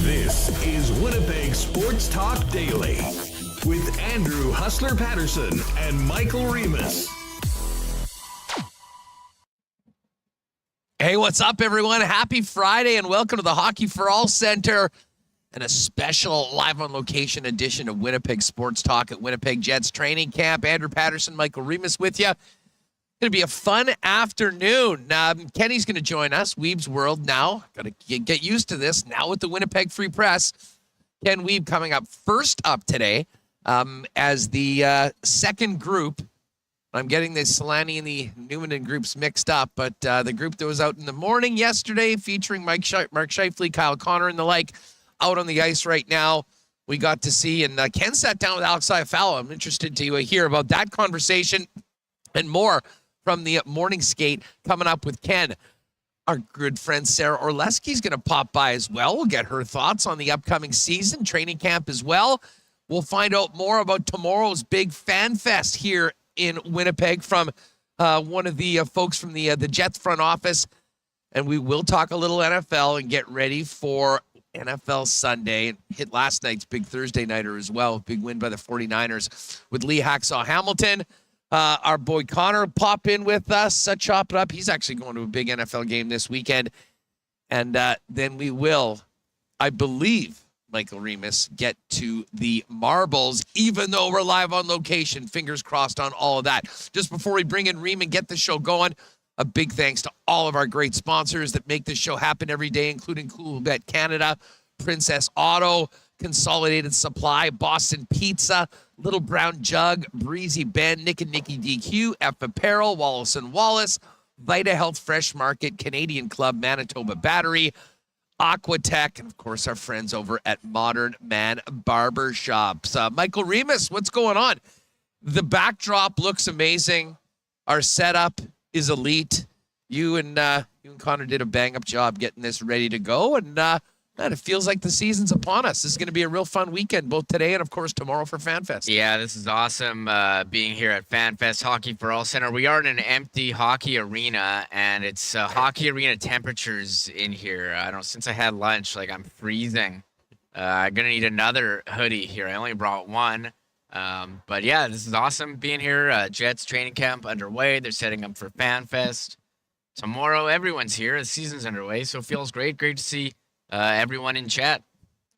This is Winnipeg Sports Talk Daily with Andrew Hustler Paterson and Michael Remis. Hey, what's up, everyone? Happy Friday and welcome to the Hockey for All Center and a special live on location edition of Winnipeg Sports Talk at Winnipeg Jets Training Camp. Andrew Paterson, Michael Remis with you. Going to be a fun afternoon. Kenny's going to join us. Wiebe's World now. Got to get used to this now with the Winnipeg Free Press. Ken Wiebe coming up first up today as the second group. I'm getting the Solani and the Newman groups mixed up, but the group that was out in the morning yesterday featuring Mark Scheifele, Kyle Connor, and the like out on the ice right now. We got to see, and Ken sat down with Alex Iafallo. I'm interested to hear about that conversation and more from the morning skate coming up with Ken. Our good friend Sara Orlesky is going to pop by as well. We'll get her thoughts on the upcoming season, training camp as well. We'll find out more about tomorrow's big fan fest here in Winnipeg from one of the folks from the Jets front office. And we will talk a little NFL and get ready for NFL Sunday. And hit last night's big Thursday nighter as well. Big win by the 49ers with Lee Hacksaw Hamilton. Our boy Connor pop in with us, chop it up. He's actually going to a big NFL game this weekend. And then we will, I believe, Michael Remis, get to the marbles, even though we're live on location. Fingers crossed on all of that. Just before we bring in Reem and get the show going, a big thanks to all of our great sponsors that make this show happen every day, including Coolbet Canada, Princess Auto, Consolidated Supply, Boston Pizza, Little Brown Jug, Breezy Ben, Nick and Nicky DQ, F Apparel, Wallace and Wallace, Vita Health Fresh Market, Canadian Club, Manitoba Battery, Aquatech, and of course our friends over at Modern Man Barber Shops. Michael Remis, what's going on? The backdrop looks amazing. Our setup is elite. You and Connor did a bang-up job getting this ready to go, and man, it feels like the season's upon us. This is going to be a real fun weekend, both today and, of course, tomorrow for FanFest. Yeah, this is awesome being here at FanFest Hockey for All Center. We are in an empty hockey arena, and it's hockey arena temperatures in here. Since I had lunch, I'm freezing. I'm going to need another hoodie here. I only brought one. But, yeah, this is awesome being here. Jets Training Camp underway. They're setting up for FanFest. Tomorrow, everyone's here. The season's underway, so it feels great. Great to see everyone in chat.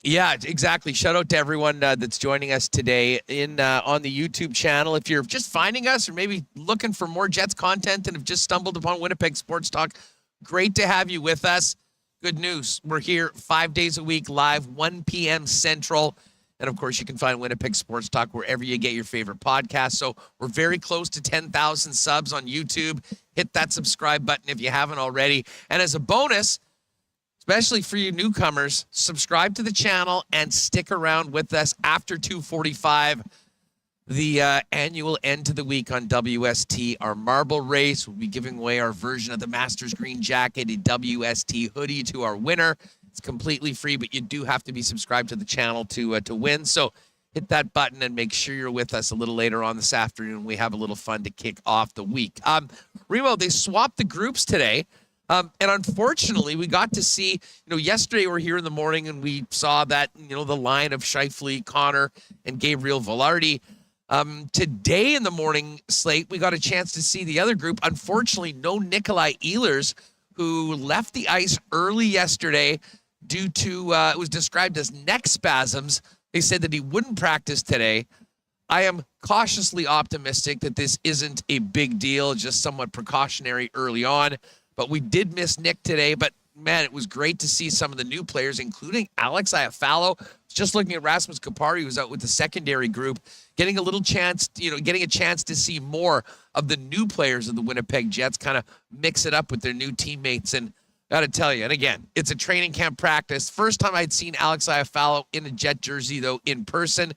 Yeah, exactly. Shout out to everyone that's joining us today on the YouTube channel. If you're just finding us or maybe looking for more Jets content and have just stumbled upon Winnipeg Sports Talk, great to have you with us. Good news. We're here 5 days a week live, 1 p.m. Central. And, of course, you can find Winnipeg Sports Talk wherever you get your favorite podcast. So we're very close to 10,000 subs on YouTube. Hit that subscribe button if you haven't already. And as a bonus, especially for you newcomers, subscribe to the channel and stick around with us after 2:45, the annual end to the week on WST. Our marble race, we'll be giving away our version of the Masters Green Jacket, a WST hoodie to our winner. It's completely free, but you do have to be subscribed to the channel to win. So hit that button and make sure you're with us a little later on this afternoon. We have a little fun to kick off the week. Remo, they swapped the groups today. And unfortunately, we got to see, yesterday we were here in the morning and we saw that, the line of Scheifele, Connor, and Gabriel Velarde. Today in the morning slate, we got a chance to see the other group. Unfortunately, no Nikolaj Ehlers, who left the ice early yesterday due to, it was described as neck spasms. They said that he wouldn't practice today. I am cautiously optimistic that this isn't a big deal, just somewhat precautionary early on. But we did miss Nick today. But, man, it was great to see some of the new players, including Alex Iafallo. Just looking at Rasmus Kupari, who's out with the secondary group, getting a chance to see more of the new players of the Winnipeg Jets, kind of mix it up with their new teammates. And got to tell you, and again, it's a training camp practice. First time I'd seen Alex Iafallo in a Jet jersey, though, in person.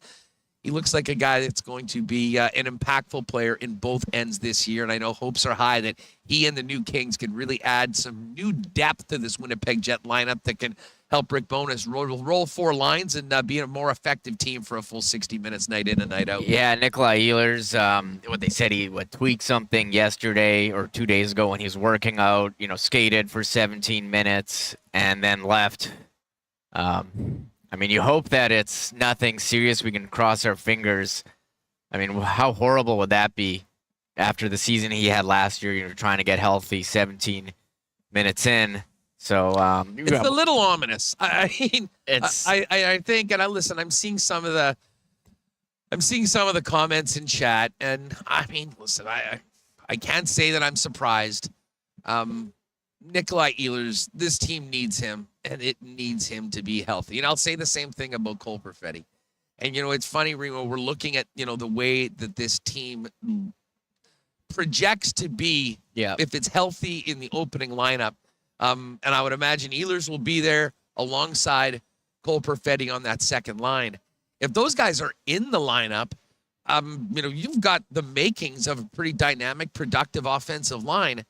He looks like a guy that's going to be an impactful player in both ends this year, and I know hopes are high that he and the new Kings can really add some new depth to this Winnipeg Jet lineup that can help Rick Bowness roll four lines and be a more effective team for a full 60 minutes night in and night out. Yeah, Nikolaj Ehlers, what they said, he tweaked something yesterday or 2 days ago when he was working out, skated for 17 minutes and then left. I mean, you hope that it's nothing serious. We can cross our fingers. I mean, how horrible would that be after the season he had last year? Trying to get healthy 17 minutes in. So it's a little ominous. I mean, it's. I think, and listen. I'm seeing some of the comments in chat, and I mean, listen. I can't say that I'm surprised. Nikolaj Ehlers, this team needs him, and it needs him to be healthy. And I'll say the same thing about Cole Perfetti. And, it's funny, Remo, we're looking at, the way that this team projects to be, if it's healthy in the opening lineup. And I would imagine Ehlers will be there alongside Cole Perfetti on that second line. If those guys are in the lineup, you've got the makings of a pretty dynamic, productive offensive line.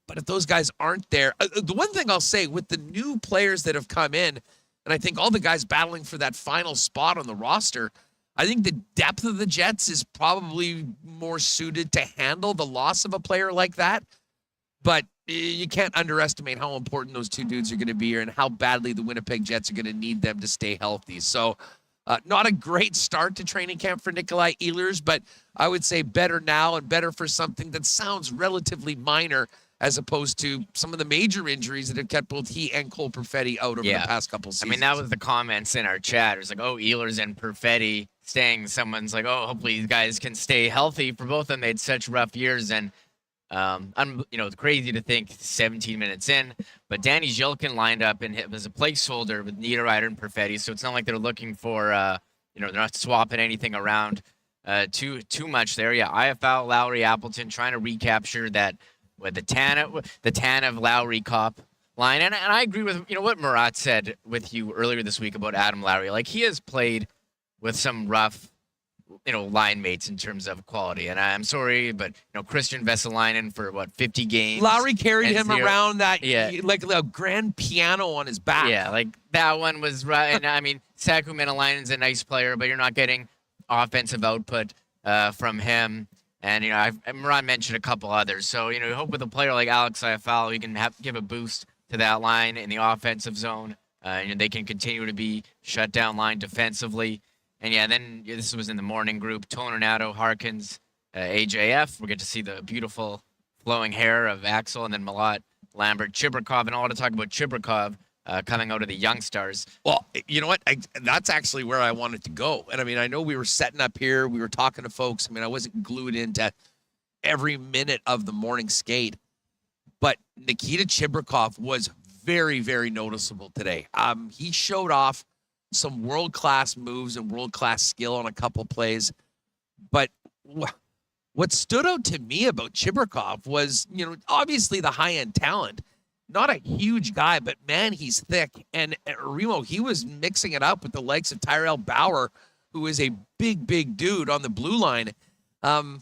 But if those guys aren't there, the one thing I'll say with the new players that have come in, and I think all the guys battling for that final spot on the roster, I think the depth of the Jets is probably more suited to handle the loss of a player like that. But you can't underestimate how important those two dudes are going to be here and how badly the Winnipeg Jets are going to need them to stay healthy. So not a great start to training camp for Nikolaj Ehlers, but I would say better now and better for something that sounds relatively minor as opposed to some of the major injuries that have kept both he and Cole Perfetti out over the past couple seasons. I mean, that was the comments in our chat. It was like, oh, Ehlers and Perfetti staying. Someone's like, oh, hopefully these guys can stay healthy. For both of them, they had such rough years. And, it's crazy to think 17 minutes in. But Danny Zhilkin lined up and was a placeholder with Niederreiter and Perfetti. So it's not like they're looking for, they're not swapping anything around too much there. Yeah, IFL, Lowry, Appleton trying to recapture that with the Tanev Lowry Cop line. And I agree with, what Murat said with you earlier this week about Adam Lowry. Like, he has played with some rough, line mates in terms of quality. And I'm sorry, but, Christian Vesalainen for, 50 games. Lowry carried him around that, like a grand piano on his back. Yeah, like, that one was right. And, I mean, Saku Menelainen's a nice player, but you're not getting offensive output from him. And, Murat mentioned a couple others. So, you hope with a player like Alex Iafallo, he can give a boost to that line in the offensive zone. They can continue to be shut down line defensively. And, then this was in the morning group. Tornado, Harkins, AJF. We'll get to see the beautiful flowing hair of Axel, and then Malat, Lambert, Chibrikov. And I want to talk about Chibrikov coming out of the Young Stars. Well, you know what? That's actually where I wanted to go. And, I mean, I know we were setting up here. We were talking to folks. I mean, I wasn't glued into every minute of the morning skate. But Nikita Chibrikov was very, very noticeable today. He showed off some world-class moves and world-class skill on a couple plays. But what stood out to me about Chibrikov was, obviously the high-end talent. Not a huge guy, but, man, he's thick. And Remo, he was mixing it up with the likes of Tyrell Bauer, who is a big, big dude on the blue line. And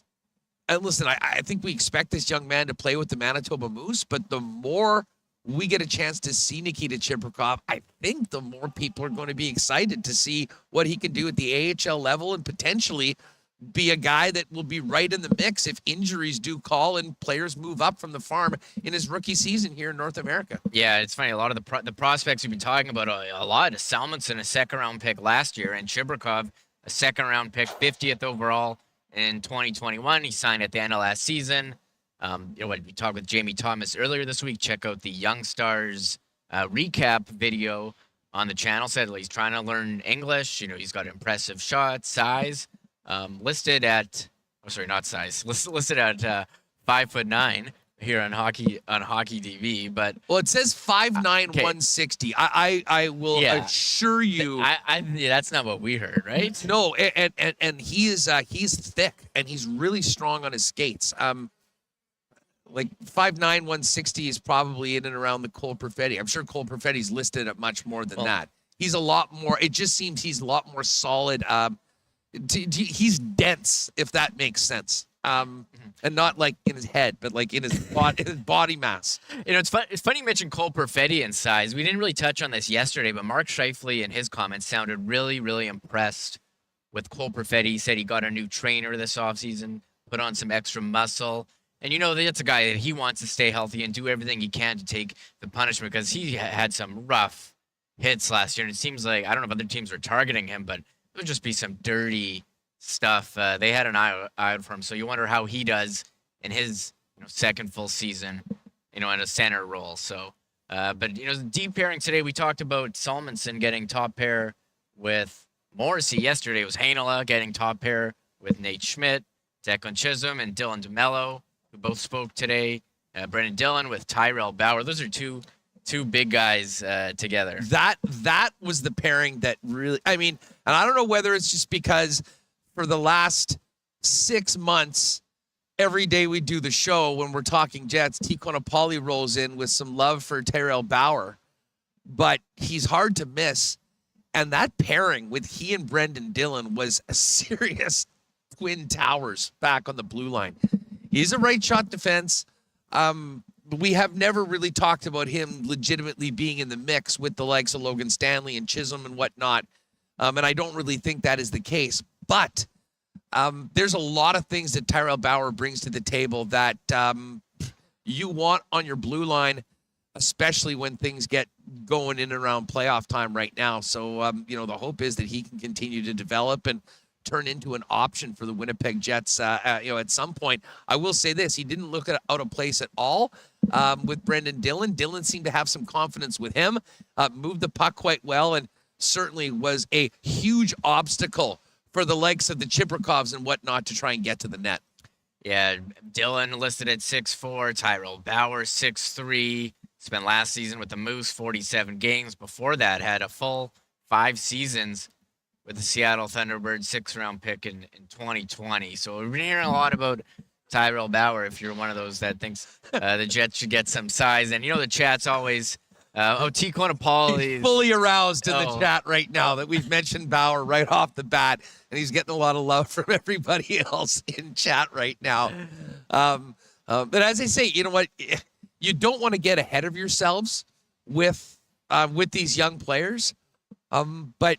listen, I think we expect this young man to play with the Manitoba Moose, but the more we get a chance to see Nikita Chibrikov, I think the more people are going to be excited to see what he can do at the AHL level and potentially be a guy that will be right in the mix if injuries do call and players move up from the farm in his rookie season here in North America. Yeah, it's funny. A lot of the prospects we've been talking about a lot. Salmonson, a second-round pick last year, and Chibrikov, a second-round pick, 50th overall in 2021. He signed at the end of last season. We talked with Jamie Thomas earlier this week. Check out the Young Stars recap video on the channel. Said he's trying to learn English. He's got impressive shot, size. Listed at 5'9", here on Hockey TV, but Well, it says 5'9", okay. 160. I will assure you. Yeah, that's not what we heard, right? No, and he's thick and he's really strong on his skates. Like 5'9", 160 is probably in and around the Cole Perfetti. I'm sure Cole Perfetti's listed at much more than that. He's a lot more. It just seems he's a lot more solid. He's dense, if that makes sense. And not like in his head, but like in his body mass. It's funny you mentioned Cole Perfetti and size. We didn't really touch on this yesterday, but Mark Scheifele in his comments sounded really, really impressed with Cole Perfetti. He said he got a new trainer this offseason, put on some extra muscle. And that's a guy that he wants to stay healthy and do everything he can to take the punishment because he had some rough hits last year. And it seems like, I don't know if other teams are targeting him, but it would just be some dirty stuff. They had an eye out for him. So you wonder how he does in his second full season, in a center role. So, but deep pairing today, we talked about Salmonson getting top pair with Morrissey. Yesterday it was Heinola getting top pair with Nate Schmidt, Declan Chisholm, and Dylan DeMello, who both spoke today. Brendan Dillon with Tyrell Bauer. Those are two big guys together. That was the pairing that really, and I don't know whether it's just because for the last 6 months, every day we do the show when we're talking Jets, Tikon Apali rolls in with some love for Tyrell Bauer, but he's hard to miss. And that pairing with he and Brendan Dillon was a serious twin towers back on the blue line. He's a right shot defense. We have never really talked about him legitimately being in the mix with the likes of Logan Stanley and Chisholm and whatnot. And I don't really think that is the case. But there's a lot of things that Tyrell Bauer brings to the table that you want on your blue line, especially when things get going in and around playoff time right now. So, the hope is that he can continue to develop and turn into an option for the Winnipeg Jets, at some point. I will say this, he didn't look out of place at all with Brendan Dillon. Dillon seemed to have some confidence with him, moved the puck quite well, and certainly was a huge obstacle for the likes of the Chiprikovs and whatnot to try and get to the net. Yeah, Dillon listed at 6'4", Tyrell Bauer 6'3", spent last season with the Moose 47 games. Before that, had a full 5 seasons with the Seattle Thunderbirds, 6th-round pick in 2020. So we've been hearing a lot about Tyrell Bauer if you're one of those that thinks the Jets should get some size. And the chat's always, Tikon Apali. He's fully aroused in the chat right now that we've mentioned Bauer right off the bat, and he's getting a lot of love from everybody else in chat right now. But as I say, you know what? You don't want to get ahead of yourselves with these young players. But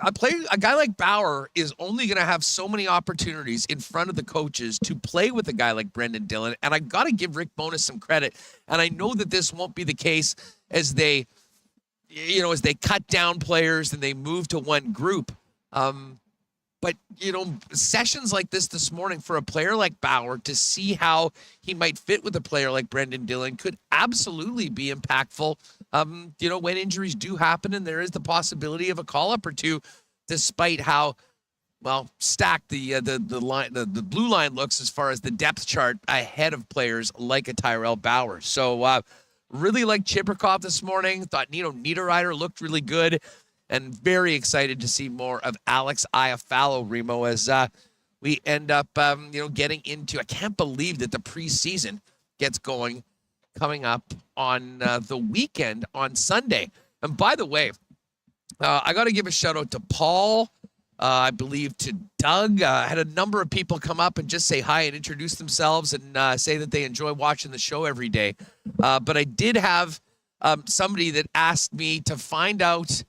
a guy like Bauer is only going to have so many opportunities in front of the coaches to play with a guy like Brendan Dillon. And I got to give Rick Bowness some credit. And I know that this won't be the case as they cut down players and they move to one group. But, sessions like this morning for a player like Bauer to see how he might fit with a player like Brendan Dillon could absolutely be impactful. When injuries do happen and there is the possibility of a call-up or two, despite how, stacked the blue line looks as far as the depth chart ahead of players like a Tyrell Bauer. So really liked Chiprikov this morning. Thought Niederreiter looked really good. And very excited to see more of Alex Iafallo, Remo, as we end up, getting into. I can't believe that the preseason gets going, coming up on the weekend on Sunday. And by the way, I got to give a shout out to Paul. I believe to Doug. I had a number of people come up and just say hi and introduce themselves and say that they enjoy watching the show every day. But I did have somebody that asked me to find out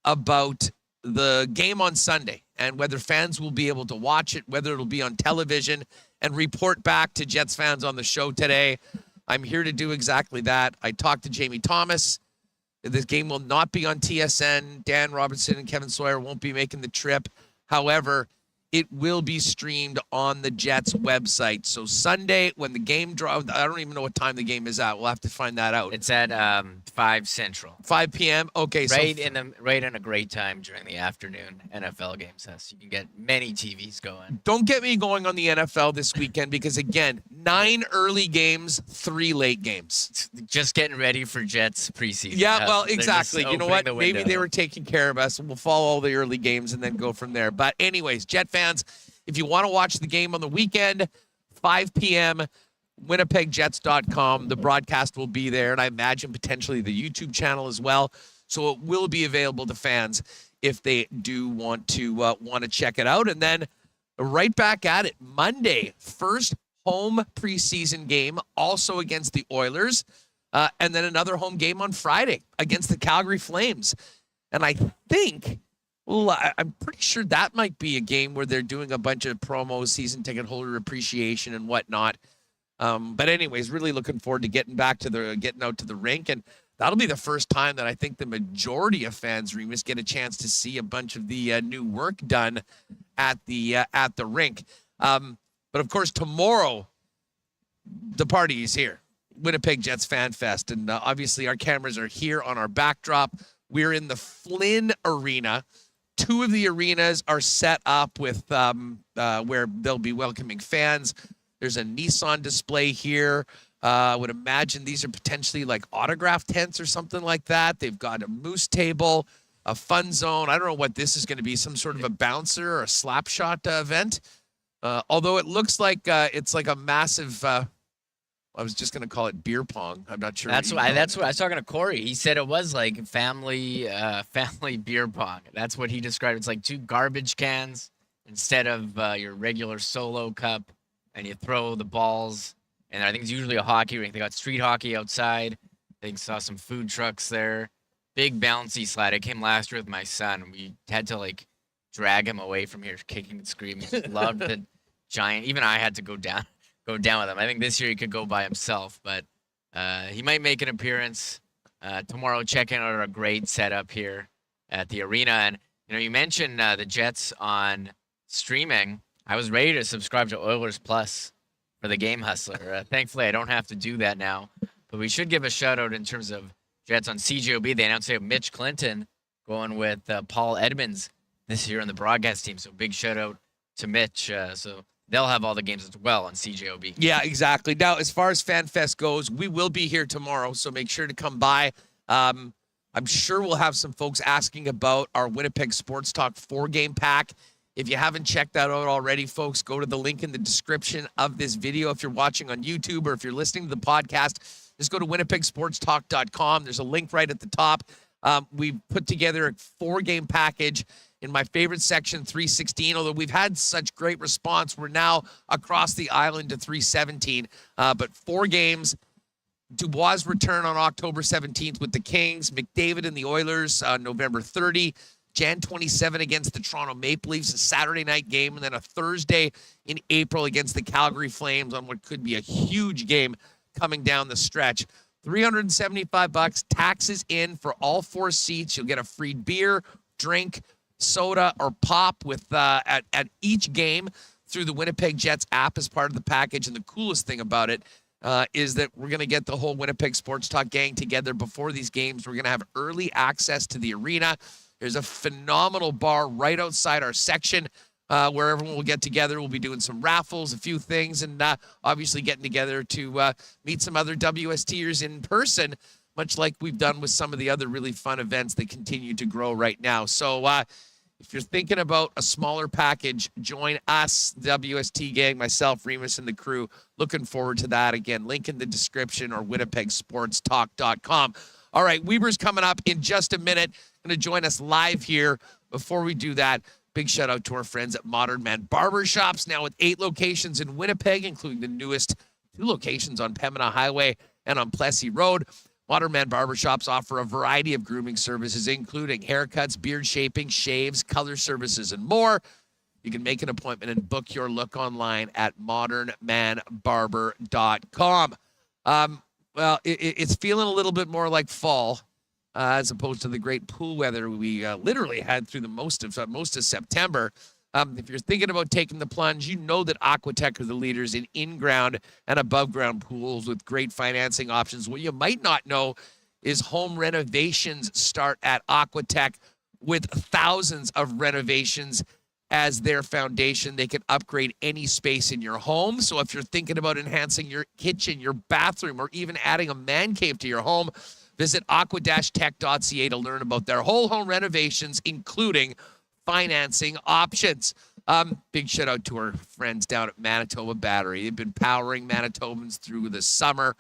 about the game on Sunday and whether fans will be able to watch it, whether it'll be on television, and report back to Jets fans on the show today. I'm here to do exactly that. I talked to Jamie Thomas. This game will not be on TSN. Dan Robertson and Kevin Sawyer won't be making the trip. However, it will be streamed on the Jets website. So Sunday, when the game drops, I don't even know what time the game is at. We'll have to find that out. It's at 5 Central. 5 p.m. Okay, right in a great time during the afternoon NFL games. So you can get many TVs going. Don't get me going on the NFL this weekend because, again, 9 early games, 3 late games. Just getting ready for Jets preseason. Yeah, well, exactly. You know what? Maybe they were taking care of us. We'll follow all the early games and then go from there. But anyways, Jet fans, if you want to watch the game on the weekend, 5 p.m., WinnipegJets.com. The broadcast will be there, and I imagine potentially the YouTube channel as well. So it will be available to fans if they do want to check it out. And then right back at it Monday, first home preseason game, also against the Oilers, and then another home game on Friday against the Calgary Flames. And I think, well, I'm pretty sure that might be a game where they're doing a bunch of promos, season ticket holder appreciation and whatnot. But anyways, really looking forward to getting out to the rink, and that'll be the first time that I think the majority of fans, Remis, get a chance to see a bunch of the new work done at the rink. But of course, tomorrow the party is here, Winnipeg Jets Fan Fest, and obviously our cameras are here on our backdrop. We're in the Flynn Arena. 2 of the arenas are set up with where they'll be welcoming fans. There's a Nissan display here. I would imagine these are potentially like autograph tents or something like that. They've got a moose table, a fun zone. I don't know what this is going to be, some sort of a bouncer or a slap shot event. Although it looks like it's like a massive, I was just going to call it beer pong. I'm not sure. That's what I was talking to Kory. He said it was like family beer pong. That's what he described. It's like 2 garbage cans instead of your regular solo cup, and you throw the balls. And I think it's usually a hockey rink. They got street hockey outside. I think saw some food trucks there. Big bouncy slide. I came last year with my son. We had to like drag him away from here, kicking and screaming. He loved the giant. Even I had to go down with him. I think this year he could go by himself, but he might make an appearance tomorrow. Checking out our great setup here at the arena. And you mentioned the Jets on streaming. I was ready to subscribe to Oilers Plus for the Game Hustler. Thankfully, I don't have to do that now. But we should give a shout out in terms of Jets on CJOB. They announced they have Mitch Clinton going with Paul Edmonds this year on the broadcast team. So big shout out to Mitch. So they'll have all the games as well on CJOB. Yeah, exactly. Now, as far as FanFest goes, we will be here tomorrow, so make sure to come by. I'm sure we'll have some folks asking about our Winnipeg Sports Talk 4-game pack. If you haven't checked that out already, folks, go to the link in the description of this video. If you're watching on YouTube or if you're listening to the podcast, just go to winnipegsportstalk.com. There's a link right at the top. We've put together a 4-game package in my favorite section, 316. Although we've had such great response, we're now across the island to 317. But 4 games. Dubois' return on October 17th with the Kings. McDavid and the Oilers November 30. Jan 27 against the Toronto Maple Leafs, a Saturday night game, and then a Thursday in April against the Calgary Flames on what could be a huge game coming down the stretch. $375, taxes in for all 4 seats. You'll get a free beer, drink, soda, or pop with at each game through the Winnipeg Jets app as part of the package. And the coolest thing about it is that we're going to get the whole Winnipeg Sports Talk gang together before these games. We're going to have early access to the arena. There's a phenomenal bar right outside our section where everyone will get together. We'll be doing some raffles, a few things, and obviously getting together to meet some other WSTers in person, much like we've done with some of the other really fun events that continue to grow right now. So if you're thinking about a smaller package, join us, the WST gang, myself, Remis, and the crew. Looking forward to that. Again, link in the description or winnipegsportstalk.com. All right, Wieber's coming up in just a minute. Going to join us live here. Before we do that, big shout out to our friends at Modern Man Barbershops, now with 8 locations in Winnipeg, including the newest 2 locations on Pembina Highway and on Plessis Road. Modern Man Barbershops offer a variety of grooming services, including haircuts, beard shaping, shaves, color services, and more. You can make an appointment and book your look online at modernmanbarber.com. Well, it's feeling a little bit more like fall as opposed to the great pool weather we literally had through the most of September. If you're thinking about taking the plunge, you know that Aquatech are the leaders in in-ground and above-ground pools with great financing options. What you might not know is home renovations start at Aquatech with thousands of renovations as their foundation. They can upgrade any space in your home. So if you're thinking about enhancing your kitchen, your bathroom, or even adding a man cave to your home, visit aqua-tech.ca to learn about their whole home renovations, including financing options. Big shout out to our friends down at Manitoba Battery. They've been powering Manitobans through the summer,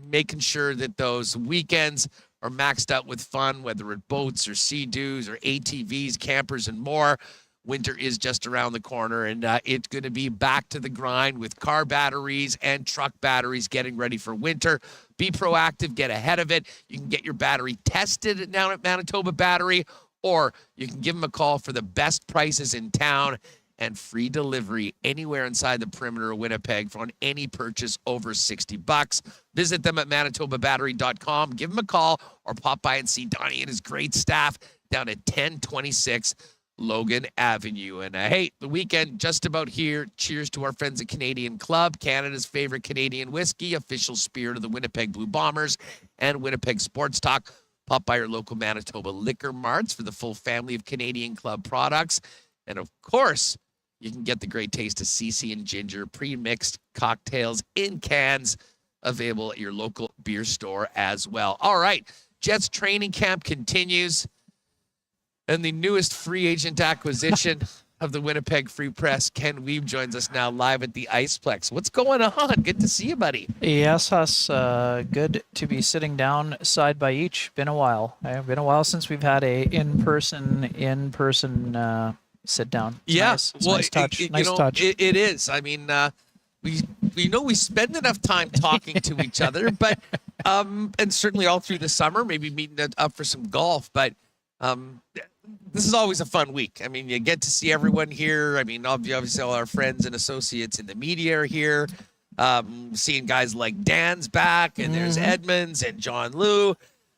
making sure that those weekends are maxed out with fun, whether it boats or Sea-Doos or ATVs, campers, and more. Winter is just around the corner, and it's going to be back to the grind with car batteries and truck batteries getting ready for winter. Be proactive, get ahead of it. You can get your battery tested down at Manitoba Battery, or you can give them a call for the best prices in town and free delivery anywhere inside the perimeter of Winnipeg on any purchase over $60. Visit them at manitobabattery.com. Give them a call or pop by and see Donnie and his great staff down at 1026 Logan Avenue. And hey, the weekend just about here. Cheers to our friends at Canadian Club, Canada's favorite Canadian whiskey, official spirit of the Winnipeg Blue Bombers, and Winnipeg Sports Talk. Pop by your local Manitoba liquor marts for the full family of Canadian Club products. And of course, you can get the great taste of CC and ginger pre-mixed cocktails in cans available at your local beer store as well. All right, Jets training camp continues. And the newest free agent acquisition of the Winnipeg Free Press, Ken Wiebe, joins us now live at the Iceplex. What's going on? Good to see you, buddy. Yes, Huss. Good to be sitting down side by each. Been a while. Been a while since we've had a in-person sit down. It's nice. It's nice touch. Nice touch. It is. I mean, we spend enough time talking to each other, but and certainly all through the summer, maybe meeting up for some golf, but this is always a fun week. I mean, you get to see everyone here. I mean, obviously all our friends and associates in the media are here. Seeing guys like Dan's back, and there's Edmonds and John Liu.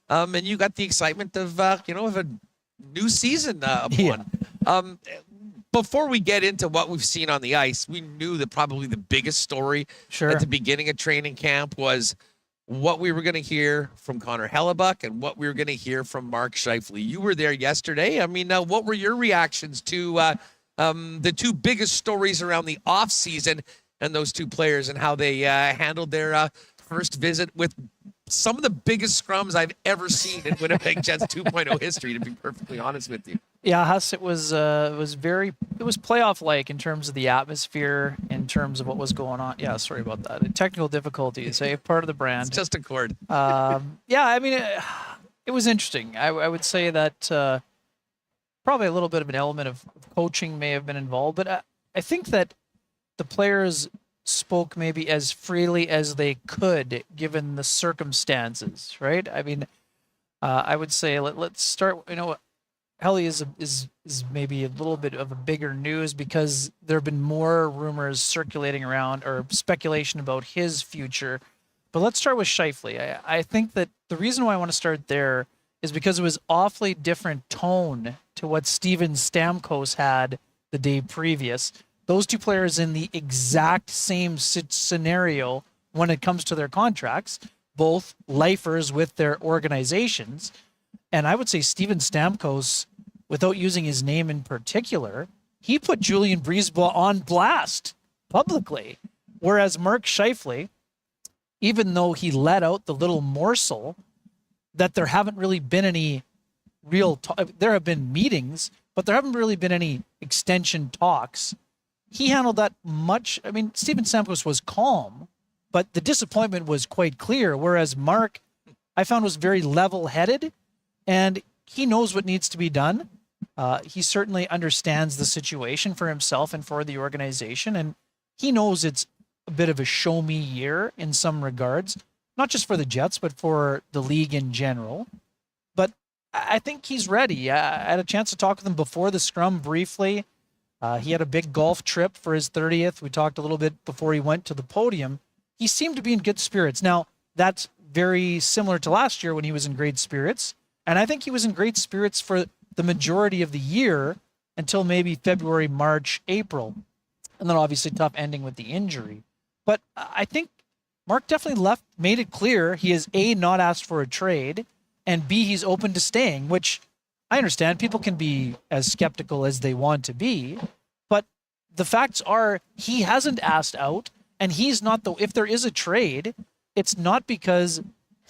And you got the excitement of, of a new season upon. Before we get into what we've seen on the ice, we knew that probably the biggest story at the beginning of training camp was what we were going to hear from Connor Hellebuyck and what we were going to hear from Mark Scheifele. You were there yesterday. I mean, what were your reactions to the two biggest stories around the offseason and those two players and how they handled their first visit with some of the biggest scrums I've ever seen in Winnipeg Jets 2.0 history, to be perfectly honest with you? Yeah, Huss, it was playoff-like in terms of the atmosphere, in terms of what was going on. Yeah, sorry about that. Technical difficulties, part of the brand. It's just a cord. Yeah, I mean, it was interesting. I would say that probably a little bit of an element of coaching may have been involved, but I think that the players spoke maybe as freely as they could given the circumstances, right? I mean, I would say let's start. Helly is maybe a little bit of a bigger news because there have been more rumors circulating around or speculation about his future. But let's start with Scheifele. I think that the reason why I want to start there is because it was awfully different tone to what Steven Stamkos had the day previous. Those two players in the exact same scenario when it comes to their contracts, both lifers with their organizations. And I would say Steven Stamkos, without using his name in particular, he put Julian Brisebois on blast publicly. Whereas Mark Scheifele, even though he let out the little morsel that there haven't really been any real there have been meetings, but there haven't really been any extension talks. He handled that much. I mean, Steven Stamkos was calm, but the disappointment was quite clear. Whereas Mark, I found, was very level-headed, and he knows what needs to be done. He certainly understands the situation for himself and for the organization, and he knows it's a bit of a show-me year in some regards, not just for the Jets, but for the league in general. But I think he's ready. I had a chance to talk with him before the scrum briefly. He had a big golf trip for his 30th. We talked a little bit before he went to the podium. He seemed to be in good spirits. Now, that's very similar to last year when he was in great spirits. And I think he was in great spirits for the majority of the year. until maybe February, March, April. And then obviously tough ending with the injury. But I think Mark definitely made it clear he is A, not asked for a trade, and B, he's open to staying, which I understand people can be as skeptical as they want to be. But the facts are he hasn't asked out, and he's not if there is a trade, it's not because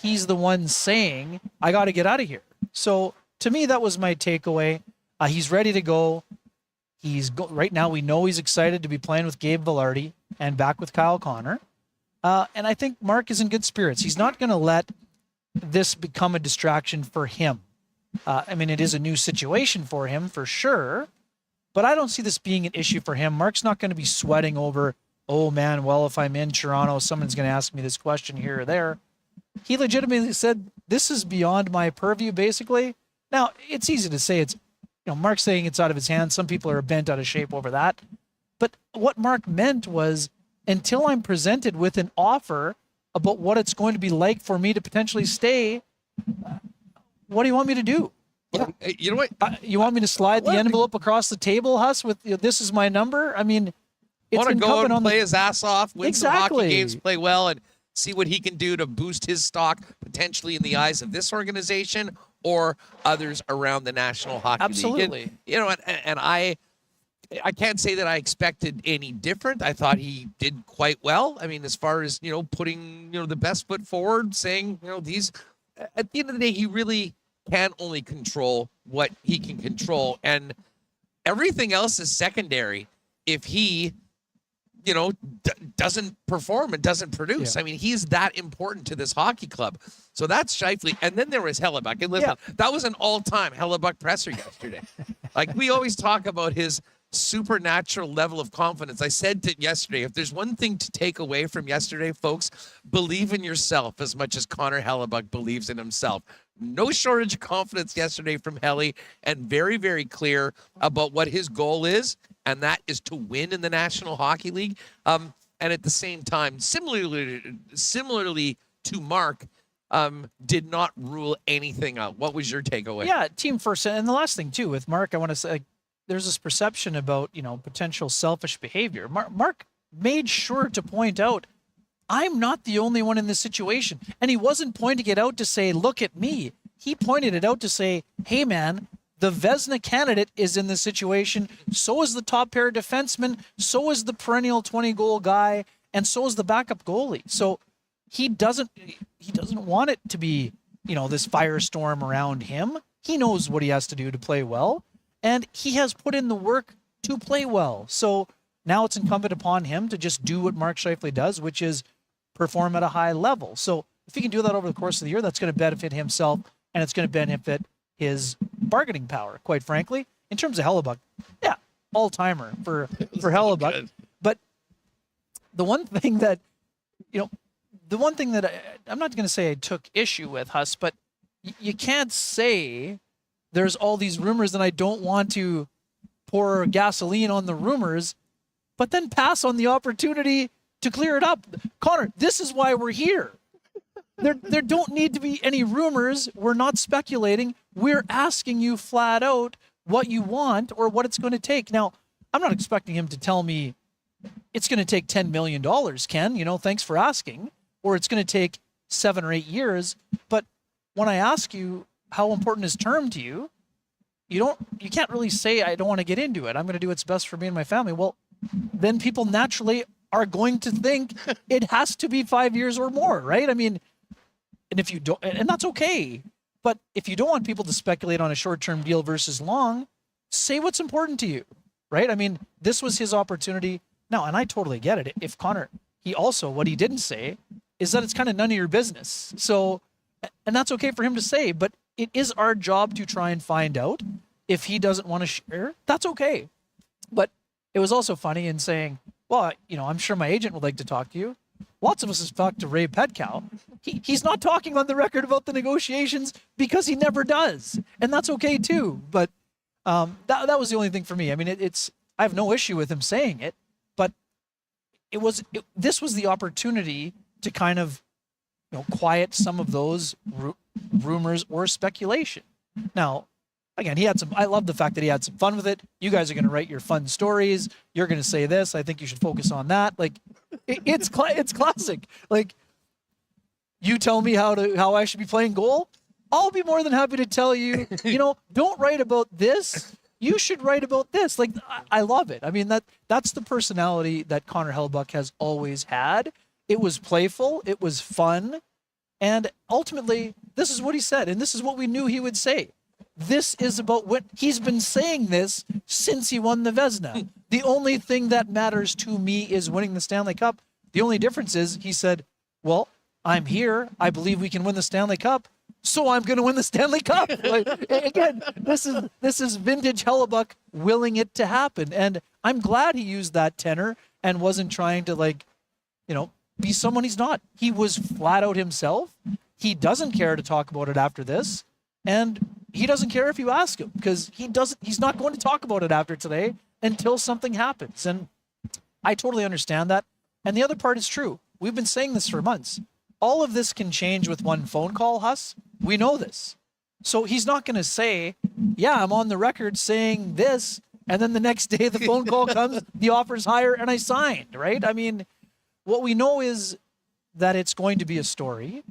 he's the one saying, I got to get out of here. So to me, that was my takeaway. He's ready to go. Right now, we know he's excited to be playing with Gabe Balharry and back with Kyle Connor. And I think Mark is in good spirits. He's not going to let this become a distraction for him. I mean, it is a new situation for him, for sure. But I don't see this being an issue for him. Mark's not going to be sweating over, oh, man, well, if I'm in Toronto, someone's going to ask me this question here or there. He legitimately said, this is beyond my purview, basically. Now, it's easy to say Mark's saying it's out of his hands. Some people are bent out of shape over that. But what Mark meant was, until I'm presented with an offer about what it's going to be like for me to potentially stay, what do you want me to do? Yeah. You know what? You want me to slide the envelope across the table, Huss, with this is my number? I mean, it's want to go incumbent and on play his ass off, win some Exactly. hockey games, play well, and see what he can do to boost his stock potentially in the eyes of this organization or others around the National Hockey Absolutely. League. And I can't say that I expected any different. I thought he did quite well. I mean, as far as, putting, the best foot forward, saying, these, at the end of the day, he really can only control what he can control. And everything else is secondary if he, doesn't perform and doesn't produce. Yeah. I mean, he's that important to this hockey club. So that's Scheifele. And then there was Hellebuyck. And listen, that was an all-time Hellebuyck presser yesterday. Like, we always talk about his supernatural level of confidence. I said to yesterday, if there's one thing to take away from yesterday, folks, believe in yourself as much as Connor Hellebuyck believes in himself. No shortage of confidence yesterday from Helly, and very, very clear about what his goal is, and that is to win in the National Hockey League. And at the same time, similarly to Mark, did not rule anything out. What was your takeaway? Yeah, team first. And the last thing, too, with Mark, I want to say, there's this perception about, potential selfish behavior. Mark made sure to point out, I'm not the only one in this situation. And he wasn't pointing it out to say, look at me. He pointed it out to say, hey, man, the Vezina candidate is in this situation. So is the top pair defenseman. So is the perennial 20-goal guy. And so is the backup goalie. So he doesn't want it to be, this firestorm around him. He knows what he has to do to play well. And he has put in the work to play well. So now it's incumbent upon him to just do what Mark Scheifele does, which is perform at a high level. So if he can do that over the course of the year, that's going to benefit himself, and it's going to benefit his bargaining power, quite frankly. In terms of Hellebuyck, yeah, all-timer for Hellebuyck. Good. But the one thing that, I'm not going to say I took issue with, Huss, but you can't say there's all these rumors and I don't want to pour gasoline on the rumors, but then pass on the opportunity to clear it up. Connor, this is why we're here. There don't need to be any rumors. We're not speculating. We're asking you flat out what you want or what it's going to take. Now, I'm not expecting him to tell me it's going to take $10 million, Ken, thanks for asking, or it's going to take 7 or 8 years. But when I ask you how important is term to you, you can't really say, I don't want to get into it. I'm going to do what's best for me and my family. Well, then people naturally are going to think it has to be 5 years or more, right? I mean, and if you don't, and that's okay. But if you don't want people to speculate on a short-term deal versus long, say what's important to you, right? I mean, this was his opportunity. Now, and I totally get it. If Connor, what he didn't say is that it's kind of none of your business. So, and that's okay for him to say, but it is our job to try and find out. If he doesn't want to share, that's okay. But it was also funny in saying, well, I'm sure my agent would like to talk to you. Lots of us have talked to Ray Petkow. He's not talking on the record about the negotiations because he never does. And that's okay too. But that was the only thing for me. I mean, I have no issue with him saying it, but this was the opportunity to kind of, quiet some of those rumors or speculation. Now, again, I love the fact that he had some fun with it. You guys are going to write your fun stories. You're going to say this. I think you should focus on that. Like, it's classic. Like, you tell me how I should be playing goal. I'll be more than happy to tell you, don't write about this. You should write about this. Like, I love it. I mean, that's the personality that Connor Hellebuyck has always had. It was playful. It was fun. And ultimately, this is what he said. And this is what we knew he would say. This is about what he's been saying this since he won the Vezina. The only thing that matters to me is winning the Stanley Cup. The only difference is he said, well, I'm here. I believe we can win the Stanley Cup. So I'm going to win the Stanley Cup. Like, again, this is vintage Hellebuyck willing it to happen. And I'm glad he used that tenor and wasn't trying to be someone he's not. He was flat out himself. He doesn't care to talk about it after this. And he doesn't care if you ask him because he's not going to talk about it after today until something happens. And I totally understand that. And the other part is true. We've been saying this for months. All of this can change with one phone call, Huss. We know this. So he's not going to say, yeah, I'm on the record saying this, and then the next day the phone call comes, the offer's higher, and I signed, right? I mean, what we know is that it's going to be a story.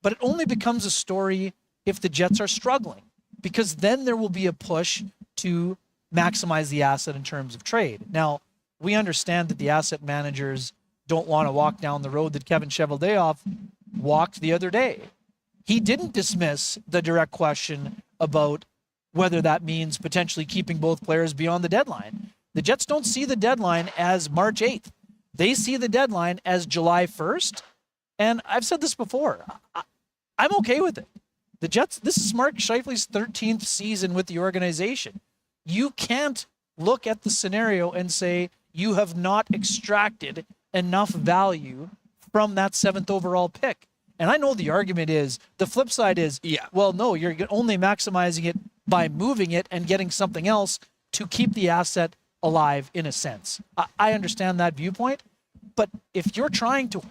But it only becomes a story if the Jets are struggling, because then there will be a push to maximize the asset in terms of trade. Now, we understand that the asset managers don't want to walk down the road that Kevin Cheveldayoff walked the other day. He didn't dismiss the direct question about whether that means potentially keeping both players beyond the deadline. The Jets don't see the deadline as March 8th. They see the deadline as July 1st. And I've said this before. I'm okay with it. The Jets, this is Mark Scheifele's 13th season with the organization. You can't look at the scenario and say you have not extracted enough value from that 7th overall pick. And I know the argument is, the flip side is, well, no, you're only maximizing it by moving it and getting something else to keep the asset alive in a sense. I understand that viewpoint, but if you're trying to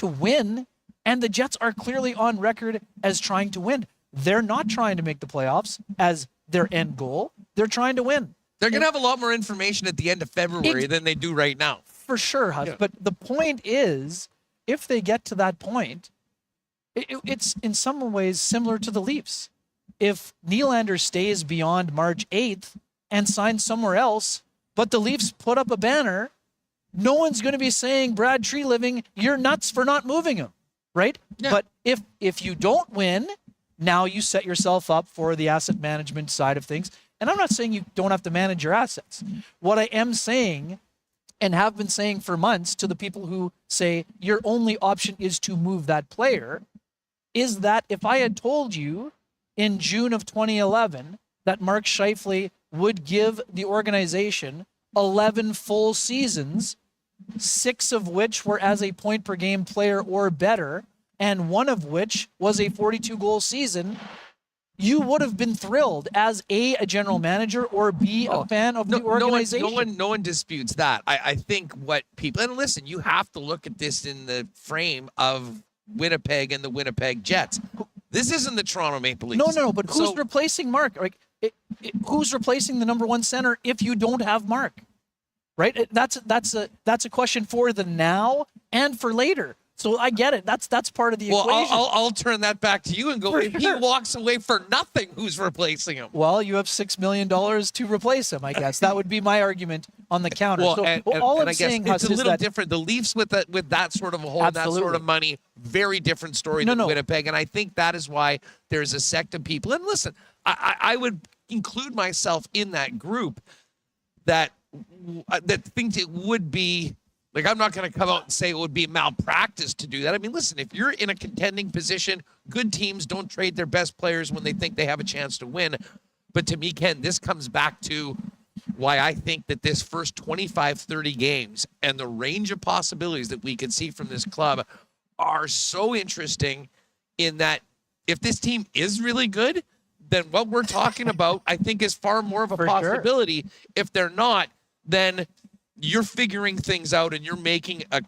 win, and the Jets are clearly on record as trying to win, they're not trying to make the playoffs as their end goal. They're trying to win. They're going to have a lot more information at the end of February than they do right now. For sure, Huss. Yeah. But the point is, if they get to that point, it's in some ways similar to the Leafs. If Nylander stays beyond March 8th and signs somewhere else, but the Leafs put up a banner, no one's going to be saying, Brad Treliving, you're nuts for not moving him, right? Yeah. But if you don't win, now you set yourself up for the asset management side of things. And I'm not saying you don't have to manage your assets. What I am saying, and have been saying for months to the people who say your only option is to move that player, is that if I had told you in June of 2011 that Mark Scheifele would give the organization 11 full seasons, 6 of which were as a point per game player or better, and 1 of which was a 42-goal season, you would have been thrilled as a general manager or B, a fan of the organization. No one disputes that. I think what people, and listen, you have to look at this in the frame of Winnipeg and the Winnipeg Jets. This isn't the Toronto Maple Leafs. No, but who's replacing Mark? Like, who's replacing the number 1 center if you don't have Mark? Right? That's a question for the now and for later. So I get it. That's part of the equation. Well, I'll turn that back to you and go, if he walks away for nothing, who's replacing him? Well, you have $6 million to replace him, I guess. That would be my argument on the counter. Well, so all I'm saying, it's a little different. The Leafs with that sort of a hold, that sort of money, very different story than Winnipeg. And I think that is why there's a sect of people. And listen, I would include myself in that group that thinks it would be, like, I'm not going to come out and say it would be malpractice to do that. I mean, listen, if you're in a contending position, good teams don't trade their best players when they think they have a chance to win. But to me, Ken, this comes back to why I think that this first 25, 30 games and the range of possibilities that we can see from this club are so interesting, in that if this team is really good, then what we're talking about, I think, is far more of a possibility. Sure. If they're not, then you're figuring things out and you're making a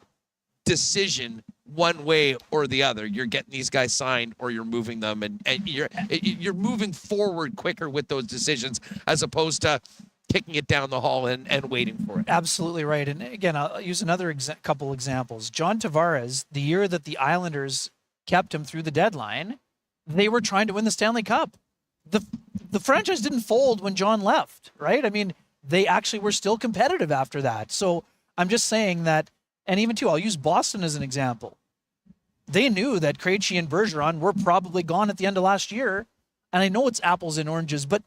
decision one way or the other. You're getting these guys signed or you're moving them, and you're moving forward quicker with those decisions as opposed to kicking it down the hall and waiting for it. Absolutely right. And again, I'll use another couple examples. John Tavares, the year that the Islanders kept him through the deadline, they were trying to win the Stanley Cup. The franchise didn't fold when John left, right? I mean, they actually were still competitive after that. So I'm just saying that, and even too, I'll use Boston as an example. They knew that Krejci and Bergeron were probably gone at the end of last year. And I know it's apples and oranges, but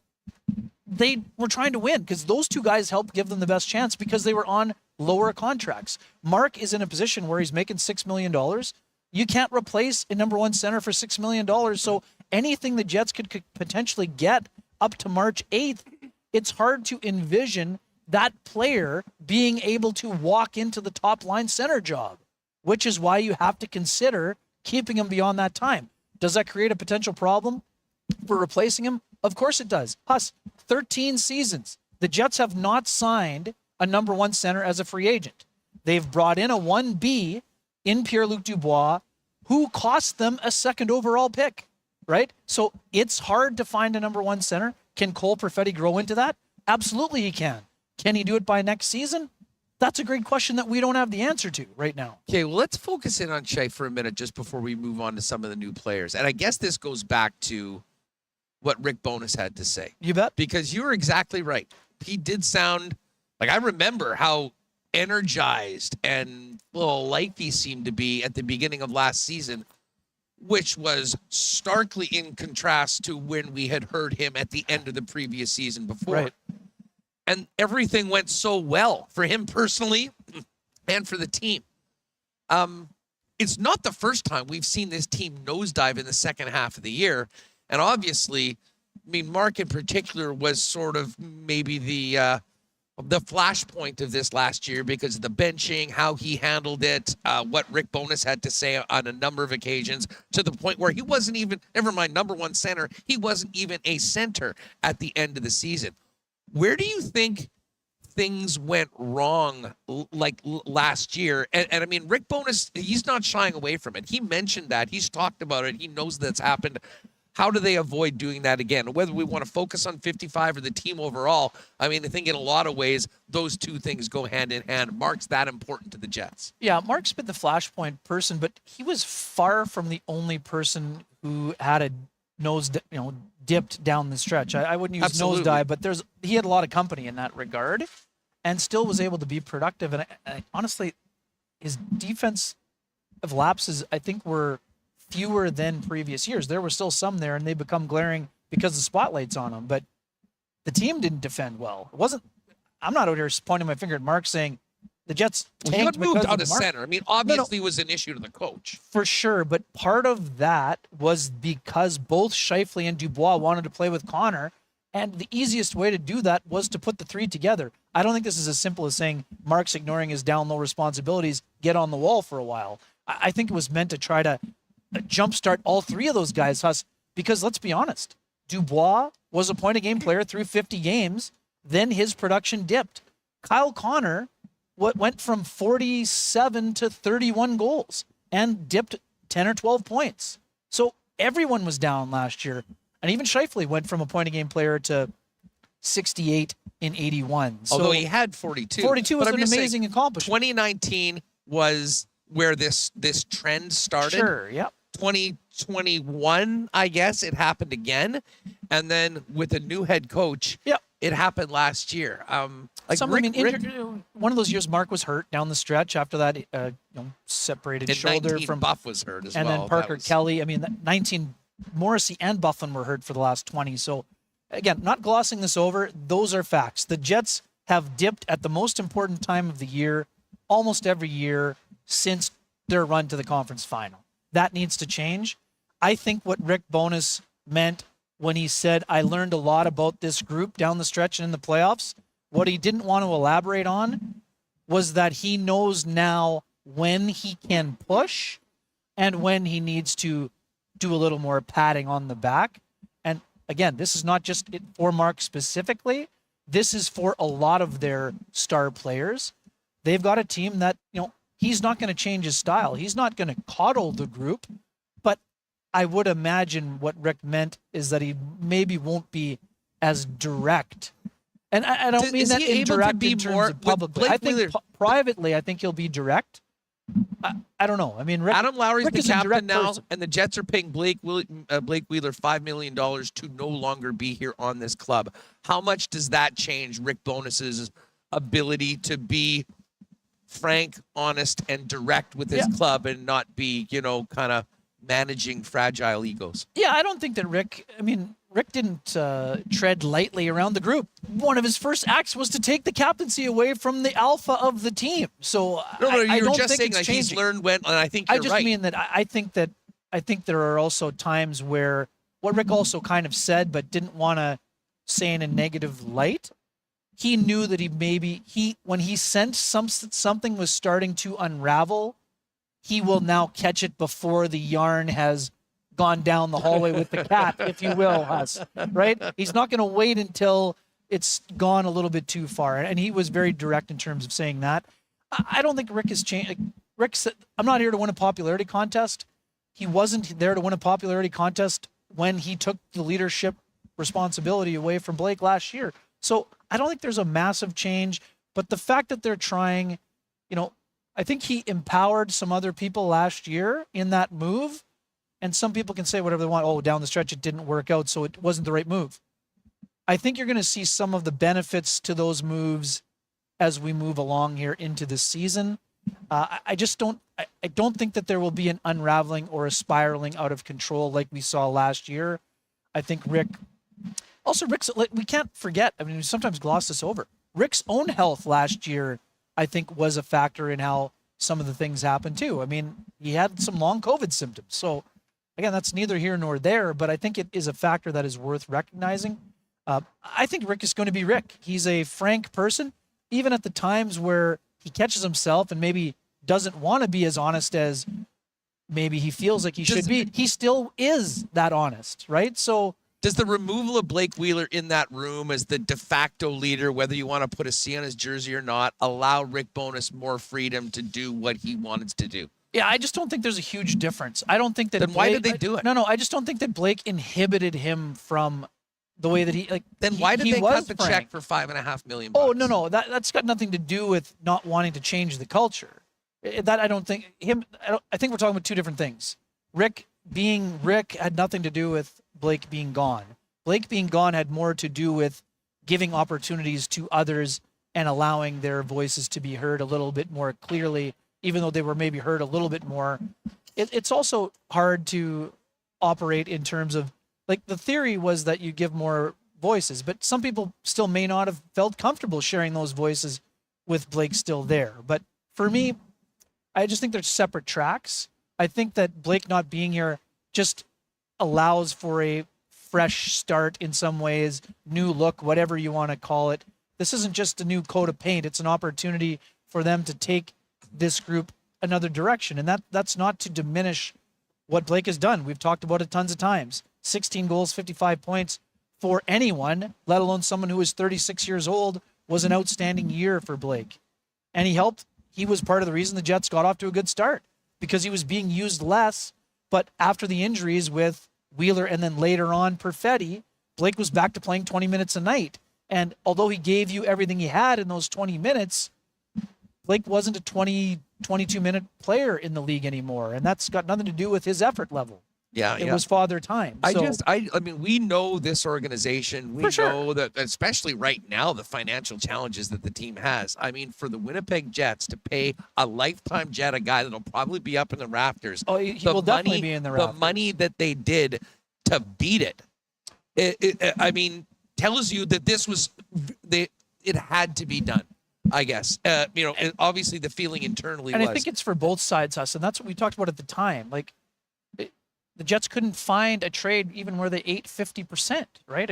they were trying to win because those two guys helped give them the best chance because they were on lower contracts. Mark is in a position where he's making $6 million. You can't replace a number one center for $6 million. So anything the Jets could potentially get up to March 8th, it's hard to envision that player being able to walk into the top line center job, which is why you have to consider keeping him beyond that time. Does that create a potential problem for replacing him? Of course it does. 13 seasons. The Jets have not signed a number one center as a free agent. They've brought in a 1B in Pierre-Luc Dubois, who cost them a second overall pick, right? So it's hard to find a number one center. Can Cole Perfetti grow into that? Absolutely he can. Can he do it by next season? That's a great question that we don't have the answer to right now. Okay, well, let's focus in on Shea for a minute just before we move on to some of the new players. And I guess this goes back to what Rick Bowness had to say. You bet. Because you were exactly right. He did sound like, I remember how energized and full of life he seemed to be at the beginning of last season, which was starkly in contrast to when we had heard him at the end of the previous season before. Right. And everything went so well for him personally and for the team. It's not the first time we've seen this team nosedive in the second half of the year. And obviously, I mean, Mark in particular was sort of maybe the flashpoint of this last year because of the benching, how he handled it, what Rick Bowness had to say on a number of occasions, to the point where he wasn't even, never mind number one center, he wasn't even a center at the end of the season. Where do you think things went wrong like last year? And I mean, Rick Bowness, he's not shying away from it. He mentioned that. He's talked about it. He knows that's happened. How do they avoid doing that again? Whether we want to focus on 55 or the team overall, I mean, I think in a lot of ways, those two things go hand in hand. Mark's that important to the Jets. Yeah, Mark's been the flashpoint person, but he was far from the only person who had a nose, dipped down the stretch. I wouldn't use Absolutely. nosedive, but he had a lot of company in that regard and still was able to be productive. And I honestly, his defense of lapses, I think, were fewer than previous years. There were still some there, and they become glaring because the spotlight's on them. But the team didn't defend well. It wasn't. I'm not out here pointing my finger at Mark saying the Jets tanked He got moved because out of of Mark. center. I mean, obviously, it was an issue to the coach. For sure, but part of that was because both Scheifele and Dubois wanted to play with Connor, and the easiest way to do that was to put the three together. I don't think this is as simple as saying Mark's ignoring his down low responsibilities, get on the wall for a while. I think it was meant to try to jumpstart all three of those guys, because let's be honest, Dubois was a point-a-game player through 50 games, then his production dipped. Kyle Connor went from 47 to 31 goals and dipped 10 or 12 points. So everyone was down last year. And even Scheifele went from a point-a-game player to 68 in 81. So Although he had 42. 42 was But I'm an just saying, amazing accomplishment. 2019 was where this trend started. Sure, yep. 2021, I guess, it happened again. And then with a new head coach, Yep. it happened last year. One of those years, Mark was hurt down the stretch after that, separated and shoulder 19 from, Buff was hurt as and well. then Parker Kelly. I mean, 19 Morrissey and Bufflin were hurt for the last 20. So again, not glossing this over, those are facts. The Jets have dipped at the most important time of the year, almost every year since their run to the conference final. That needs to change. I think what Rick Bowness meant when he said, I learned a lot about this group down the stretch and in the playoffs, what he didn't want to elaborate on was that he knows now when he can push and when he needs to do a little more patting on the back. And again, this is not just for Mark specifically. This is for a lot of their star players. They've got a team that, he's not going to change his style. He's not going to coddle the group, but I would imagine what Rick meant is that he maybe won't be as direct. And I don't mean that indirect in terms of publicly. I think privately, I think he'll be direct. I don't know. I mean, Adam Lowry's Rick the is a captain direct now, person. and the Jets are paying Blake Wheeler $5 million to no longer be here on this club. How much does that change Rick Bowness's ability to be frank, honest, and direct with his club and not be, kind of managing fragile egos? Yeah, I don't think that Rick didn't tread lightly around the group. One of his first acts was to take the captaincy away from the alpha of the team. So I don't just think saying it's he's learned when, and I think you're I just right. mean that I think there are also times where what Rick also kind of said but didn't want to say in a negative light. He knew that when he sensed something was starting to unravel, he will now catch it before the yarn has gone down the hallway with the cat, if you will, Huss, right? He's not going to wait until it's gone a little bit too far. And he was very direct in terms of saying that. I don't think Rick has changed. Rick said, I'm not here to win a popularity contest. He wasn't there to win a popularity contest when he took the leadership responsibility away from Blake last year. So I don't think there's a massive change, but the fact that they're trying, I think he empowered some other people last year in that move. And some people can say whatever they want. Oh, down the stretch, it didn't work out, so it wasn't the right move. I think you're going to see some of the benefits to those moves as we move along here into the season. I don't think that there will be an unraveling or a spiraling out of control like we saw last year. I think Rick's, we can't forget, we sometimes gloss this over. Rick's own health last year, I think, was a factor in how some of the things happened too. He had some long COVID symptoms. So again, that's neither here nor there, but I think it is a factor that is worth recognizing. I think Rick is going to be Rick. He's a frank person, even at the times where he catches himself and maybe doesn't want to be as honest as maybe he feels like he should be. He still is that honest, right? So does the removal of Blake Wheeler in that room as the de facto leader, whether you want to put a C on his jersey or not, allow Rick Bowness more freedom to do what he wanted to do? Yeah, I just don't think there's a huge difference. I don't think that. Then why did they do it? No, I just don't think that Blake inhibited him from the way that he like. Then why did they cut the frank. check for $5.5 million? Oh no, that's got nothing to do with not wanting to change the culture. That I don't think him. I think we're talking about two different things. Rick being Rick had nothing to do with Blake being gone. Blake being gone had more to do with giving opportunities to others and allowing their voices to be heard a little bit more clearly, even though they were maybe heard a little bit more. It's also hard to operate in terms of, like, the theory was that you give more voices, but some people still may not have felt comfortable sharing those voices with Blake still there. But for me, I just think they're separate tracks. I think that Blake not being here just allows for a fresh start in some ways, new look, whatever you want to call it. This isn't just a new coat of paint. It's an opportunity for them to take this group another direction. And that's not to diminish what Blake has done. We've talked about it tons of times. 16 goals, 55 points for anyone, let alone someone who is 36 years old, was an outstanding year for Blake. And he was part of the reason the Jets got off to a good start, because he was being used less. But after the injuries with Wheeler and then later on Perfetti, Blake was back to playing 20 minutes a night. And although he gave you everything he had in those 20 minutes, Blake wasn't a 22-minute player in the league anymore. And that's got nothing to do with his effort level. Yeah, it was father time. We know this organization. We know that, especially right now, the financial challenges that the team has. For the Winnipeg Jets to pay a lifetime Jet, a guy that'll probably be up in the rafters. Oh, he will definitely be in the rafters. The money that they did to beat it, tells you that this was, it had to be done. I guess, obviously the feeling internally and was. I think it's for both sides, Huss, and that's what we talked about at the time. Like, the Jets couldn't find a trade even where they ate 50%, right?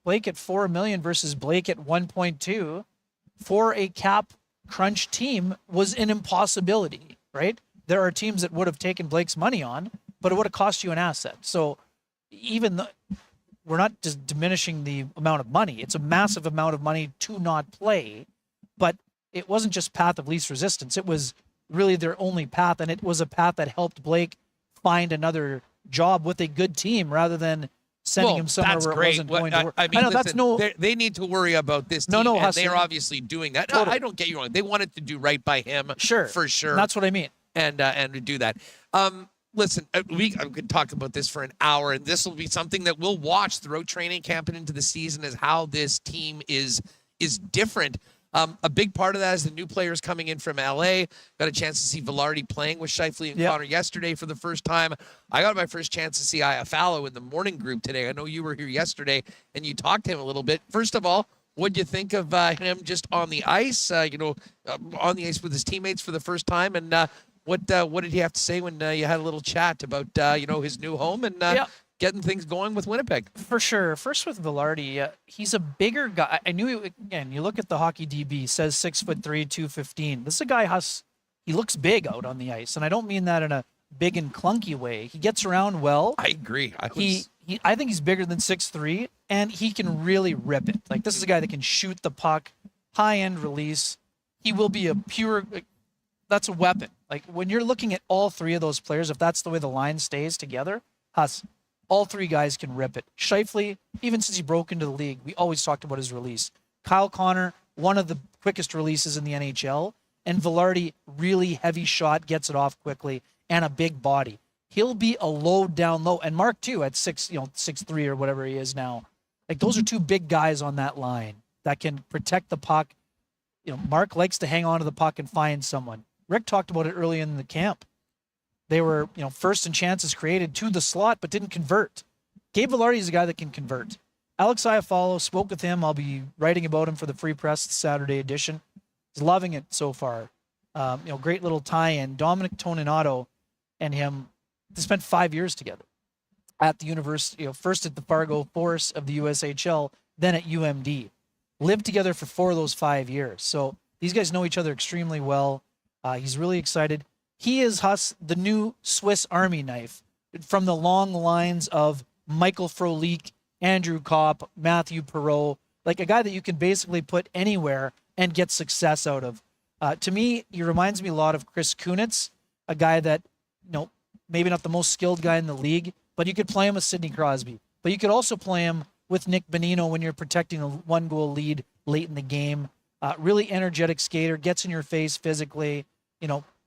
Blake at $4 million versus Blake at 1.2 for a cap crunch team was an impossibility, right? There are teams that would have taken Blake's money on, but it would have cost you an asset. So even though we're not just diminishing the amount of money, it's a massive amount of money to not play, but it wasn't just path of least resistance. It was really their only path, and it was a path that helped Blake find another job with a good team rather than sending him somewhere that's where great. it wasn't going to work. I mean, know listen, that's no. they need to worry about this No, team, no, and Hustle. they're obviously doing that. Totally. I don't get you wrong. They wanted to do right by him, Sure, for sure. That's what I mean. And to do that. Listen, we could talk about this for an hour, and this will be something that we'll watch throughout training camp and into the season, is how this team is different. A big part of that is the new players coming in from LA. Got a chance to see Balharry playing with Scheifele and Connor yesterday for the first time. I got my first chance to see Iafallo in the morning group today. I know you were here yesterday and you talked to him a little bit. First of all, what'd you think of him just on the ice? On the ice with his teammates for the first time, and what did he have to say when you had a little chat about his new home and getting things going with Winnipeg? For sure. First with Balharry, he's a bigger guy. I knew, again, you look at the hockey DB, says 6'3", 215. This is a guy he looks big out on the ice, and I don't mean that in a big and clunky way. He gets around well. I agree. I think he's bigger than 6'3", and he can really rip it. Like, this is a guy that can shoot the puck, high-end release. He will be that's a weapon. Like, when you're looking at all three of those players, if that's the way the line stays together, all three guys can rip it. Scheifele, even since he broke into the league, we always talked about his release. Kyle Connor, one of the quickest releases in the NHL, and Balharry, really heavy shot, gets it off quickly, and a big body. He'll be a load down low, and Mark too at 6'3" or whatever he is now. Like, those are two big guys on that line that can protect the puck. Mark likes to hang on to the puck and find someone. Rick talked about it early in the camp. They were, first in chances created to the slot, but didn't convert. Gabe Balharry is a guy that can convert. Alex Iafallo, spoke with him. I'll be writing about him for the Free Press Saturday edition. He's loving it so far. Great little tie-in. Dominic Toninato and him, they spent 5 years together at the university, first at the Fargo Force of the USHL, then at UMD. Lived together for 4 of those 5 years. So these guys know each other extremely well. He's really excited. He is the new Swiss Army knife from the long lines of Michael Frolik, Andrew Kopp, Matthew Perreault, like a guy that you can basically put anywhere and get success out of. To me, he reminds me a lot of Chris Kunitz, a guy that, maybe not the most skilled guy in the league, but you could play him with Sidney Crosby. But you could also play him with Nick Bonino when you're protecting a 1-goal lead late in the game. Really energetic skater, gets in your face physically,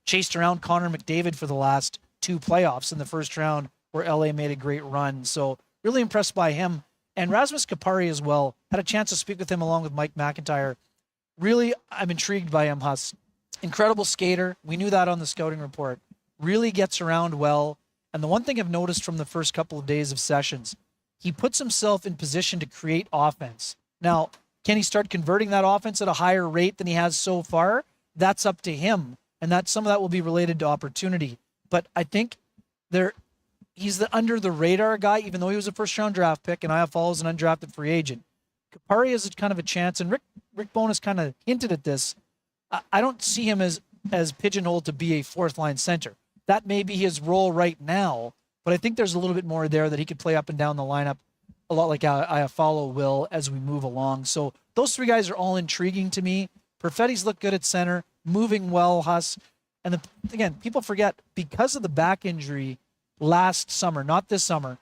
chased around Connor McDavid for the last 2 playoffs in the first round where LA made a great run. So really impressed by him. And Rasmus Kupari as well. Had a chance to speak with him along with Mike McIntyre. Really, I'm intrigued by him, Incredible skater. We knew that on the scouting report. Really gets around well. And the one thing I've noticed from the first couple of days of sessions, he puts himself in position to create offense. Now, can he start converting that offense at a higher rate than he has so far? That's up to him. And some of that will be related to opportunity. But I think he's the under the radar guy, even though he was a first round draft pick and Iafallo is an undrafted free agent. Kupari is kind of a chance, and Rick Bowness kind of hinted at this. I don't see him as pigeonholed to be a 4th line center. That may be his role right now, but I think there's a little bit more there that he could play up and down the lineup, a lot like Iafallo will as we move along. So those 3 guys are all intriguing to me. Perfetti's looked good at center, moving well, And again, people forget, because of the back injury last summer, not this summer,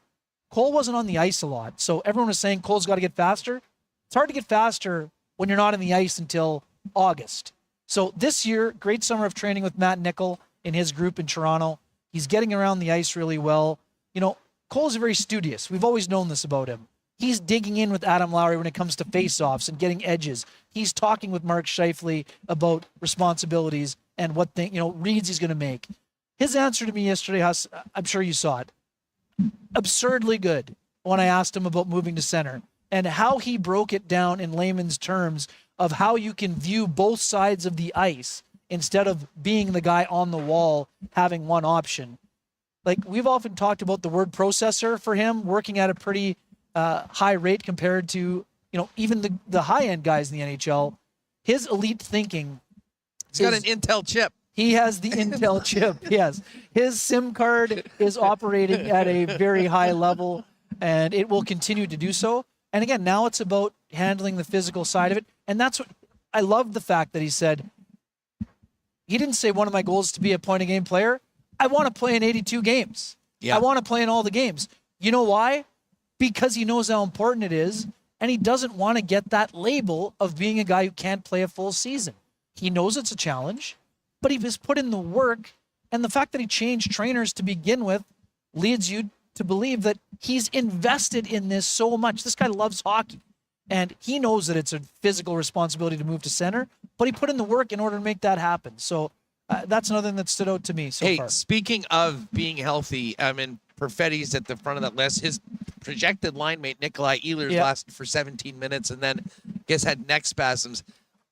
Cole wasn't on the ice a lot. So everyone was saying Cole's got to get faster. It's hard to get faster when you're not on the ice until August. So this year, great summer of training with Matt Nickel in his group in Toronto. He's getting around the ice really well. Cole's very studious. We've always known this about him. He's digging in with Adam Lowry when it comes to face-offs and getting edges. He's talking with Mark Scheifele about responsibilities and what reads he's going to make. His answer to me yesterday, I'm sure you saw it, absurdly good when I asked him about moving to center and how he broke it down in layman's terms of how you can view both sides of the ice instead of being the guy on the wall having one option. Like, we've often talked about the word processor for him working at a pretty high rate compared to, even the high-end guys in the NHL. His elite thinking. He's got an Intel chip. He has the Intel chip, yes. His SIM card is operating at a very high level, and it will continue to do so. And again, now it's about handling the physical side of it. And that's what I love, the fact that he said he didn't say one of my goals is to be a point-a-game player. I want to play in 82 games. Yeah. I want to play in all the games. You know why? Because he knows how important it is, and he doesn't want to get that label of being a guy who can't play a full season. He knows it's a challenge, but he has put in the work, and the fact that he changed trainers to begin with leads you to believe that he's invested in this so much. This guy loves hockey, and he knows that it's a physical responsibility to move to center, but he put in the work in order to make that happen. So that's another thing that stood out to me so far. Hey, speaking of being healthy, Perfetti's at the front of that list. His projected line mate, Nikolaj Ehlers, lasted for 17 minutes and then had neck spasms.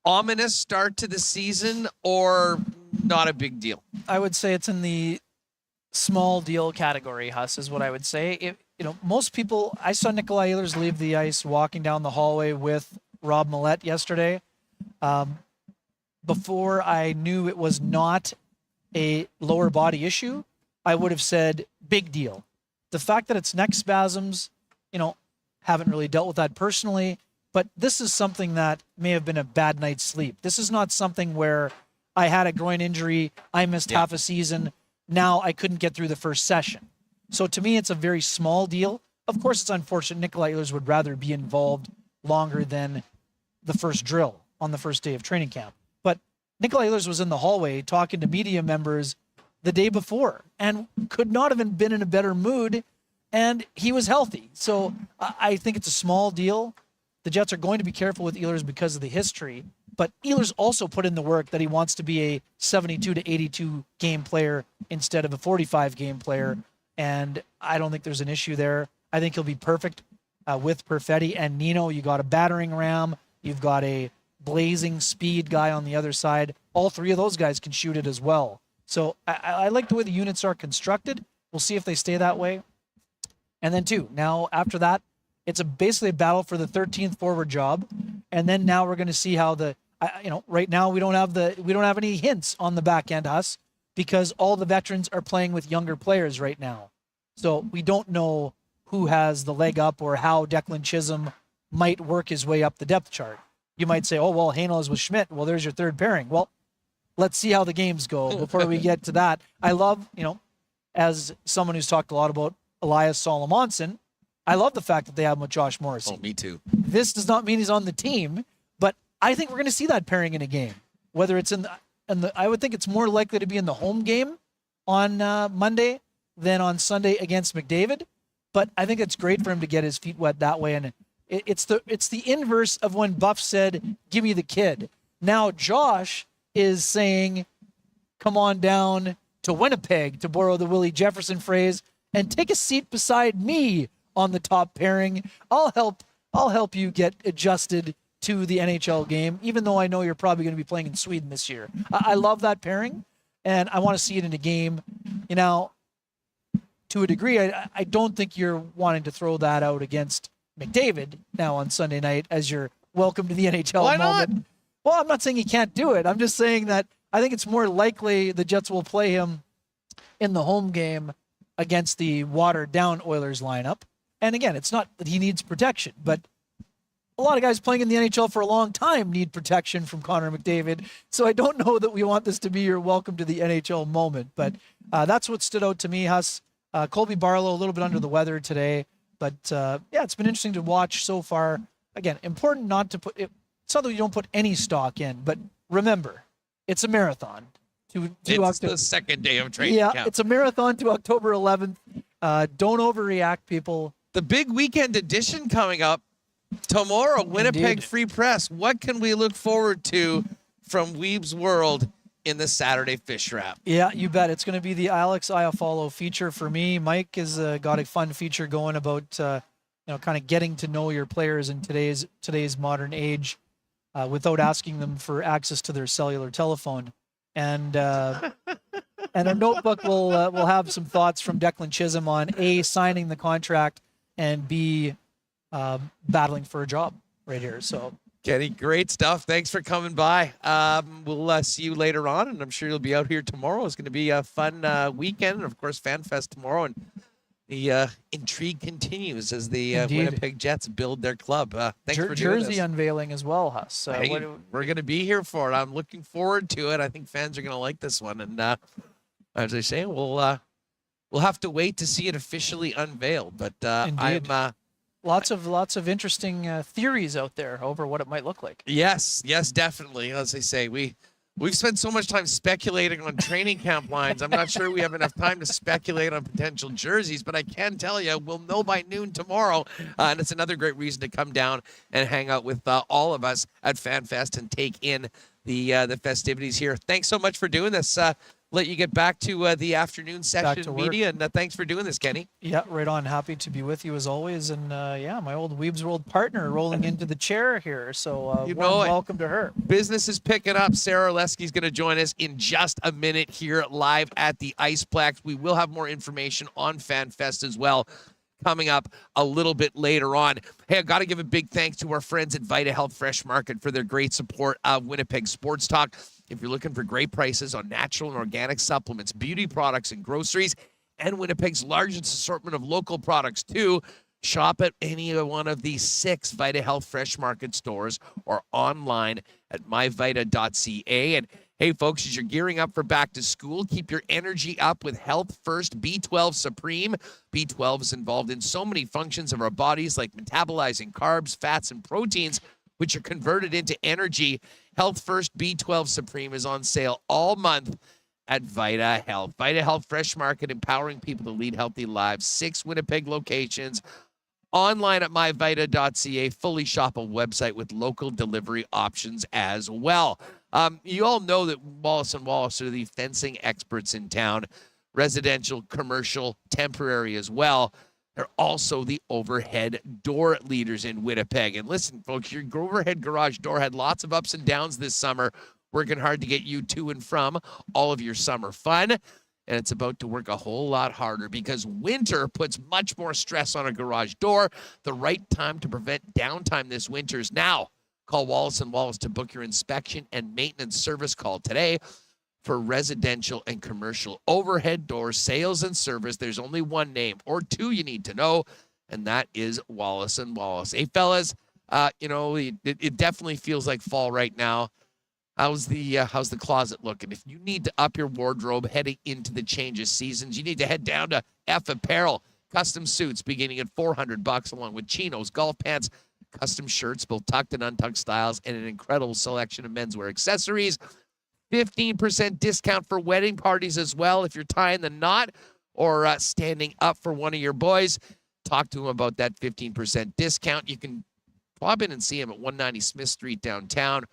Ominous start to the season or not a big deal? I would say it's in the small deal category, Huss, is what I would say. Most people, I saw Nikolaj Ehlers leave the ice walking down the hallway with Rob Millette yesterday. Before I knew it was not a lower body issue, I would have said big deal. The fact that it's neck spasms, haven't really dealt with that personally, but this is something that may have been a bad night's sleep. This is not something where I had a groin injury, I missed half a season, now I couldn't get through the first session. So to me, it's a very small deal. Of course, it's unfortunate. Nikolaj Ehlers would rather be involved longer than the first drill on the first day of training camp. But Nikolaj Ehlers was in the hallway talking to media members the day before and could not have been in a better mood, and he was healthy. So I think it's a small deal. The Jets are going to be careful with Ehlers because of the history, but Ehlers also put in the work that he wants to be a 72 to 82 game player instead of a 45 game player, and I don't think there's an issue there. I think he'll be perfect with Perfetti and Nino. You got a battering ram. You've got a blazing speed guy on the other side. All three of those guys can shoot it as well. So I like the way the units are constructed. We'll see if they stay that way. And then now after that, it's basically a battle for the 13th forward job. And then now we're going to see how right now we don't have any hints on the back end, Huss, because all the veterans are playing with younger players right now. So we don't know who has the leg up or how Declan Chisholm might work his way up the depth chart. You might say, oh, well, Hanel is with Schmidt. Well, there's your third pairing. Well, let's see how the games go before we get to that. I love, as someone who's talked a lot about Elias Solomonson, I love the fact that they have him with Josh Morrissey. Oh, me too. This does not mean he's on the team, but I think we're going to see that pairing in a game. Whether it's I would think it's more likely to be in the home game on Monday than on Sunday against McDavid. But I think it's great for him to get his feet wet that way. And it's the inverse of when Buff said, "Give me the kid." Now Josh is saying, "Come on down to Winnipeg," to borrow the Willie Jefferson phrase, and take a seat beside me on the top pairing. I'll help you get adjusted to the NHL game, even though I know you're probably going to be playing in Sweden this year. I love that pairing, and I want to see it in a game. To a degree, I don't think you're wanting to throw that out against McDavid now on Sunday night as your welcome to the NHL Why moment. not? Well, I'm not saying he can't do it. I'm just saying that I think it's more likely the Jets will play him in the home game against the watered-down Oilers lineup. And again, it's not that he needs protection, but a lot of guys playing in the NHL for a long time need protection from Connor McDavid. So I don't know that we want this to be your welcome to the NHL moment, but that's what stood out to me, Huss. Colby Barlow, a little bit under the weather today, but it's been interesting to watch so far. Again, important not to put it. It's not that you don't put any stock in, but remember, it's a marathon. It's the second day of training camp. It's a marathon to October 11th. Don't overreact, people. The big weekend edition coming up tomorrow, Winnipeg Indeed. Free Press. What can we look forward to from Weebe's world in the Saturday Fish Wrap? Yeah, you bet. It's going to be the Alex Iafallo feature for me. Mike has got a fun feature going about kind of getting to know your players in today's modern age without asking them for access to their cellular telephone. And a notebook will have some thoughts from Declan Chisholm on A, signing the contract, and B, battling for a job right here. So, Kenny, great stuff. Thanks for coming by. We'll see you later on, and I'm sure you'll be out here tomorrow. It's going to be a fun weekend, and of course, FanFest tomorrow. And the intrigue continues as the Indeed. Winnipeg Jets build their club. Thanks for doing Jersey this. unveiling as well, Huss. Hey, we're going to be here for it. I'm looking forward to it. I think fans are going to like this one. And as I say, we'll have to wait to see it officially unveiled. But Indeed. I'm lots of interesting theories out there over what it might look like. yes, definitely. As I say, we've spent so much time speculating on training camp lines. I'm not sure we have enough time to speculate on potential jerseys, but I can tell you we'll know by noon tomorrow. And it's another great reason to come down and hang out with all of us at FanFest and take in the festivities here. Thanks so much for doing this. Let you get back to the afternoon session media, and thanks for doing this, Kenny. Yeah, right on. Happy to be with you as always. And my old Weeb's World partner rolling into the chair here. So welcome to her. Business is picking up. Sara Orlesky is going to join us in just a minute here live at the Iceplex. We will have more information on FanFest as well coming up a little bit later on. Hey, I got to give a big thanks to our friends at Vita Health Fresh Market for their great support of Winnipeg Sports Talk. If you're looking for great prices on natural and organic supplements, beauty products, and groceries, and Winnipeg's largest assortment of local products too, shop at any one of the 6 Vita Health Fresh Market stores or online at myvita.ca. And hey, folks, as you're gearing up for back to school, keep your energy up with Health First B12 Supreme. B12 is involved in so many functions of our bodies like metabolizing carbs, fats, and proteins, which are converted into energy. Health First B12 Supreme is on sale all month at Vita Health. Vita Health Fresh Market, empowering people to lead healthy lives. 6 Winnipeg locations. Online at myvita.ca. Fully shoppable website with local delivery options as well. You all know that Wallace & Wallace are the fencing experts in town. Residential, commercial, temporary as well. They're also the overhead door leaders in Winnipeg. And listen, folks, your overhead garage door had lots of ups and downs this summer, working hard to get you to and from all of your summer fun. And it's about to work a whole lot harder because winter puts much more stress on a garage door. The right time to prevent downtime this winter is now. Call Wallace & Wallace to book your inspection and maintenance service. Call today. For residential and commercial overhead door sales and service, there's only one name or two you need to know, and that is Wallace & Wallace. Hey, fellas, it definitely feels like fall right now. How's the closet looking? If you need to up your wardrobe heading into the change of seasons, you need to head down to F Apparel. Custom suits beginning at $400, along with chinos, golf pants, custom shirts, both tucked and untucked styles, and an incredible selection of menswear accessories. 15% discount for wedding parties as well. If you're tying the knot or standing up for one of your boys, talk to him about that 15% discount. You can pop in and see him at 190 Smith Street downtown.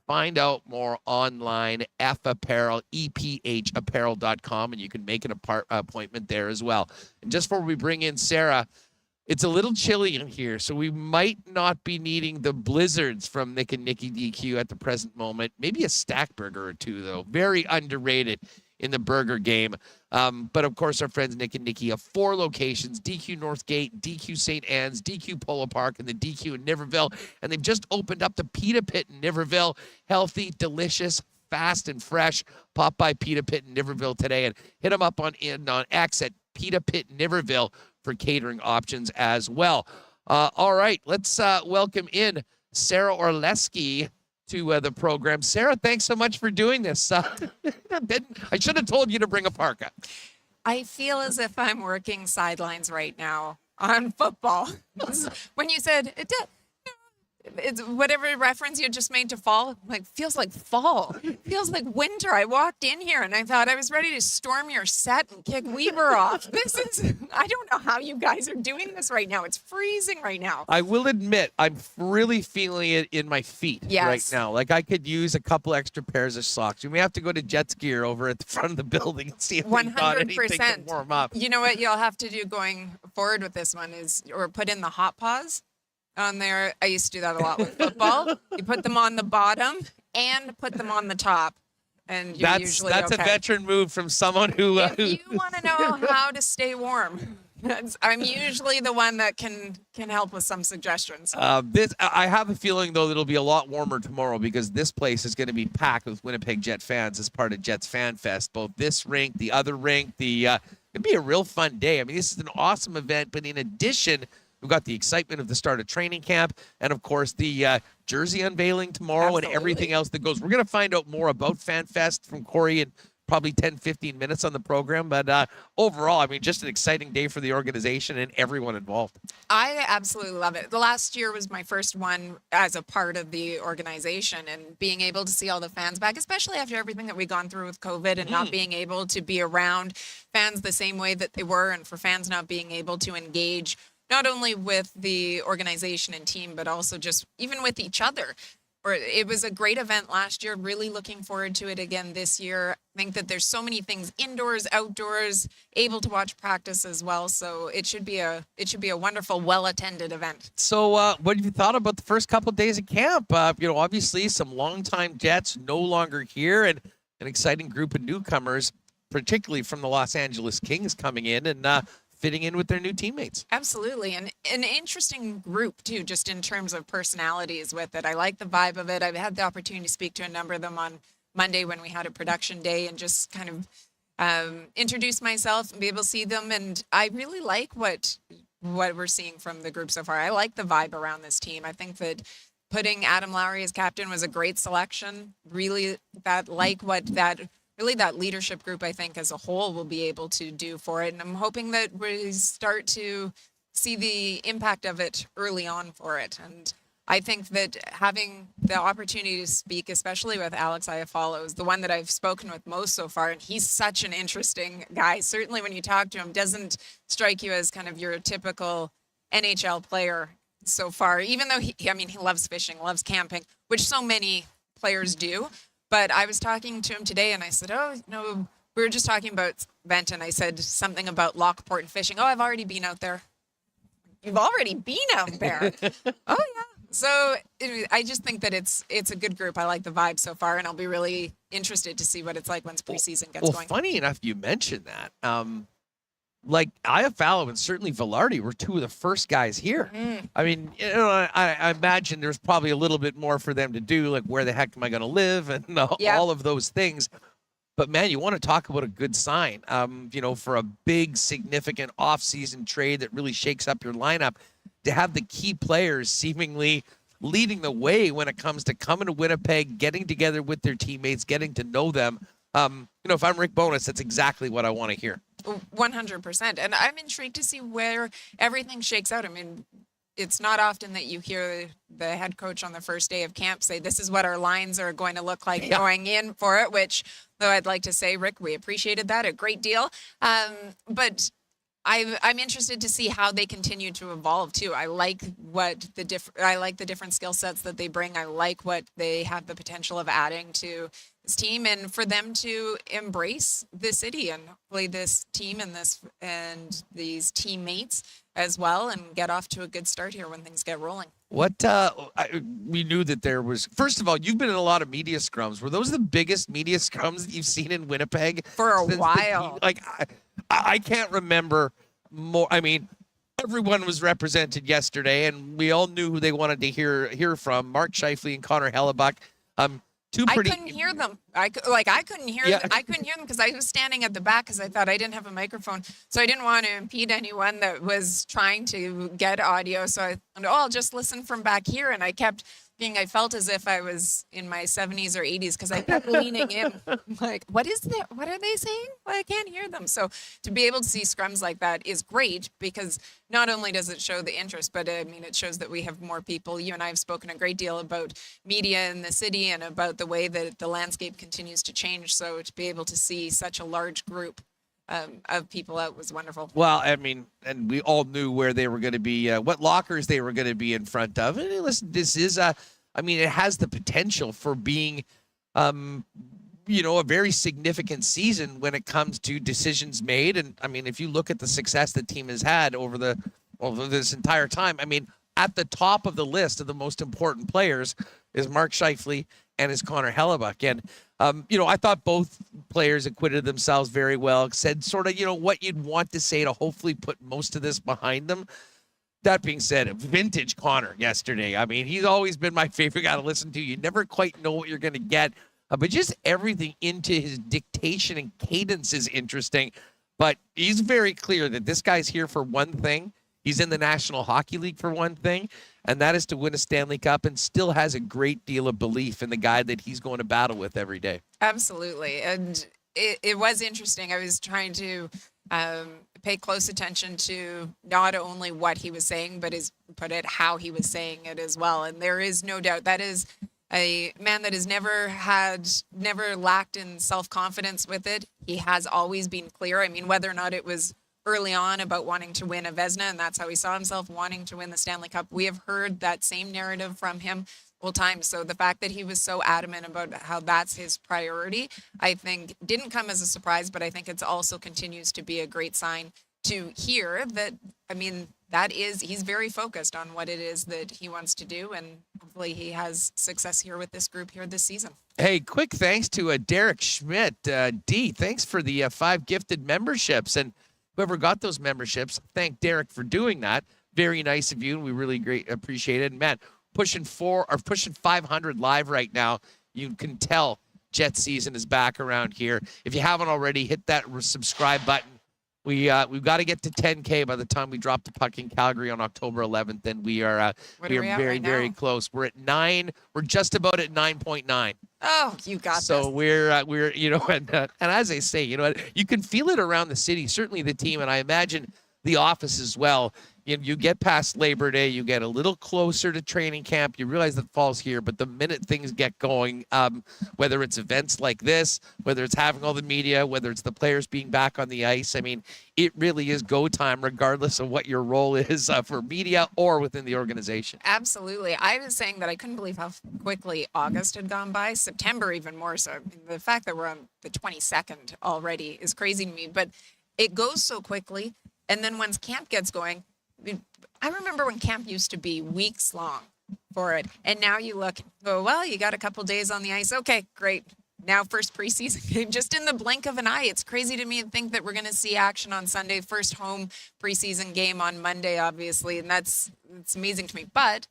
Find out more online, F-Apparel, EPHapparel.com, and you can make an appointment there as well. And just before we bring in Sara, it's a little chilly in here, so we might not be needing the blizzards from Nick and Nicky DQ at the present moment. Maybe a stack burger or two, though. Very underrated in the burger game. But, of course, our friends Nick and Nicky have 4 locations, DQ Northgate, DQ St. Anne's, DQ Polo Park, and the DQ in Niverville. And they've just opened up the Pita Pit in Niverville. Healthy, delicious, fast, and fresh. Pop by Pita Pit in Niverville today and hit them up on X at Pita Pit Niverville for catering options as well. All right, let's welcome in Sara Orlesky to the program. Sara, thanks so much for doing this. I should have told you to bring a parka. I feel as if I'm working sidelines right now on football. When you said it's whatever reference you just made to fall, like feels like fall. Feels like winter. I walked in here and I thought I was ready to storm your set and kick Weber off. I don't know how you guys are doing this right now. It's freezing right now. I will admit, I'm really feeling it in my feet right now. Like I could use a couple extra pairs of socks. We may have to go to Jets Gear over at the front of the building and see if we got anything to warm up. You know what you'll have to do going forward with this one is, or put in the hot paws on there. I used to do that a lot with football. You put them on the bottom and put them on the top, and you're usually okay. That's a veteran move from someone who. If you want to know how to stay warm, I'm usually the one that can help with some suggestions. I have a feeling though that it'll be a lot warmer tomorrow because this place is going to be packed with Winnipeg Jet fans as part of Jets Fan Fest. Both this rink, the other rink, the it'd be a real fun day. I mean, this is an awesome event, but in addition, we've got the excitement of the start of training camp and, of course, the jersey unveiling tomorrow and everything else that goes. We're going to find out more about FanFest from Kory in probably 10, 15 minutes on the program. But overall, I mean, just an exciting day for the organization and everyone involved. I absolutely love it. The last year was my first one as a part of the organization, and being able to see all the fans back, especially after everything that we've gone through with COVID and not being able to be around fans the same way that they were, and for fans not being able to engage not only with the organization and team, but also just even with each other. It was a great event last year. Really looking forward to it again this year. I think that there's so many things indoors, outdoors, able to watch practice as well. So it should be a wonderful, well-attended event. So what have you thought about the first couple of days of camp? Obviously some longtime Jets no longer here, and an exciting group of newcomers, particularly from the Los Angeles Kings, coming in and fitting in with their new teammates. Absolutely. And an interesting group, too, just in terms of personalities with it. I like the vibe of it. I've had the opportunity to speak to a number of them on Monday when we had a production day and just kind of introduce myself and be able to see them. And I really like what we're seeing from the group so far. I like the vibe around this team. I think that putting Adam Lowry as captain was a great selection. Really, that leadership group, I think, as a whole will be able to do for it. And I'm hoping that we start to see the impact of it early on for it. And I think that having the opportunity to speak, especially with Alex Iafallo, is the one that I've spoken with most so far. And he's such an interesting guy. Certainly when you talk to him, doesn't strike you as kind of your typical NHL player so far, even though he loves fishing, loves camping, which so many players do. But I was talking to him today, and I said, we were just talking about Benton. I said something about Lockport and fishing. Oh, I've already been out there. You've already been out there? Oh, yeah. So I just think that it's a good group. I like the vibe so far, and I'll be really interested to see what it's like once preseason gets going. Well, funny enough, you mentioned that. Like Iafallo and certainly Balharry were two of the first guys here. I mean, I imagine there's probably a little bit more for them to do, like where the heck am I going to live and all of those things. But man, you want to talk about a good sign, for a big, significant off-season trade that really shakes up your lineup, to have the key players seemingly leading the way when it comes to coming to Winnipeg, getting together with their teammates, getting to know them. If I'm Rick Bowness, that's exactly what I want to hear. 100%. And I'm intrigued to see where everything shakes out. I mean, it's not often that you hear the head coach on the first day of camp say, this is what our lines are going to look like going in for it, which, though I'd like to say, Rick, we appreciated that a great deal. But I'm interested to see how they continue to evolve too. I like the different skill sets that they bring. I like what they have the potential of adding to this team, and for them to embrace the city and play this team and these teammates as well, and get off to a good start here when things get rolling. We knew that there was, first of all, you've been in a lot of media scrums. Were those the biggest media scrums that you've seen in Winnipeg? For a while. I can't remember more. I mean, everyone was represented yesterday, and we all knew who they wanted to hear from. Mark Scheifele and Connor Hellebuck. I couldn't hear them. I couldn't hear them. I couldn't hear them because I was standing at the back because I thought I didn't have a microphone. So I didn't want to impede anyone that was trying to get audio. So I thought, I'll just listen from back here. And I felt as if I was in my 70s or 80s because I kept leaning in. Like, what are they saying? Well, I can't hear them. So to be able to see scrums like that is great, because not only does it show the interest, but it shows that we have more people. You and I have spoken a great deal about media in the city and about the way that the landscape continues to change. So to be able to see such a large group of people out was wonderful. Well, and we all knew where they were going to be, what lockers they were going to be in front of. And listen, this is it has the potential for being, a very significant season when it comes to decisions made. And if you look at the success the team has had over this entire time, at the top of the list of the most important players is Mark Scheifele and is Connor Hellebuck. And, I thought both players acquitted themselves very well, said sort of, what you'd want to say to hopefully put most of this behind them. That being said, vintage Connor yesterday. He's always been my favorite guy to listen to. You never quite know what you're going to get, but just everything into his dictation and cadence is interesting. But he's very clear that this guy's here for one thing. He's in the National Hockey League for one thing, and that is to win a Stanley Cup, and still has a great deal of belief in the guy that he's going to battle with every day. Absolutely. And it was interesting. I was trying to pay close attention to not only what he was saying, but how he was saying it as well. And there is no doubt that is a man that has never lacked in self-confidence with it. He has always been clear. I mean, whether or not it was early on about wanting to win a Vezina, and that's how he saw himself, wanting to win the Stanley Cup. We have heard that same narrative from him all time. So the fact that he was so adamant about how that's his priority, I think didn't come as a surprise, but I think it's also continues to be a great sign to hear that, I mean, he's very focused on what it is that he wants to do, and hopefully he has success here with this group here this season. Hey, quick thanks to Derek Schmidt. D, thanks for the 5 gifted memberships. And whoever got those memberships, thank Derek for doing that. Very nice of you, and we really appreciate it. And man, pushing 500 live right now. You can tell Jets season is back around here. If you haven't already, hit that subscribe button. We've got to get to 10K by the time we drop the puck in Calgary on October 11th, and we are very close. We're at 9. We're just about at 9.9. Oh, you got so this. We're and as I say, you can feel it around the city. Certainly the team, and I imagine the office as well. You get past Labor Day, you get a little closer to training camp, you realize that fall's here, but the minute things get going, whether it's events like this, whether it's having all the media, whether it's the players being back on the ice, I mean, it really is go time regardless of what your role is for media or within the organization. Absolutely. I was saying that I couldn't believe how quickly August had gone by, September even more so. I mean, the fact that we're on the 22nd already is crazy to me, but it goes so quickly. And then once camp gets going, I remember when camp used to be weeks long for it. And now you look, go, well, you got a couple days on the ice. Okay, great. Now first preseason game, just in the blink of an eye. It's crazy to me to think that we're going to see action on Sunday, first home preseason game on Monday, obviously. And it's amazing to me. But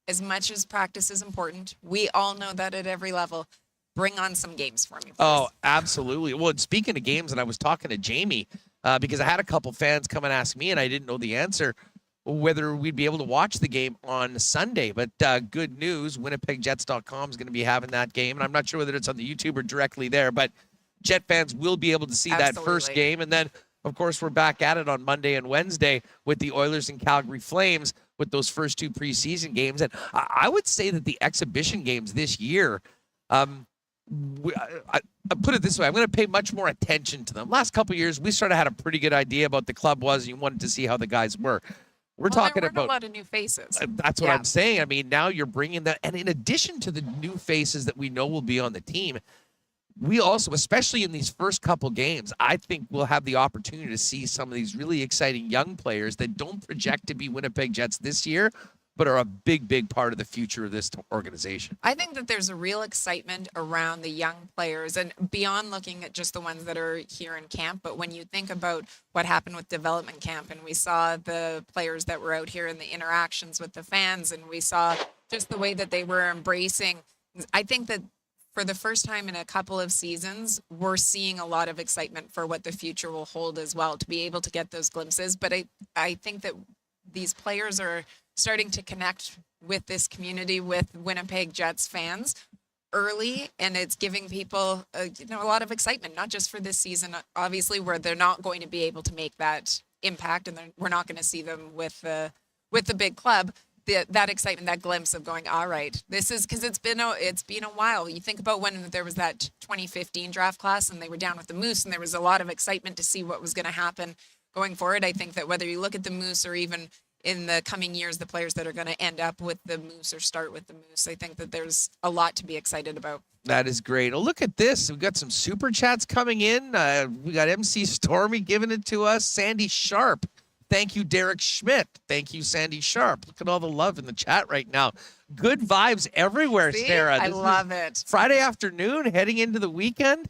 as much as practice is important, we all know that at every level. Bring on some games for me, please. Oh, absolutely. Well, and speaking of games, and I was talking to Jamie, because I had a couple fans come and ask me, and I didn't know the answer, whether we'd be able to watch the game on Sunday. But good news, WinnipegJets.com is going to be having that game. And I'm not sure whether it's on the YouTube or directly there, but Jet fans will be able to see that first game. And then, of course, we're back at it on Monday and Wednesday with the Oilers and Calgary Flames with those first 2 preseason games. And I would say that the exhibition games this year, I put it this way, I'm going to pay much more attention to them. Last couple of years, we sort of had a pretty good idea about the club was, and you wanted to see how the guys were. We're talking about a lot of new faces. That's what I'm saying. I mean, now you're bringing that, and in addition to the new faces that we know will be on the team, we also, especially in these first couple games, I think we'll have the opportunity to see some of these really exciting young players that don't project to be Winnipeg Jets this year, but are a big part of the future of this organization. I think that there's a real excitement around the young players, and beyond looking at just the ones that are here in camp, but when you think about what happened with development camp, and we saw the players that were out here and the interactions with the fans, and we saw just the way that they were embracing, I think that for the first time in a couple of seasons, we're seeing a lot of excitement for what the future will hold as well, to be able to get those glimpses. But I think that these players are starting to connect with this community, with Winnipeg Jets fans early, and it's giving people a lot of excitement, not just for this season, obviously, where they're not going to be able to make that impact, and we're not going to see them with the big club. That excitement, that glimpse of going, all right, this is, because it's been a while. You think about when there was that 2015 draft class, and they were down with the Moose, and there was a lot of excitement to see what was going to happen going forward. I think that whether you look at the Moose or even in the coming years, the players that are going to end up with the Moose or start with the Moose, I think that there's a lot to be excited about. That is great. Oh, look at this. We've got some super chats coming in. We got MC Stormy giving it to us. Sandy Sharp. Thank you, Derek Schmidt. Thank you, Sandy Sharp. Look at all the love in the chat right now. Good vibes everywhere, See? Sara. I love it. Friday afternoon, heading into the weekend.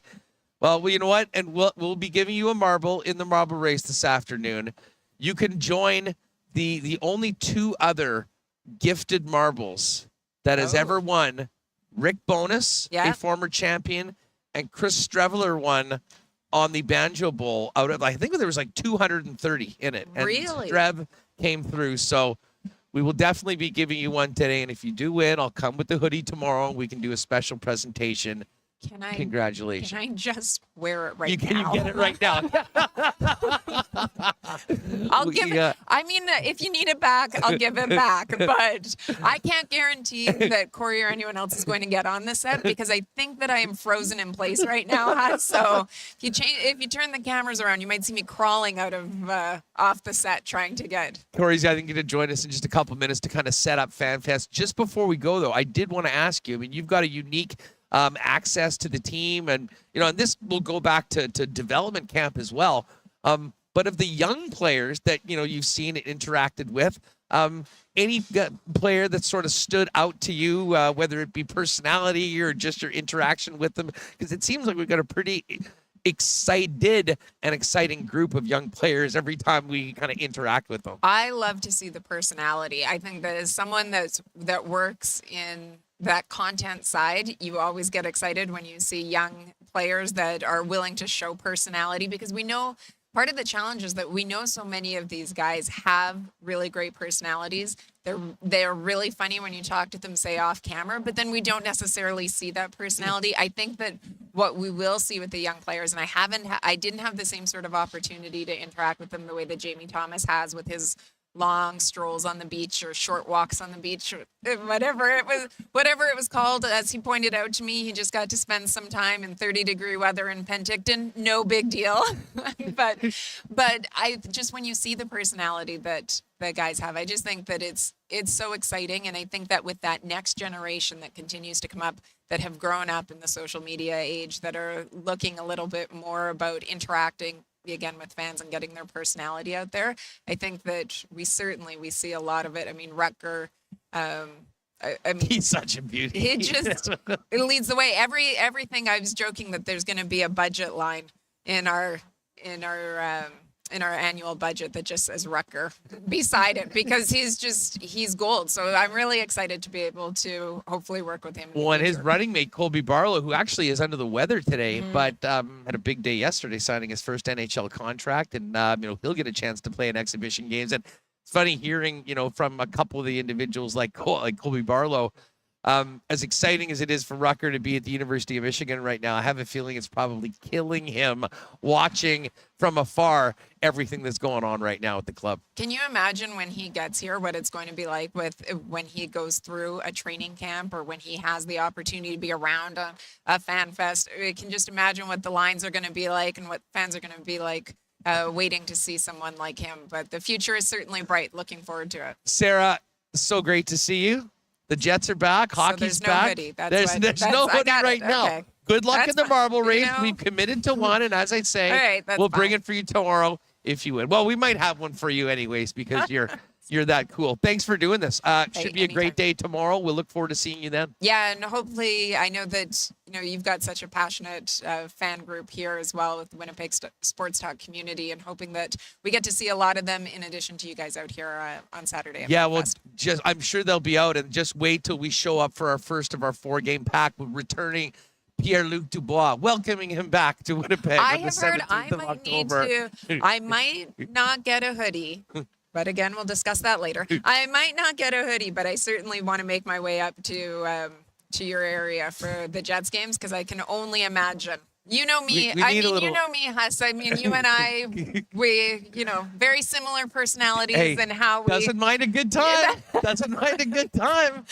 Well, you know what? And we'll be giving you a marble in the marble race this afternoon. You can join the only 2 other gifted marbles that has ever won. Rick Bonus, a former champion, and Chris Streveler won on the Banjo Bowl out of, I think there was like 230 in it. And Really? Trev came through. So we will definitely be giving you one today. And if you do win, I'll come with the hoodie tomorrow. We can do a special presentation. Congratulations. Can I just wear it You now? get it right now. I'll give it. I mean, if you need it back, I'll give it back. But I can't guarantee that Kory or anyone else is going to get on the set because I think that I am frozen in place right now. So if you turn the cameras around, you might see me crawling out of off the set trying to get. Kory's, I think, going to join us in just a couple minutes to kind of set up FanFest. Just before we go, though, I did want to ask you. I mean, you've got a unique access to the team, and and this will go back to development camp as well. But of the young players that you've seen and interacted with, any player that sort of stood out to you, whether it be personality or just your interaction with them, because it seems like we've got a pretty excited and exciting group of young players every time we kind of interact with them. I love to see the personality. I think that as someone that works in that content side, you always get excited when you see young players that are willing to show personality, because we know part of the challenge is that we know so many of these guys have really great personalities. They're really funny when you talk to them, say, off camera, but then we don't necessarily see that personality. I think that what we will see with the young players, and I didn't have the same sort of opportunity to interact with them the way that Jamie Thomas has with his long strolls on the beach or short walks on the beach, or whatever it was called. As he pointed out to me, he just got to spend some time in 30-degree weather in Penticton. No big deal. but I just, when you see the personality that the guys have, I just think that it's so exciting. And I think that with that next generation that continues to come up, that have grown up in the social media age, that are looking a little bit more about interacting again with fans and getting their personality out there, I think that we see a lot of it. I mean, Rutger, I mean, he's such a beauty. He just it leads the way. Everything. I was joking that there's going to be a budget line in our annual budget that just says Rutger beside it, because he's gold. So I'm really excited to be able to hopefully work with him. Well, and his running mate, Colby Barlow, who actually is under the weather today, but had a big day yesterday signing his first NHL contract, and he'll get a chance to play in exhibition games. And it's funny hearing, from a couple of the individuals like Colby Barlow, as exciting as it is for Rutger to be at the University of Michigan right now, I have a feeling it's probably killing him watching from afar everything that's going on right now at the club. Can you imagine when he gets here what it's going to be like when he goes through a training camp, or when he has the opportunity to be around a fan fest? I can just imagine what the lines are going to be like and what fans are going to be like waiting to see someone like him. But the future is certainly bright. Looking forward to it. Sara, so great to see you. The Jets are back. Hockey's so there's back. No hoodie. There's no hoodie right now. Okay. Good luck in the marble race. You know? We've committed to one, and as I say, All right, we'll bring fine. it for you tomorrow if you win. Well, we might have one for you anyways, because you're that cool. Thanks for doing this. Should be a great day tomorrow. We'll look forward to seeing you then. Yeah, and hopefully, I know that you've got such a passionate fan group here as well with the Winnipeg Sports Talk community, and hoping that we get to see a lot of them in addition to you guys out here on Saturday. Yeah, well, I'm sure they'll be out, and just wait till we show up for our first of our 4-game pack with returning Pierre-Luc Dubois, welcoming him back to Winnipeg I on the have heard 17th of October. I might not get a hoodie. But again, we'll discuss that later. I might not get a hoodie, but I certainly want to make my way up to your area for the Jets games, because I can only imagine. You know me. You know me, Huss. I mean, you and I, we, very similar personalities and how we. Doesn't mind a good time. Doesn't mind a good time.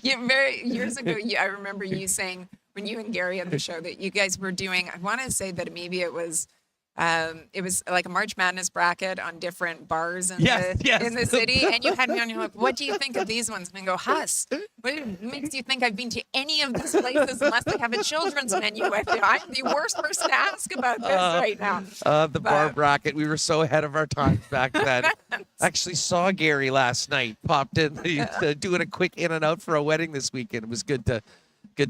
Years ago, I remember you saying when you and Gary on the show that you guys were doing. I want to say that maybe it was like a March Madness bracket on different bars in the city. And you had me on, you're like, what do you think of these ones? And I go, Huss, what makes you think I've been to any of these places unless they have a children's menu with you? I'm the worst person to ask about this right now. Bar bracket. We were so ahead of our times back then. Actually saw Gary last night. Popped in. He's doing a quick in and out for a wedding this weekend. It was good to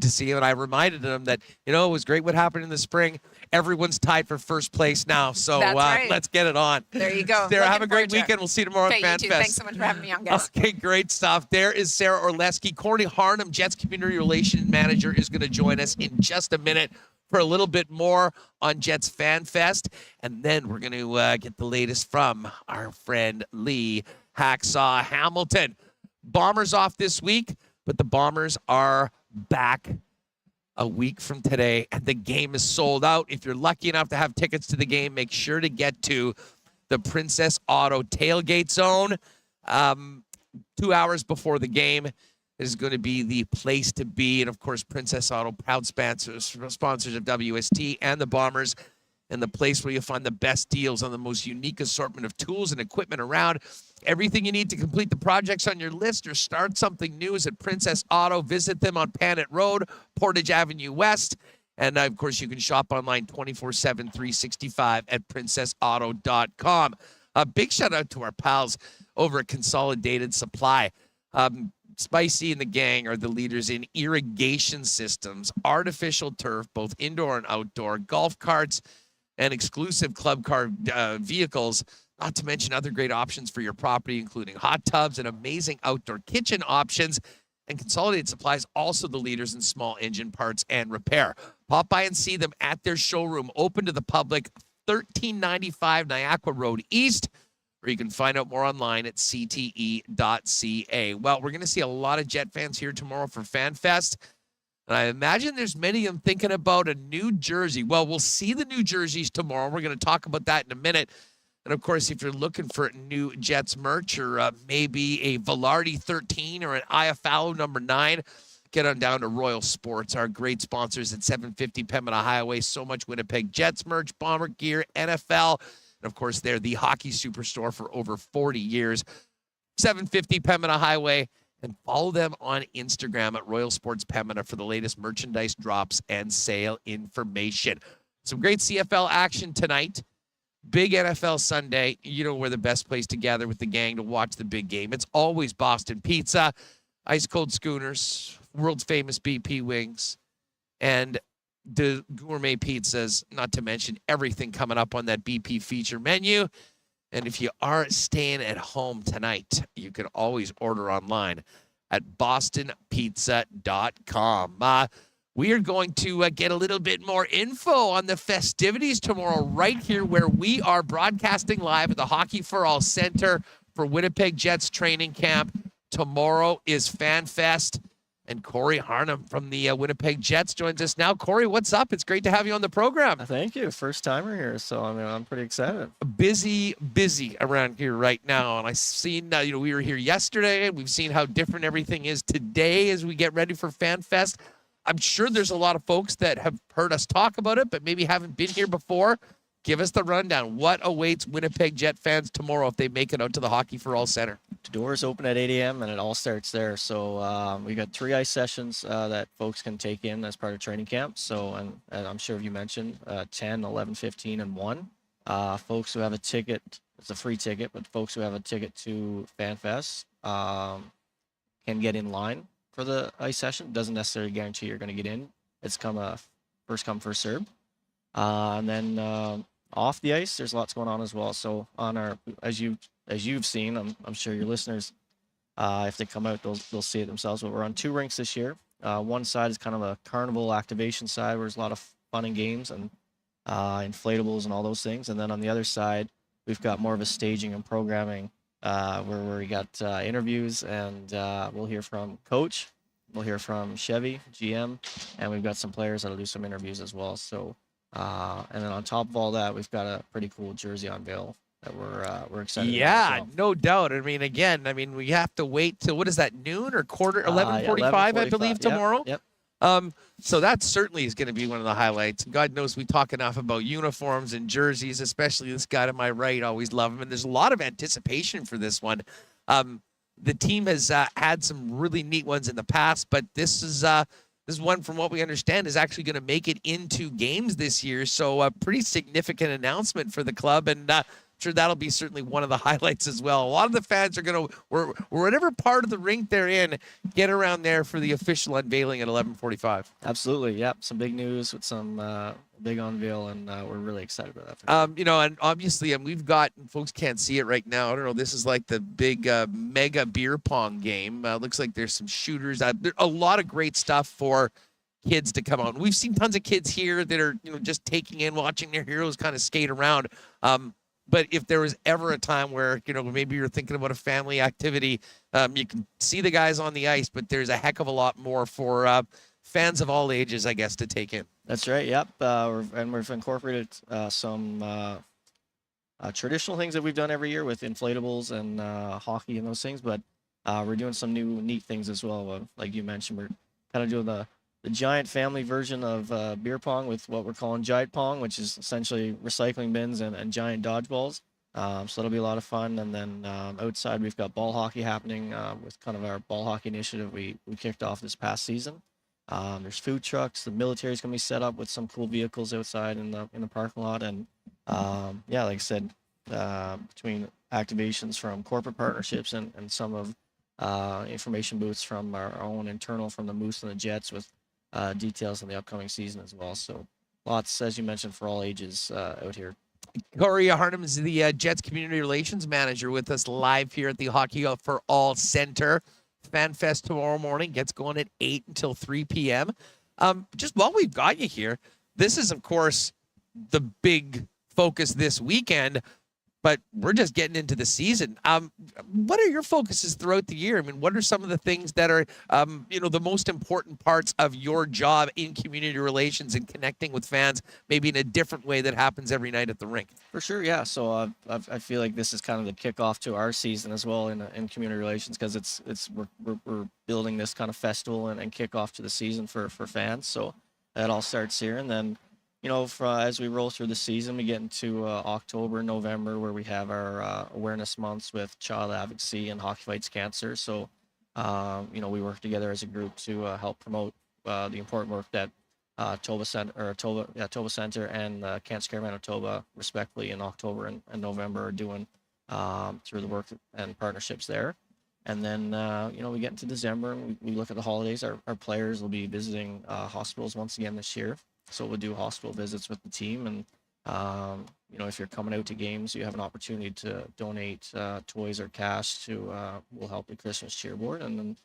see him. And I reminded him that, it was great what happened in the spring. Everyone's tied for first place now. So let's get it on. There you go. Sara, have a great weekend. We'll see you tomorrow at FanFest. Thanks so much for having me on, guys. Okay, great stuff. There is Sara Orlesky. Kory Harnum, Jets Community Relations Manager, is going to join us in just a minute for a little bit more on Jets Fan Fest. And then we're going to get the latest from our friend Lee Hacksaw Hamilton. Bombers off this week, but the Bombers are back a week from today, and the game is sold out. If you're lucky enough to have tickets to the game, make sure to get to the Princess Auto Tailgate Zone 2 hours before the game. Is going to be the place to be. And, of course, Princess Auto, proud sponsors of WST and the Bombers, and the place where you'll find the best deals on the most unique assortment of tools and equipment around. Everything you need to complete the projects on your list or start something new is at Princess Auto. Visit them on Panet Road, Portage Avenue West. And, of course, you can shop online 24/7, 365 at princessauto.com. A big shout-out to our pals over at Consolidated Supply. Spicy and the gang are the leaders in irrigation systems, artificial turf, both indoor and outdoor, golf carts, and exclusive club car vehicles, not to mention other great options for your property, including hot tubs and amazing outdoor kitchen options. And Consolidated Supply is also the leaders in small engine parts and repair. Pop by and see them at their showroom, open to the public, 1395 Niagara Road East, or you can find out more online at cte.ca. Well, we're going to see a lot of Jet fans here tomorrow for FanFest, and I imagine there's many of them thinking about a new jersey. Well, we'll see the new jerseys tomorrow. We're going to talk about that in a minute. And, of course, if you're looking for new Jets merch or maybe a Velarde 13 or an Iafallo number 9, get on down to Royal Sports, our great sponsors at 750 Pembina Highway. So much Winnipeg Jets merch, Bomber gear, NFL. And, of course, they're the hockey superstore for over 40 years. 750 Pembina Highway. And follow them on Instagram at Royal Sports Pembina for the latest merchandise drops and sale information. Some great CFL action tonight. Big NFL Sunday. You know where the best place to gather with the gang to watch the big game. It's always Boston Pizza, ice cold schooners, world's famous BP wings, and the gourmet pizzas, not to mention everything coming up on that BP feature menu. And if you are staying at home tonight, you can always order online at bostonpizza.com. We are going to get a little bit more info on the festivities tomorrow right here where we are broadcasting live at the Hockey for All Center for Winnipeg Jets Training Camp. Tomorrow is FanFest. And Kory Harnum from the Winnipeg Jets joins us now. Kory, what's up? It's great to have you on the program. Thank you. First timer here, so I'm pretty excited. Busy around here right now. And I've seen, we were here yesterday, and we've seen how different everything is today as we get ready for FanFest. I'm sure there's a lot of folks that have heard us talk about it, but maybe haven't been here before. Give us the rundown. What awaits Winnipeg Jet fans tomorrow if they make it out to the Hockey for All Center? The doors open at 8 a.m. and it all starts there. So we got 3 ice sessions that folks can take in as part of training camp. So, and I'm sure you mentioned 10, 11, 15, and 1. Folks who have a ticket, it's a free ticket, but folks who have a ticket to FanFest can get in line for the ice session. Doesn't necessarily guarantee you're going to get in. It's first come, first served. And then off the ice, there's lots going on as well. So on our, as you've seen, I'm sure your listeners, if they come out, they'll see it themselves. But we're on 2 rinks this year. One side is kind of a carnival activation side where there's a lot of fun and games and inflatables and all those things. And then on the other side, we've got more of a staging and programming where we got interviews, and we'll hear from Coach, we'll hear from Chevy, GM, and we've got some players that'll do some interviews as well. So. And then on top of all that, we've got a pretty cool jersey unveil that we're excited about. Yeah, no doubt. I mean, we have to wait till, what is that, noon or 11:45, I believe, tomorrow? Yep. So that certainly is going to be one of the highlights. God knows we talk enough about uniforms and jerseys, especially this guy to my right. Always love him. And there's a lot of anticipation for this one. The team has had some really neat ones in the past, but this is one, from what we understand, is actually going to make it into games this year. So a pretty significant announcement for the club. And I'm sure that'll be certainly one of the highlights as well. A lot of the fans are going to, whatever part of the rink they're in, get around there for the official unveiling at 11:45. Absolutely. Yep. Some big news with some big unveil, and we're really excited about that. And obviously, we've got, folks can't see it right now. I don't know. This is like the big mega beer pong game. Looks like there's some shooters. There's a lot of great stuff for kids to come out. And we've seen tons of kids here that are, just taking in, watching their heroes kind of skate around. But if there was ever a time where, maybe you're thinking about a family activity, you can see the guys on the ice, but there's a heck of a lot more for fans of all ages, I guess, to take in. That's right. Yep. We've incorporated some traditional things that we've done every year with inflatables and hockey and those things, but we're doing some new neat things as well. Like you mentioned, we're kind of doing the giant family version of beer pong with what we're calling giant pong, which is essentially recycling bins and giant dodgeballs. So that'll be a lot of fun. And then outside, we've got ball hockey happening with kind of our ball hockey initiative we kicked off this past season. There's food trucks. The military's going to be set up with some cool vehicles outside in the parking lot. And like I said, between activations from corporate partnerships and some of information booths from our own internal from the Moose and the Jets with details on the upcoming season as well. So lots, as you mentioned, for all ages out here. Kory Harnum is the Jets Community Relations Manager with us live here at the Hockey for All Center. FanFest tomorrow morning gets going at 8 until 3 p.m. Just while we've got you here, this is, of course, the big focus this weekend, but we're just getting into the season. What are your focuses throughout the year? I mean, what are some of the things that are, the most important parts of your job in community relations and connecting with fans, maybe in a different way that happens every night at the rink? For sure, yeah. So I feel like this is kind of the kickoff to our season as well in community relations, because we're building this kind of festival and kickoff to the season for fans. So that all starts here, and then as we roll through the season, we get into October, November, where we have our awareness months with child advocacy and Hockey Fights Cancer. So, we work together as a group to help promote the important work that Toba Center and Cancer Care Manitoba, respectively, in October and November are doing through the work and partnerships there. And then, we get into December and we look at the holidays. Our players will be visiting hospitals once again this year. So we'll do hospital visits with the team, and if you're coming out to games, you have an opportunity to donate toys or cash to will help the Christmas cheerboard, and then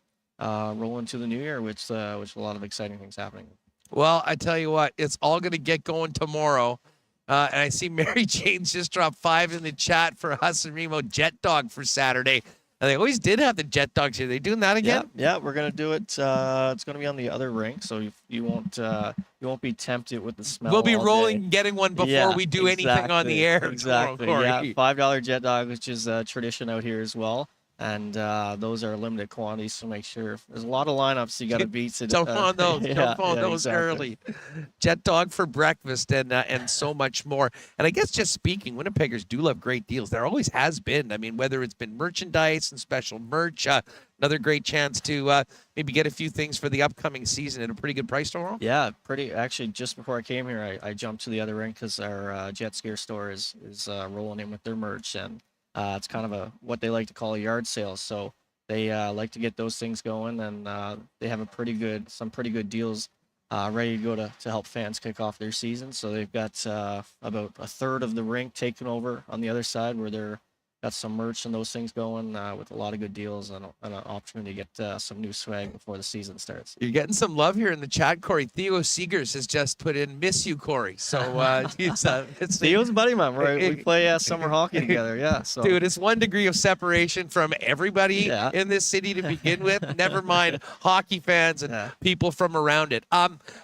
roll into the new year, which a lot of exciting things happening. Well, I tell you what, it's all going to get going tomorrow. And I see Mary Jane's just dropped 5 in the chat for Huss and Remo Jet Dog for Saturday. And they always did have the Jet Dogs here. Are they doing that again? Yeah, we're gonna do it. It's gonna be on the other rink, so you won't be tempted with the smell. We'll be all rolling, day. getting one before we do anything on the air. Exactly. Tomorrow, Yeah, Kory. $5 Jet Dog, which is a tradition out here as well. And those are limited quantities, so make sure there's a lot of lineups you got to beat. Jump on those. Jump on those exactly. early. Jet Dog for breakfast and so much more. And I guess just speaking, Winnipeggers do love great deals. There always has been. I mean, whether it's been merchandise and special merch, another great chance to maybe get a few things for the upcoming season at a pretty good price tomorrow. Yeah, actually, just before I came here, I jumped to the other rink because our Jets Gear store is rolling in with their merch, and it's kind of what they like to call a yard sale. So they like to get those things going, and they have some pretty good deals ready to go to help fans kick off their season. So they've got about a third of the rink taken over on the other side, where they're got some merch and those things going with a lot of good deals and an opportunity to get some new swag before the season starts. You're getting some love here in the chat, Kory. Theo Seegers has just put in, miss you, Kory. So it's Theo's a buddy of mine. We play summer hockey together. Yeah. So. Dude, it's 1 degree of separation from everybody in this city to begin with. Never mind hockey fans and people from around it.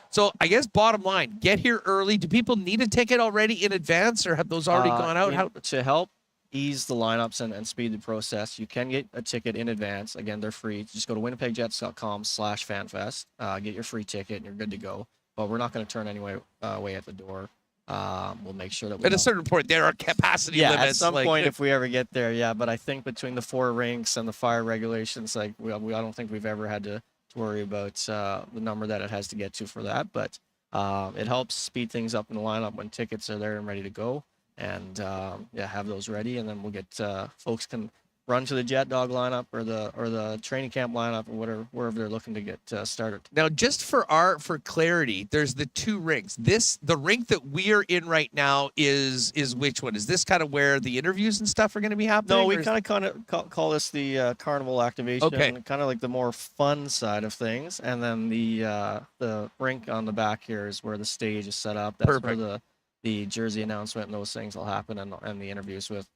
So I guess bottom line, get here early. Do people need a ticket already in advance, or have those already gone out? To help ease the lineups and speed the process, you can get a ticket in advance. Again, they're free. Just go to winnipegjets.com/fanfest, get your free ticket, and you're good to go. But we're not going to turn anyone away at the door. We'll make sure that at a certain point there are capacity limits. At some point, if we ever get there, but I think between the 4 rinks and the fire regulations, I don't think we've ever had to worry about the number that it has to get to for that. But it helps speed things up in the lineup when tickets are there and ready to go. And have those ready, and then we'll get folks can run to the Jet Dog lineup or the training camp lineup or wherever they're looking to get started. Now, just for clarity, there's the two rinks. The rink that we are in right now is which one? Is this kind of where the interviews and stuff are going to be happening? No, we kind of call this the carnival activation. Okay. Kind of like the more fun side of things, and then the rink on the back here is where the stage is set up. That's Perfect. where the jersey announcement and those things will happen, and the interviews with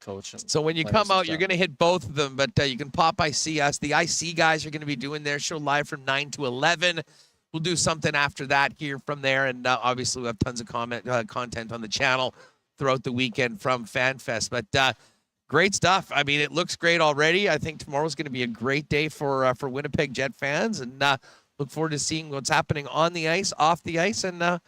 coach. And So when you players come and out, you're stuff. going to hit both of them, but you can pop by, see us. The IC guys are going to be doing their show live from 9 to 11. We'll do something after that here from there, and obviously we have tons of content on the channel throughout the weekend from FanFest. But great stuff. I mean, it looks great already. I think tomorrow's going to be a great day for Winnipeg Jet fans, and look forward to seeing what's happening on the ice, off the ice, and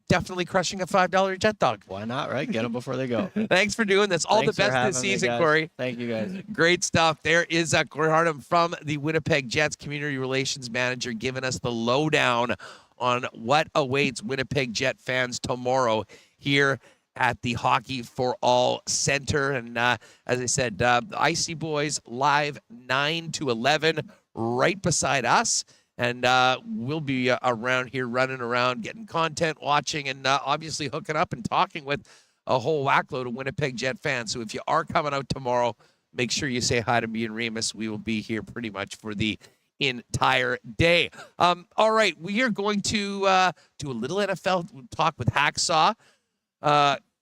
definitely crushing a $5 Jet Dog. Why not, right? Get them before they go. Thanks for doing this. All Thanks the for best this having me, season, guys. Kory. Thank you, guys. Great stuff. There is Kory Harnum from the Winnipeg Jets Community Relations Manager giving us the lowdown on what awaits Winnipeg Jet fans tomorrow here at the Hockey for All Center. And as I said, the Icy Boys live 9 to 11 right beside us. And we'll be around here running around, getting content, watching, and obviously hooking up and talking with a whole whackload of Winnipeg Jet fans. So if you are coming out tomorrow, make sure you say hi to me and Remis. We will be here pretty much for the entire day. All right, we are going to do a little NFL talk with Hacksaw.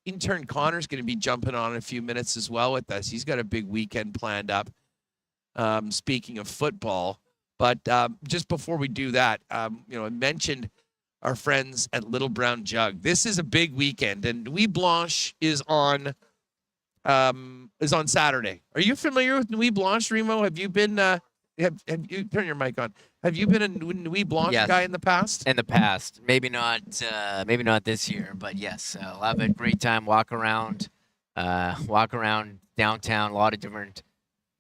Intern Connor's going to be jumping on in a few minutes as well with us. He's got a big weekend planned up. Speaking of football. But just before we do that, I mentioned our friends at Little Brown Jug. This is a big weekend, and Nuit Blanche is on Saturday. Are you familiar with Nuit Blanche, Remo? Have you been? Have you turn your mic on? Have you been a Nuit Blanche Yes. guy in the past? In the past, maybe not this year, but yes, I'll have a great time. Walk around downtown. A lot of different,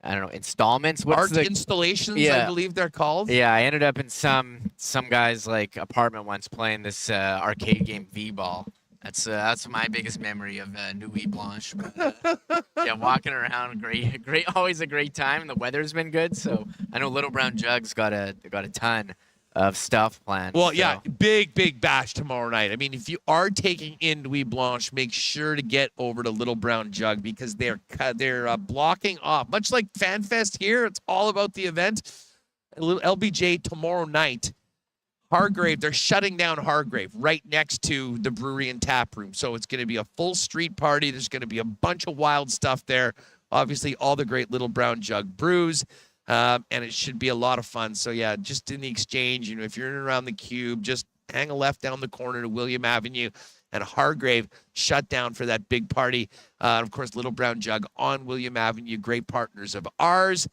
I don't know, installments. Art installations, I Yeah. believe they're called. Yeah, I ended up in some guy's like apartment once playing this arcade game V-Ball. That's my biggest memory of Nuit Blanche. But, yeah, walking around, great, always a great time. And the weather's been good, so I know Little Brown Jug's got a ton of stuff planned. Well, so. yeah, big bash tomorrow night. I mean, if you are taking in Nuit Blanche, make sure to get over to Little Brown Jug because they're blocking off. Much like FanFest here, it's all about the event. A little LBJ tomorrow night. Hargrave, they're shutting down Hargrave right next to the brewery and tap room. So it's going to be a full street party. There's going to be a bunch of wild stuff there. Obviously, all the great Little Brown Jug brews. And it should be a lot of fun. So, yeah, just in the exchange, if you're in and around the Cube, just hang a left down the corner to William Avenue. And Hargrave shut down for that big party. And, of course, Little Brown Jug on William Avenue, great partners of ours.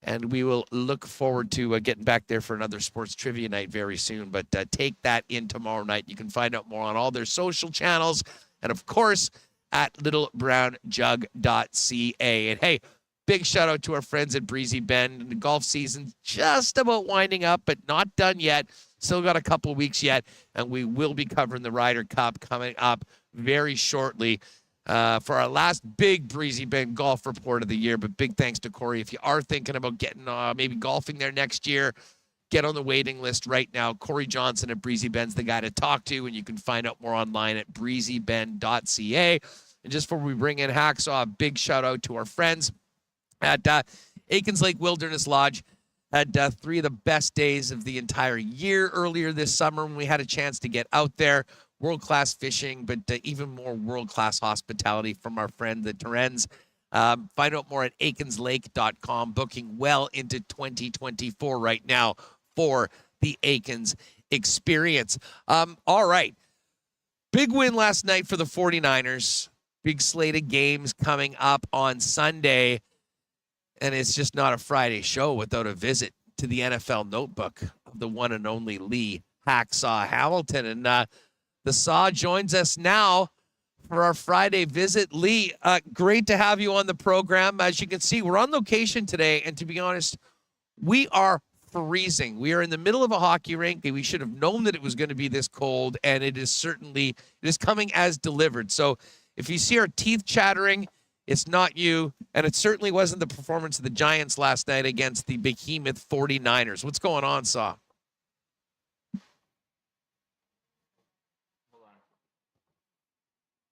And we will look forward to getting back there for another sports trivia night very soon. But take that in tomorrow night. You can find out more on all their social channels. And, of course, at littlebrownjug.ca. And, hey, big shout out to our friends at Breezy Bend. The golf season's just about winding up, but not done yet. Still got a couple of weeks yet. And we will be covering the Ryder Cup coming up very shortly. For our last big Breezy Bend golf report of the year. But big thanks to Kory. If you are thinking about getting maybe golfing there next year, get on the waiting list right now. Kory Johnson at Breezy Bend's the guy to talk to, and you can find out more online at breezybend.ca. And just before we bring in Hacksaw, a big shout out to our friends at Aikens Lake Wilderness Lodge. Had 3 of the best days of the entire year earlier this summer when we had a chance to get out there. World-class fishing, but even more world-class hospitality from our friend, the Terrens. Find out more at aikenslake.com, booking well into 2024 right now for the Aikens experience. All right. Big win last night for the 49ers. Big slate of games coming up on Sunday. And it's just not a Friday show without a visit to the NFL notebook of the one and only Lee Hacksaw Hamilton. And the Saw joins us now for our Friday visit. Lee, great to have you on the program. As you can see, we're on location today, and to be honest, we are freezing. We are in the middle of a hockey rink, and we should have known that it was going to be this cold, and it is coming as delivered. So if you see our teeth chattering, It's not you, and it certainly wasn't the performance of the Giants last night against the behemoth 49ers. What's going on, Saw?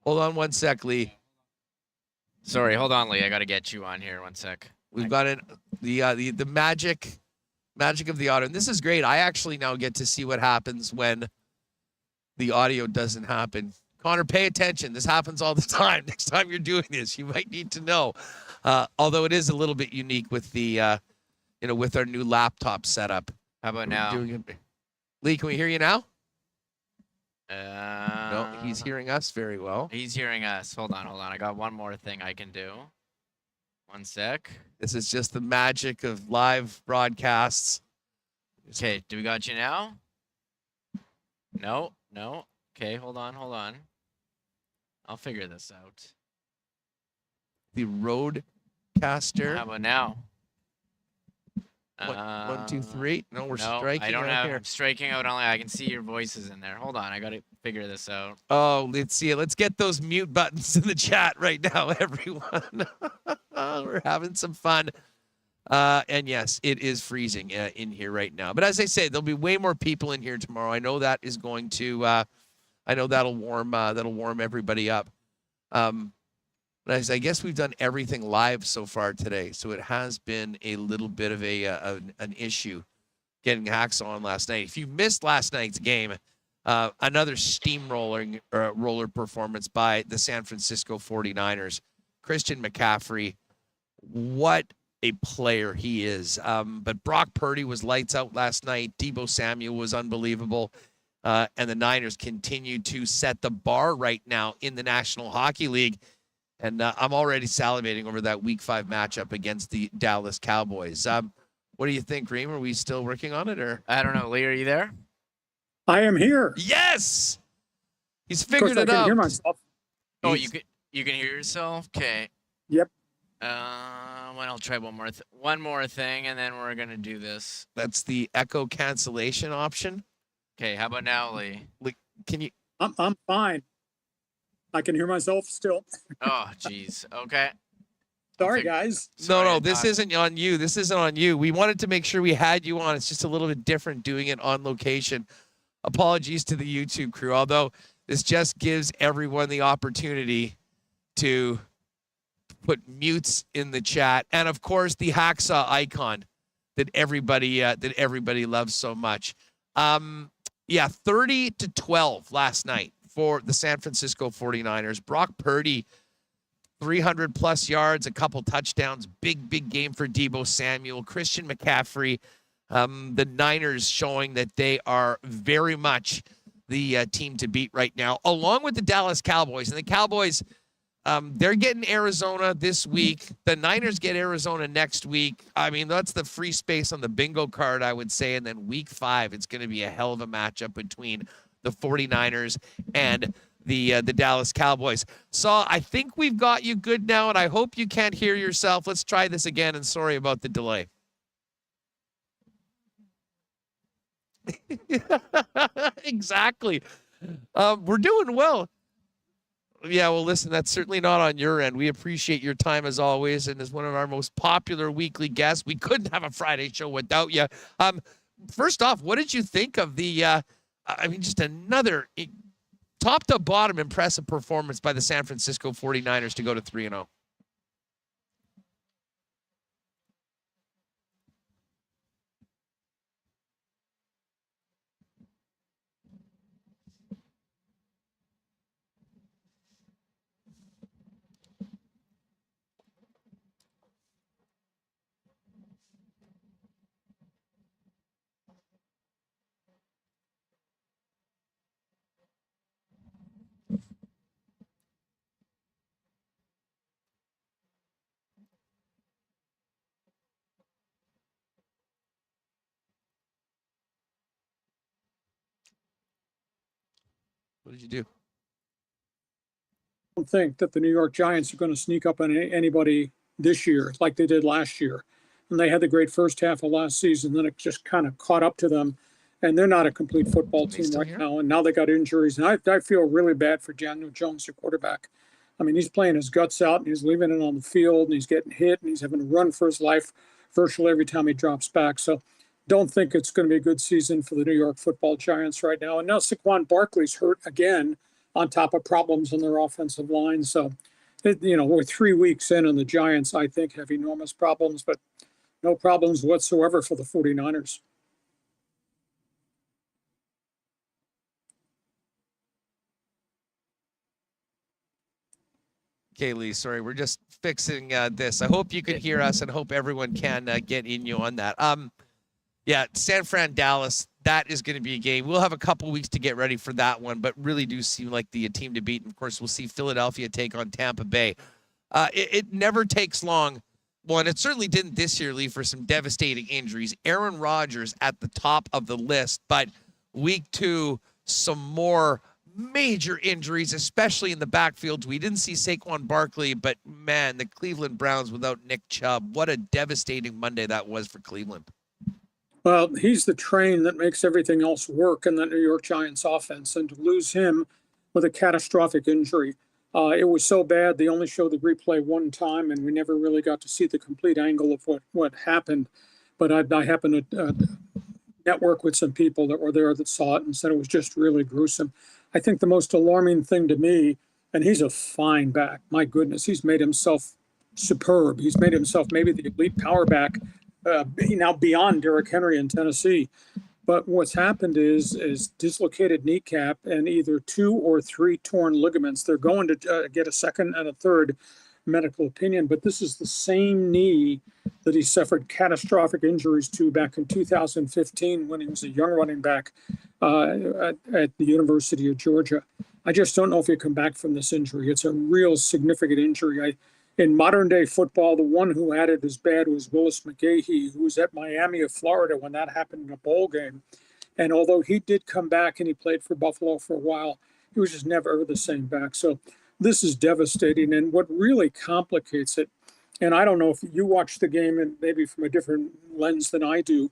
Hold on one sec, Lee. Sorry, hold on, Lee. I got to get you on here. One sec. We've got the magic of the audio. And this is great. I actually now get to see what happens when the audio doesn't happen. Connor, pay attention. This happens all the time. Next time you're doing this, you might need to know. Although it is a little bit unique with the, with our new laptop setup. How about now? Lee, can we hear you now? No, he's hearing us very well. He's hearing us. Hold on. I got one more thing I can do. One sec. This is just the magic of live broadcasts. Okay, do we got you now? No. Okay, hold on. I'll figure this out. The Roadcaster. How about now? 1, 2, 3. No, we're striking. I don't out have. here. I'm striking out only. I can see your voices in there. Hold on, I gotta figure this out. Oh, let's see it. Let's get those mute buttons in the chat right now, everyone. We're having some fun. And yes, it is freezing in here right now. But as I say, there'll be way more people in here tomorrow. I know that is going to. I know that'll warm everybody up. But I guess we've done everything live so far today, so it has been a little bit of an issue getting Hacksaw on last night. If you missed last night's game, another roller performance by the San Francisco 49ers. Christian McCaffrey, what a player he is. But Brock Purdy was lights out last night. Deebo Samuel was unbelievable. And the Niners continue to set the bar right now in the National Hockey League. And I'm already salivating over that Week 5 matchup against the Dallas Cowboys. What do you think, Reem? Are we still working on it, or? I don't know. Lee, are you there? I am here. Yes! He's Of course, figured I it can out. hear myself. Oh, you can hear yourself? Okay. Yep. Well, I'll try one more thing, and then we're gonna do this. That's the echo cancellation option. Okay, how about now, Lee? Can you? I'm fine. I can hear myself still. Oh, jeez. Okay. Sorry, guys. No, this isn't on you. This isn't on you. We wanted to make sure we had you on. It's just a little bit different doing it on location. Apologies to the YouTube crew, although this just gives everyone the opportunity to put mutes in the chat. And of course, the Hacksaw icon that everybody loves so much. 30-12 last night for the San Francisco 49ers. Brock Purdy, 300-plus yards, a couple touchdowns. Big game for Deebo Samuel. Christian McCaffrey. The Niners showing that they are very much the team to beat right now, along with the Dallas Cowboys. And the Cowboys, they're getting Arizona this week. The Niners get Arizona next week. I mean, that's the free space on the bingo card, I would say. And then Week 5, it's going to be a hell of a matchup between the 49ers and the Dallas Cowboys. So I think we've got you good now, and I hope you can't hear yourself. Let's try this again, and sorry about the delay. Exactly. We're doing well. Yeah, well, listen, that's certainly not on your end. We appreciate your time as always, and as one of our most popular weekly guests, we couldn't have a Friday show without you. First off, what did you think of the just another top to bottom impressive performance by the San Francisco 49ers to go to 3-0? What did you do? I don't think that the New York Giants are going to sneak up on anybody this year like they did last year. And they had the great first half of last season, then it just kind of caught up to them. And they're not a complete football team right now. And now they got injuries. And I feel really bad for Daniel Jones, their quarterback. I mean, he's playing his guts out and he's leaving it on the field and he's getting hit and he's having to run for his life virtually every time he drops back. So don't think it's going to be a good season for the New York Football Giants right now. And now Saquon Barkley's hurt again on top of problems on their offensive line. So, we're 3 weeks in and the Giants, I think, have enormous problems, but no problems whatsoever for the 49ers. Okay, Lee, sorry, we're just fixing this. I hope you can hear us and hope everyone can get in you on that. Yeah, San Fran, Dallas, that is going to be a game. We'll have a couple weeks to get ready for that one, but really do seem like the team to beat. And of course, we'll see Philadelphia take on Tampa Bay. It never takes long. Well, and it certainly didn't this year, Lee, for some devastating injuries. Aaron Rodgers at the top of the list, but week 2, some more major injuries, especially in the backfields. We didn't see Saquon Barkley, but man, the Cleveland Browns without Nick Chubb, what a devastating Monday that was for Cleveland. Well, he's the train that makes everything else work in the New York Giants offense, and to lose him with a catastrophic injury, it was so bad they only showed the replay one time, and we never really got to see the complete angle of what happened. But I happened to network with some people that were there that saw it and said it was just really gruesome. I think the most alarming thing to me, and he's a fine back, my goodness, he's made himself superb. He's made himself maybe the elite power back, now beyond Derrick Henry in Tennessee. But what's happened is dislocated kneecap and either 2 or 3 torn ligaments. They're going to get a second and a third medical opinion, but this is the same knee that he suffered catastrophic injuries to back in 2015 when he was a young running back at the University of Georgia. I just don't know if he'll come back from this injury. It's a real significant injury. In modern day football, the one who had it as bad was Willis McGahee, who was at Miami of Florida when that happened in a bowl game. And although he did come back and he played for Buffalo for a while, he was just never the same back. So this is devastating. And what really complicates it, and I don't know if you watch the game and maybe from a different lens than I do,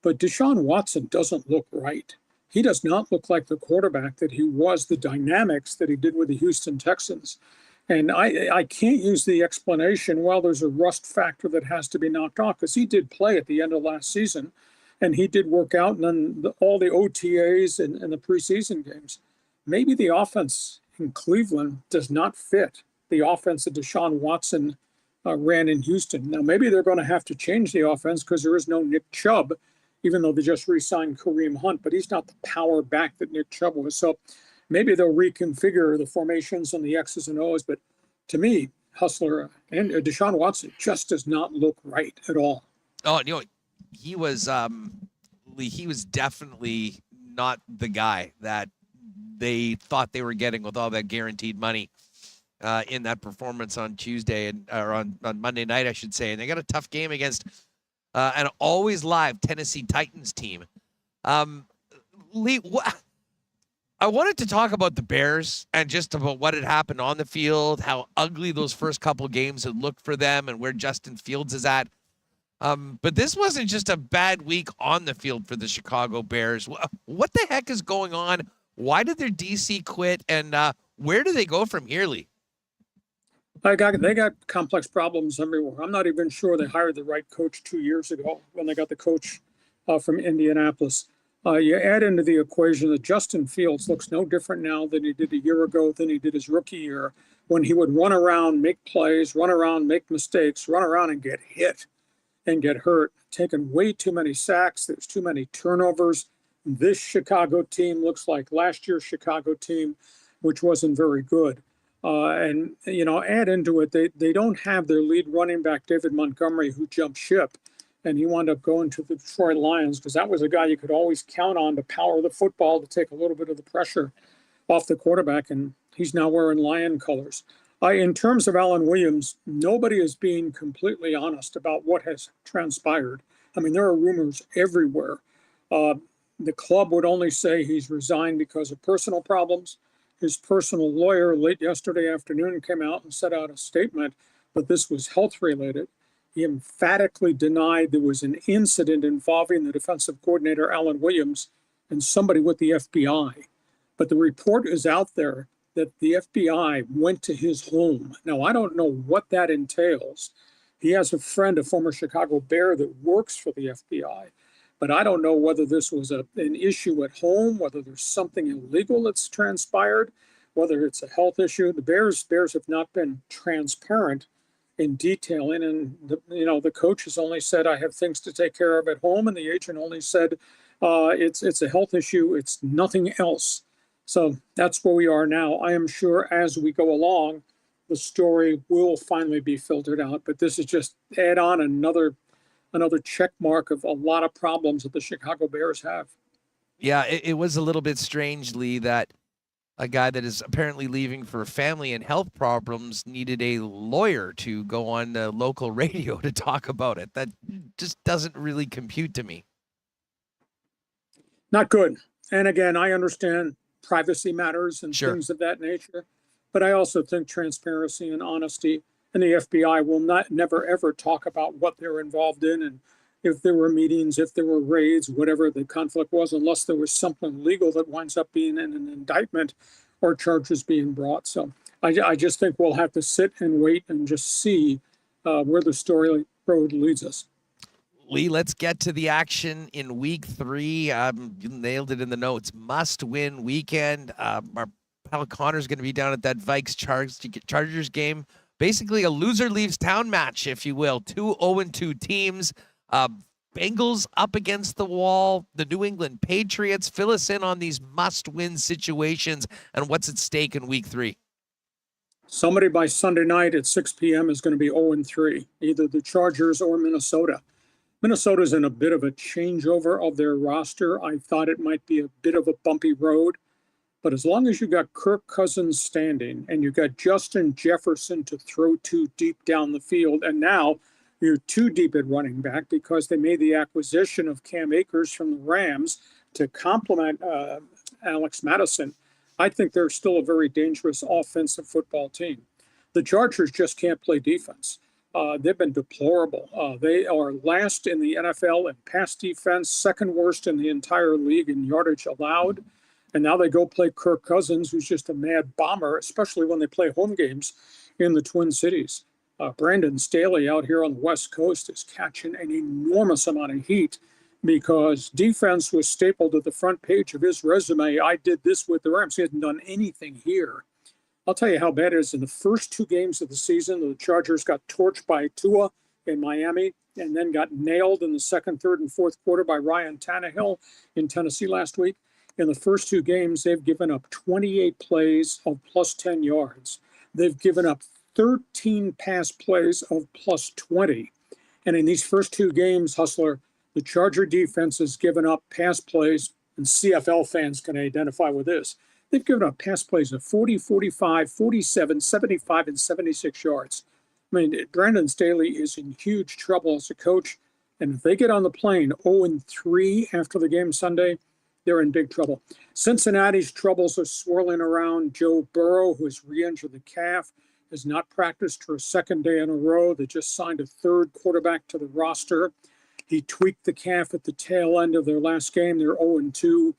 but Deshaun Watson doesn't look right. He does not look like the quarterback that he was, the dynamics that he did with the Houston Texans. And I can't use the explanation, well, there's a rust factor that has to be knocked off, because he did play at the end of last season, and he did work out, and then all the OTAs and the preseason games. Maybe the offense in Cleveland does not fit the offense that Deshaun Watson ran in Houston. Now, maybe they're going to have to change the offense because there is no Nick Chubb, even though they just re-signed Kareem Hunt, but he's not the power back that Nick Chubb was. So maybe they'll reconfigure the formations and the X's and O's, but to me, Hustler and Deshaun Watson just does not look right at all. Oh, he was definitely not the guy that they thought they were getting with all that guaranteed money in that performance on Tuesday or on Monday night, I should say. And they got a tough game against an always live Tennessee Titans team. Lee, I wanted to talk about the Bears and just about what had happened on the field, how ugly those first couple games had looked for them and where Justin Fields is at. But this wasn't just a bad week on the field for the Chicago Bears. What the heck is going on? Why did their DC quit? And where do they go from here, Lee? They got complex problems everywhere. I'm not even sure they hired the right coach 2 years ago when they got the coach from Indianapolis. You add into the equation that Justin Fields looks no different now than he did a year ago, than he did his rookie year, when he would run around, make plays, run around, make mistakes, run around and get hit and get hurt, taking way too many sacks. There's too many turnovers. This Chicago team looks like last year's Chicago team, which wasn't very good. And add into it, they don't have their lead running back, David Montgomery, who jumped ship. And he wound up going to the Detroit Lions because that was a guy you could always count on to power the football, to take a little bit of the pressure off the quarterback. And he's now wearing Lion colors. In terms of Alan Williams, nobody is being completely honest about what has transpired. I mean, there are rumors everywhere. The club would only say he's resigned because of personal problems. His personal lawyer late yesterday afternoon came out and set out a statement that this was health related. He emphatically denied there was an incident involving the defensive coordinator, Alan Williams, and somebody with the FBI. But the report is out there that the FBI went to his home. Now, I don't know what that entails. He has a friend, a former Chicago Bear, that works for the FBI. But I don't know whether this was an issue at home, whether there's something illegal that's transpired, whether it's a health issue. The Bears have not been transparent in detailing, and the coach has only said, I have things to take care of at home, and the agent only said it's a health issue. It's nothing else. So that's where we are now. I am sure as we go along, the story will finally be filtered out. But this is just add on another check mark of a lot of problems that the Chicago Bears have. Yeah, it was a little bit strangely that a guy that is apparently leaving for family and health problems needed a lawyer to go on the local radio to talk about it. That just doesn't really compute to me. Not good. And again, I understand privacy matters and things of that nature, but I also think transparency and honesty, and the FBI will never ever talk about what they're involved in, and if there were meetings, if there were raids, whatever the conflict was, unless there was something legal that winds up being in an indictment or charges being brought. So I just think we'll have to sit and wait and just see where the story road leads us. Lee, let's get to the action in week 3. You nailed it in the notes. Must-win weekend. Our pal Connor's going to be down at that Vikes Chargers game. Basically a loser leaves town match, if you will. 2 0-2 teams. Bengals up against the wall. The New England Patriots. Fill us in on these must-win situations and what's at stake in week 3. Somebody by Sunday night at 6 p.m. is going to be 0-3, either the Chargers or Minnesota. Minnesota's in a bit of a changeover of their roster. I thought it might be a bit of a bumpy road, but as long as you got Kirk Cousins standing and you got Justin Jefferson to throw to deep down the field, and now you're too deep at running back because they made the acquisition of Cam Akers from the Rams to complement Alex Madison. I think they're still a very dangerous offensive football team. The Chargers just can't play defense. They've been deplorable. They are last in the NFL in pass defense, second worst in the entire league in yardage allowed. And now they go play Kirk Cousins, who's just a mad bomber, especially when they play home games in the Twin Cities. Brandon Staley out here on the West Coast is catching an enormous amount of heat because defense was stapled to the front page of his resume. I did this with the Rams. He hasn't done anything here. I'll tell you how bad it is. In the first 2 games of the season, the Chargers got torched by Tua in Miami and then got nailed in the second, third, and fourth quarter by Ryan Tannehill in Tennessee last week. In the first 2 games, they've given up 28 plays of plus 10 yards. They've given up 13 pass plays of plus 20. And in these first 2 games, Hustler, the Charger defense has given up pass plays, and CFL fans can identify with this. They've given up pass plays of 40, 45, 47, 75, and 76 yards. I mean, Brandon Staley is in huge trouble as a coach. And if they get on the plane 0-3 after the game Sunday, they're in big trouble. Cincinnati's troubles are swirling around. Joe Burrow, who has re-injured the calf, has not practiced for a second day in a row. They just signed a 3rd quarterback to the roster. He tweaked the calf at the tail end of their last game. They're 0-2.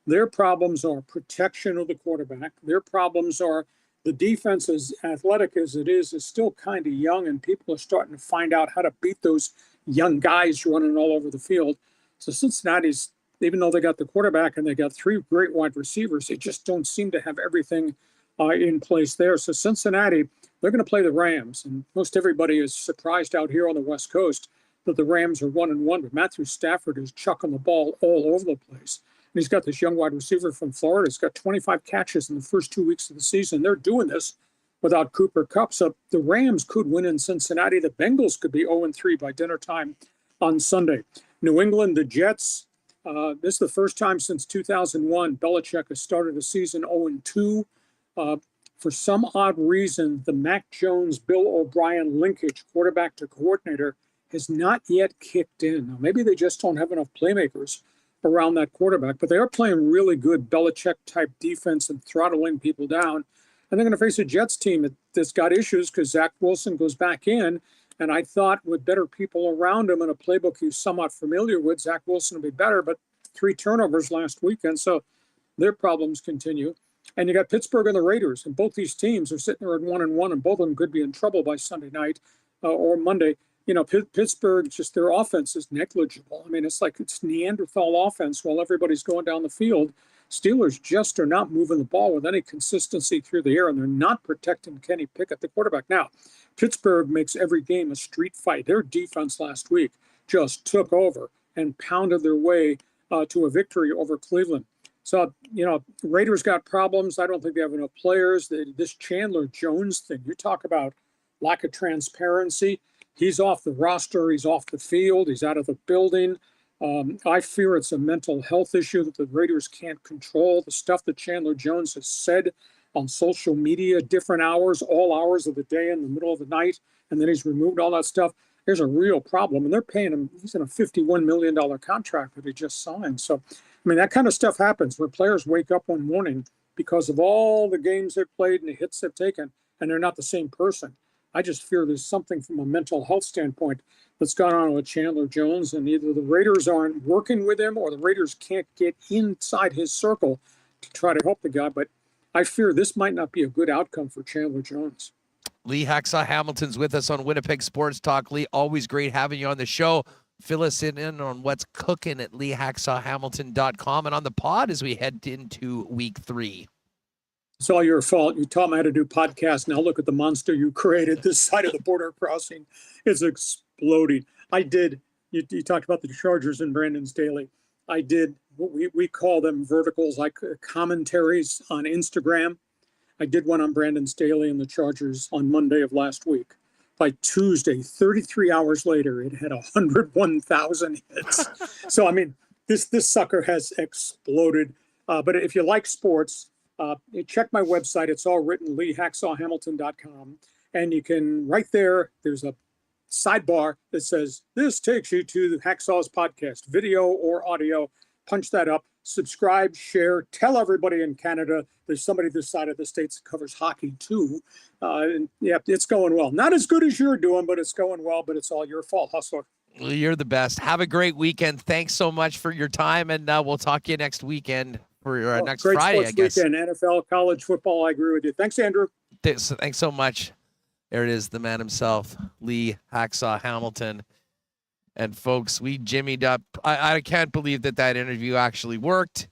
Their problems are protection of the quarterback. Their problems are the defense, as athletic as it is still kind of young, and people are starting to find out how to beat those young guys running all over the field. So Cincinnati's, even though they got the quarterback and they got 3 great wide receivers, they just don't seem to have everything in place there. So Cincinnati, they're going to play the Rams, and most everybody is surprised out here on the West Coast that the Rams are 1-1, but Matthew Stafford is chucking the ball all over the place. And he's got this young wide receiver from Florida. He's got 25 catches in the first 2 weeks of the season. They're doing this without Cooper Kupp. So the Rams could win in Cincinnati. The Bengals could be 0-3 by dinner time on Sunday. New England, the Jets. This is the first time since 2001 Belichick has started a season 0-2. For some odd reason, the Mac Jones, Bill O'Brien linkage, quarterback to coordinator, has not yet kicked in. Now, maybe they just don't have enough playmakers around that quarterback, but they are playing really good Belichick-type defense and throttling people down. And they're going to face a Jets team that's got issues because Zach Wilson goes back in. And I thought with better people around him and a playbook he's somewhat familiar with, Zach Wilson will be better, but 3 turnovers last weekend, so their problems continue. And you got Pittsburgh and the Raiders, and both these teams are sitting there at 1-1, and both of them could be in trouble by Sunday night or Monday. You know, Pittsburgh, just their offense is negligible. I mean, it's like it's Neanderthal offense while everybody's going down the field. Steelers just are not moving the ball with any consistency through the air, and they're not protecting Kenny Pickett, the quarterback. Now, Pittsburgh makes every game a street fight. Their defense last week just took over and pounded their way to a victory over Cleveland. So, you know, Raiders got problems. I don't think they have enough players. This Chandler Jones thing, you talk about lack of transparency. He's off the roster. He's off the field. He's out of the building. I fear it's a mental health issue that the Raiders can't control. The stuff that Chandler Jones has said on social media, different hours, all hours of the day in the middle of the night, and then he's removed all that stuff. There's a real problem, and they're paying him. He's in a $51 million contract that he just signed. So, I mean, that kind of stuff happens where players wake up one morning because of all the games they've played and the hits they've taken, and they're not the same person. I just fear there's something from a mental health standpoint that's gone on with Chandler Jones, and either the Raiders aren't working with him or the Raiders can't get inside his circle to try to help the guy. But I fear this might not be a good outcome for Chandler Jones. Lee Hacksaw Hamilton's with us on Winnipeg Sports Talk. Lee, always great having you on the show. Fill us in on what's cooking at leehacksawhamilton.com and on the pod as we head into week 3. It's all your fault. You taught me how to do podcasts. Now look at the monster you created. This side of the border crossing is exploding. I did. You talked about the Chargers and Brandon's Daily. I did. We call them verticals, like commentaries on Instagram. I did one on Brandon's Daily and the Chargers on Monday of last week. By Tuesday, 33 hours later, it had 101,000 hits. So, I mean, this sucker has exploded. But if you like sports, check my website. It's all written, leehacksawhamilton.com. And you can, right there's a sidebar that says, this takes you to Hacksaw's podcast, video or audio. Punch that up, subscribe, share, tell everybody in Canada there's somebody this side of the states that covers hockey too. And yeah, it's going well. Not as good as you're doing, but it's going well, but it's all your fault, Hustler. Well, you're the best. Have a great weekend. Thanks so much for your time, and we'll talk to you next weekend for your next great Friday, sports I guess. Weekend, NFL, college football. I agree with you. Thanks, Andrew. Thanks so much. There it is, the man himself, Lee Hacksaw Hamilton. And folks, we jimmied up. I can't believe that interview actually worked.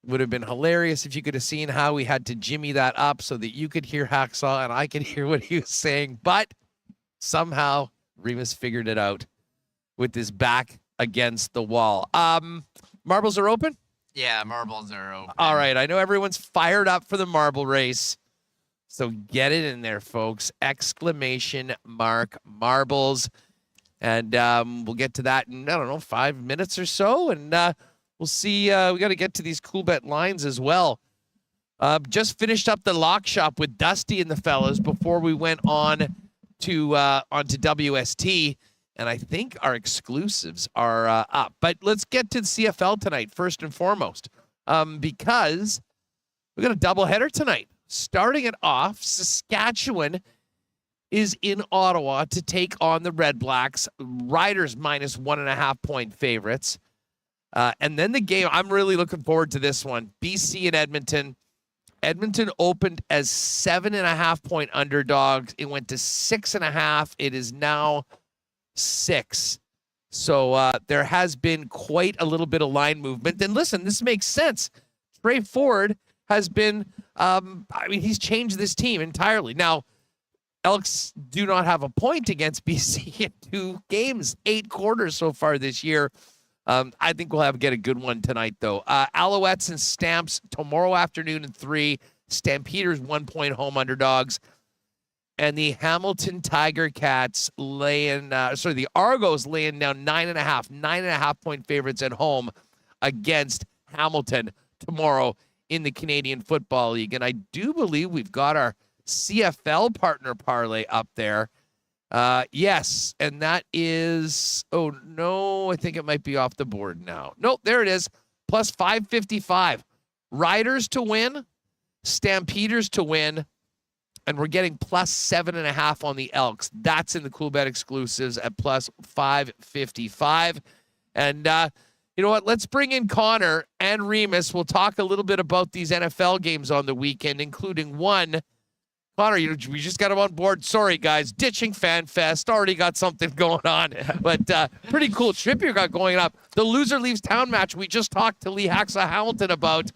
Would have been hilarious if you could have seen how we had to jimmy that up so that you could hear Hacksaw and I could hear what he was saying. But somehow Remis figured it out with his back against the wall. Marbles are open? Yeah, marbles are open. All right. I know everyone's fired up for the marble race. So get it in there, folks. Exclamation mark marbles. And we'll get to that in, 5 minutes or so. And we'll see. We got to get to these Coolbet lines as well. Just finished up the lock shop with Dusty and the fellas before we went on to onto WST. And I think our exclusives are up. But let's get to the CFL tonight, first and foremost, because we got a doubleheader tonight. Starting it off, Saskatchewan is in Ottawa to take on the Red Blacks. Riders -1.5 point favorites. And then the game, I'm really looking forward to this one. BC and Edmonton. Edmonton opened as 7.5 point underdogs. It went to 6.5. It is now 6. So there has been quite a little bit of line movement. And listen, this makes sense. Trey Ford has been, he's changed this team entirely. Now, Elks do not have a point against BC in 2 games, 8 quarters so far this year. I think we'll get a good one tonight, though. Alouettes and Stamps tomorrow afternoon at 3. Stampeders 1 point home underdogs. And the Hamilton Tiger Cats the Argos laying down 9.5 point favorites at home against Hamilton tomorrow in the Canadian Football League. And I do believe we've got our CFL partner parlay up there. Yes, and that is, oh no, I think it might be off the board now. Nope, there it is. Plus 555. Riders to win, Stampeders to win, and we're getting plus 7.5 on the Elks. That's in the Coolbet exclusives at plus 555. And You know what? Let's bring in Connor and Remis. We'll talk a little bit about these NFL games on the weekend, including one. Connor, we just got him on board. Sorry, guys. Ditching Fan Fest. Already got something going on. But pretty cool trip you got going up. The loser leaves town match. We just talked to Lee Hacksaw Hamilton about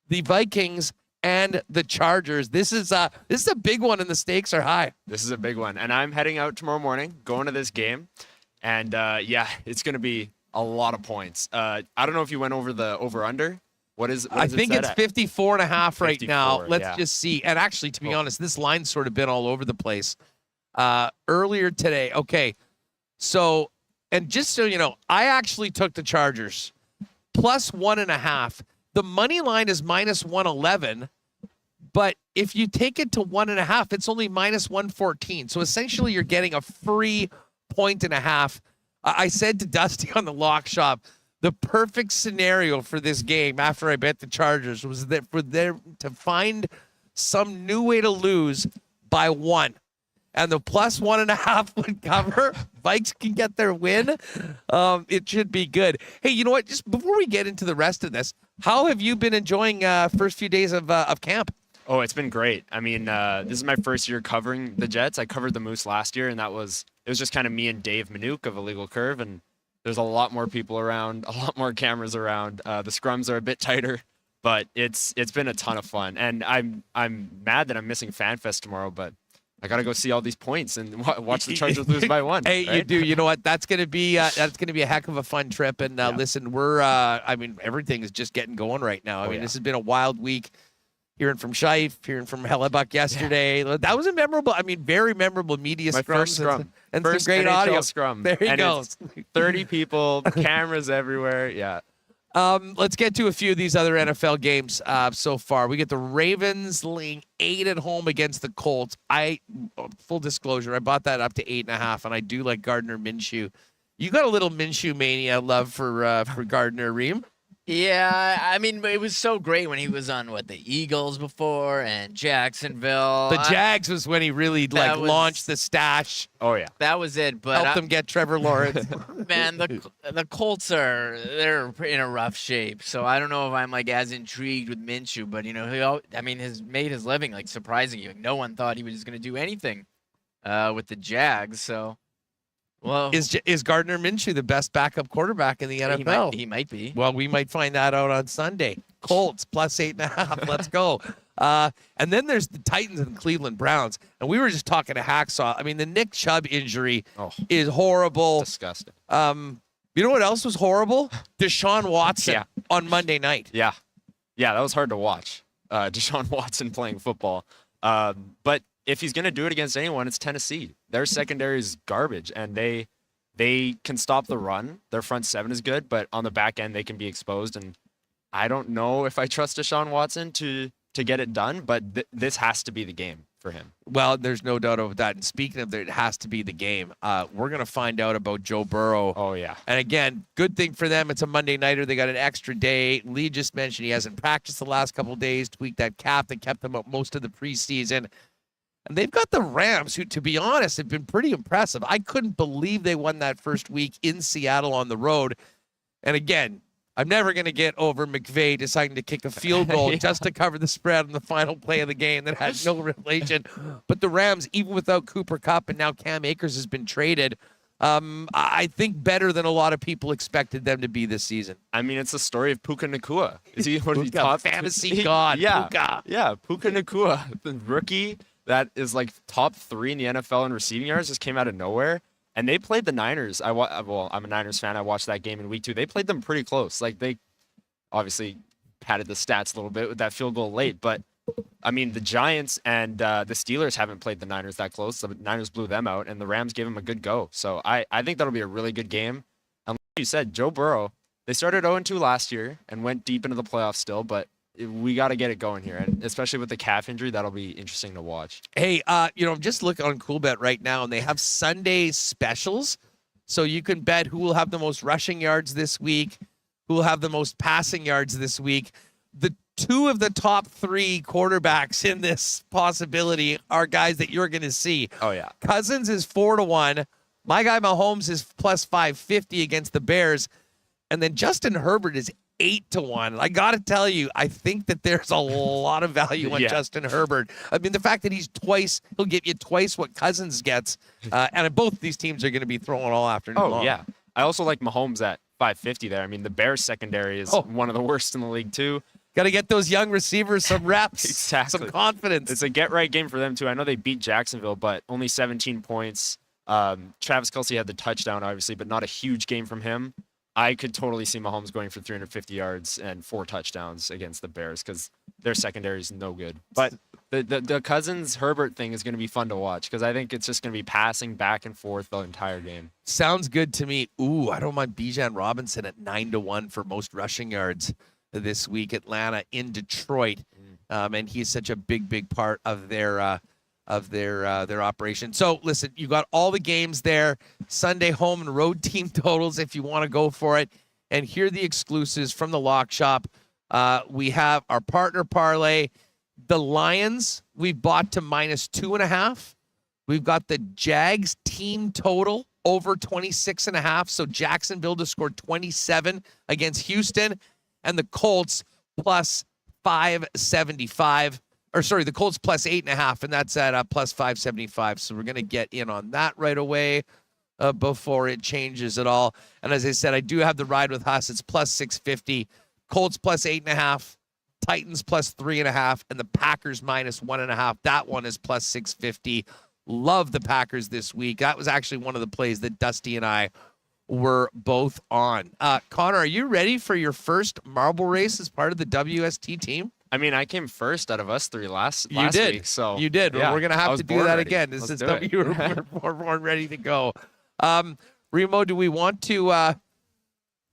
the Vikings and the Chargers. This is a big one, and the stakes are high. This is a big one. And I'm heading out tomorrow morning, going to this game. And, it's going to be a lot of points. I don't know if you went over the over-under. What is I think it's 54.5 right now. Let's just see. And actually, to be honest, this line's sort of been all over the place. Earlier today. Okay. So, and just so you know, I actually took the Chargers plus 1.5. The money line is minus 111. But if you take it to 1.5, it's only minus 114. So essentially, you're getting a free 1.5. I said to Dusty on the lock shop, the perfect scenario for this game after I bet the Chargers was that for them to find some new way to lose by 1. And the plus 1.5 would cover. Vikes can get their win. It should be good. Hey, you know what? Just before we get into the rest of this, how have you been enjoying first few days of camp? Oh, it's been great. I mean, this is my first year covering the Jets. I covered the Moose last year, and it was just kind of me and Dave Minuk of Illegal Curve, and there's a lot more people around, a lot more cameras around. The scrums are a bit tighter, but it's been a ton of fun. And I'm mad that I'm missing FanFest tomorrow, but I got to go see all these points and watch the Chargers lose by 1. Hey, right? you do. You know what? That's gonna be a heck of a fun trip. And listen, we're everything is just getting going right now. I mean, this has been a wild week. Hearing from Scheif, hearing from Hellebuck yesterday. Yeah. That was a memorable, very memorable media My scrum. First scrum. And first some great NHL audio. scrum. There you go. 30 people, cameras everywhere. Yeah. Let's get to a few of these other NFL games so far. We get the Ravens laying 8 at home against the Colts. Full disclosure, I bought that up to 8.5, and I do like Gardner Minshew. You got a little Minshew mania love for Gardner, Reem? Yeah, I mean, it was so great when he was on, the Eagles before and Jacksonville. The Jags was when he really, launched the stash. Oh, yeah. That was it, but helped them get Trevor Lawrence. man, the Colts they're in a rough shape. So I don't know if I'm as intrigued with Minshew, but he's made his living surprising you. No one thought he was going to do anything with the Jags. So, well, is Gardner Minshew the best backup quarterback in the NFL? He might be. Well, we might find that out on Sunday. Colts plus 8.5. Let's go. And then there's the Titans and Cleveland Browns. And we were just talking to Hacksaw. I mean, the Nick Chubb injury is horrible. Disgusting. You know what else was horrible? Deshaun Watson on Monday night. Yeah. Yeah, that was hard to watch. Deshaun Watson playing football. But if he's going to do it against anyone, it's Tennessee. Their secondary is garbage, and they can stop the run. Their front seven is good, but on the back end, they can be exposed. And I don't know if I trust Deshaun Watson to get it done, but this has to be the game for him. Well, there's no doubt about that. And speaking of that, it has to be the game. We're going to find out about Joe Burrow. Oh, yeah. And again, good thing for them. It's a Monday nighter. They got an extra day. Lee just mentioned he hasn't practiced the last couple of days, tweaked that calf that kept them up most of the preseason. And they've got the Rams, who, to be honest, have been pretty impressive. I couldn't believe they won that first week in Seattle on the road. And again, I'm never going to get over McVay deciding to kick a field goal just to cover the spread on the final play of the game that had no relation. But the Rams, even without Cooper Kupp and now Cam Akers has been traded, I think better than a lot of people expected them to be this season. I mean, it's the story of Puka Nacua. Is he top fantasy god? Yeah, Puka. Yeah, Puka Nacua, the rookie that is top 3 in the NFL in receiving yards, just came out of nowhere. And they played the Niners. I'm a Niners fan. I watched that game in week 2. They played them pretty close. They obviously padded the stats a little bit with that field goal late. But, I mean, the Giants and the Steelers haven't played the Niners that close. The Niners blew them out, and the Rams gave them a good go. So I think that'll be a really good game. And like you said, Joe Burrow, they started 0-2 last year and went deep into the playoffs still. But we got to get it going here, and especially with the calf injury, that'll be interesting to watch. Hey, just look on Coolbet right now, and they have Sunday specials, so you can bet who will have the most rushing yards this week, who will have the most passing yards this week. The 2 of the top 3 quarterbacks in this possibility are guys that you're going to see. Oh yeah, Cousins is 4-1. My guy Mahomes is plus 550 against the Bears. And then Justin Herbert is 8-1. I got to tell you, I think that there's a lot of value on Justin Herbert. I mean, the fact that he'll give you twice what Cousins gets. And both these teams are going to be throwing all afternoon long. Yeah. I also like Mahomes at 550 there. I mean, the Bears secondary is one of the worst in the league too. Got to get those young receivers some reps, Exactly. some confidence. It's a get-right game for them too. I know they beat Jacksonville, but only 17 points. Travis Kelce had the touchdown, obviously, but not a huge game from him. I could totally see Mahomes going for 350 yards and 4 touchdowns against the Bears because their secondary is no good. But the Cousins-Herbert thing is going to be fun to watch because I think it's just going to be passing back and forth the entire game. Sounds good to me. Ooh, I don't mind Bijan Robinson at 9-1 for most rushing yards this week. Atlanta in Detroit, and he's such a big part of their operation. So listen, you got all the games there. Sunday home and road team totals if you want to go for it. And here are the exclusives from the Lock Shop. We have our partner parlay. The Lions we've bought to -2.5. We've got the Jags team total over 26.5. So Jacksonville to score 27 against Houston, and the Colts plus 575. Or sorry, the Colts plus 8.5, and that's at plus 575. So we're going to get in on that right away before it changes at all. And as I said, I do have the ride with Huss. It's plus 650. Colts plus 8.5. Titans plus 3.5. And the Packers minus 1.5. That one is plus 650. Love the Packers this week. That was actually one of the plays that Dusty and I were both on. Connor, are you ready for your first marble race as part of the WST team? I mean, I came first out of us three last You did. week. So you did. yeah, We're going to have to do that ready. again. This Let's is do stuff it. you were born ready to go. Remo, do we want to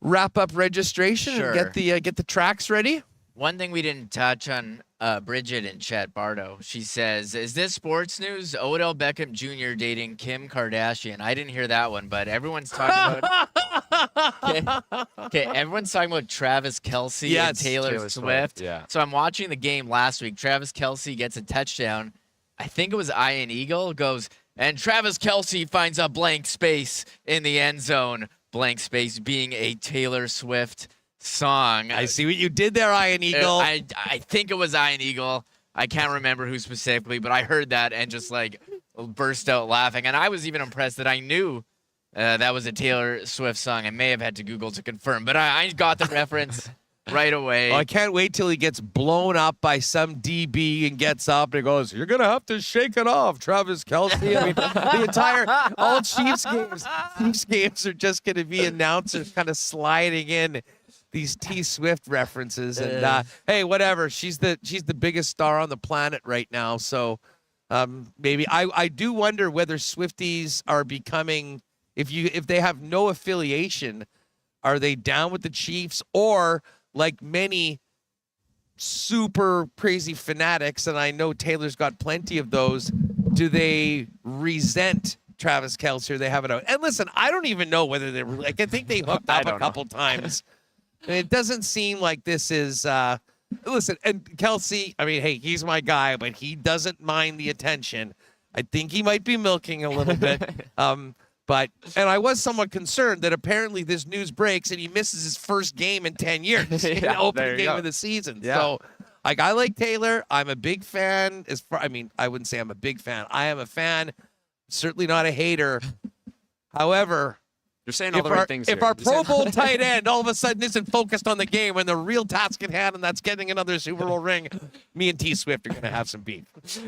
wrap up registration Sure. and get the tracks ready? One thing we didn't touch on, Bridget in chat, Bardo. She says, "Is this sports news? Odell Beckham Jr. dating Kim Kardashian." I didn't hear that one, but everyone's talking about. Okay, everyone's talking about Travis Kelce Yes, and Taylor Swift. Yeah. So I'm watching the game last week. Travis Kelce gets a touchdown. I think it was Ian Eagle goes, and Travis Kelce finds a blank space in the end zone. Blank space being a Taylor Swift song. I see what you did there, Ian Eagle. I think it was Ian Eagle. I can't remember who specifically, but I heard that and just like burst out laughing. And I was even impressed that I knew that was a Taylor Swift song. I may have had to Google to confirm, but I got the reference right away. I can't wait till he gets blown up by some DB and gets up and goes, "You're going to have to shake it off, Travis Kelce." I mean, the entire, all Chiefs games are just going to be announcers kind of sliding in these T Swift references. And hey, whatever. She's the biggest star on the planet right now. So maybe I do wonder whether Swifties are becoming, if they have no affiliation, are they down with the Chiefs, or like many super crazy fanatics, and I know Taylor's got plenty of those, do they resent Travis Kelce, or they have it out? And listen, I don't even know whether they're like, I think they hooked up a couple times. It doesn't seem like this is listen, and Kelce, I mean, hey, he's my guy, but he doesn't mind the attention. I think he might be milking a little bit. But I was somewhat concerned that apparently this news breaks and he misses his first game in 10 years, the opening game of the season. Yeah. So, like, I like Taylor. I'm a big fan. I wouldn't say I'm a big fan. I am a fan. Certainly not a hater. However, you're saying all the right things. If our Pro Bowl tight end all of a sudden isn't focused on the game and the real task at hand, and that's getting another Super Bowl ring, me and T Swift are going to have some beef.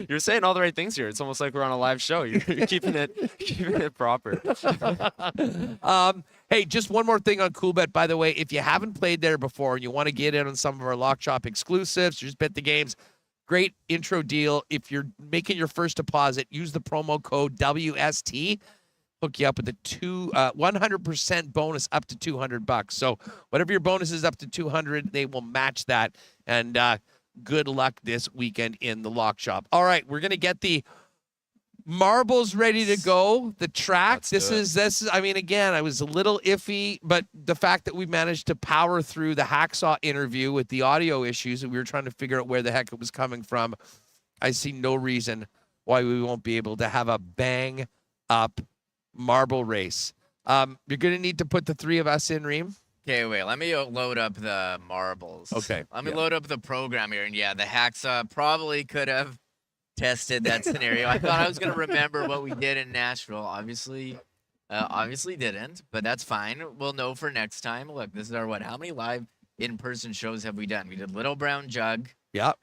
You're saying all the right things here. It's almost like we're on a live show. You're keeping it proper. Hey, just one more thing on Coolbet, by the way. If you haven't played there before and you want to get in on some of our Lock Shop exclusives, just bet the games. Great intro deal. If you're making your first deposit, use the promo code WST. Hook you up with a 100% bonus up to $200. So whatever your bonus is up to $200, they will match that. And good luck this weekend in the Lock Shop. All right, we're gonna get the marbles ready to go. The track. This is. I mean, again, I was a little iffy, but the fact that we managed to power through the Hacksaw interview with the audio issues, and we were trying to figure out where the heck it was coming from, I see no reason why we won't be able to have a bang up marble race. You're going to need to put the three of us in, Reem. Okay, wait. Let me load up the marbles. Okay, Let me yeah. load up the program here, and yeah, the Hacksaw probably could have tested that scenario. I thought I was gonna remember what we did in Nashville. Obviously didn't, but that's fine. We'll know for next time. Look, this is our what? How many live in-person shows have we done? We did Little Brown Jug. Yep.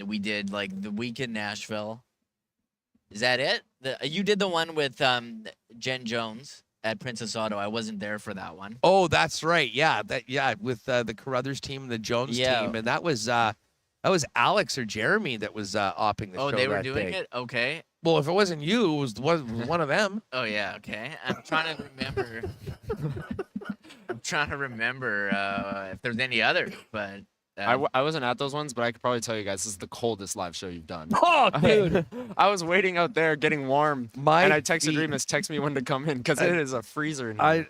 We did like the week in Nashville. Is that it? You did the one with Jen Jones at Princess Auto. I wasn't there for that one. Oh, that's right. Yeah, with the Carruthers team and the Jones team, and that was Alex or Jeremy that was opping the show. Oh, they were that doing day. it? Okay. Well, if it wasn't you, it was one of them. Oh, yeah, okay. I'm trying to remember if there's any others, but I wasn't at those ones, but I could probably tell you guys this is the coldest live show you've done. Oh, dude. I was waiting out there getting warm, My and I texted feet- Remis, text me when to come in because it is a freezer in here.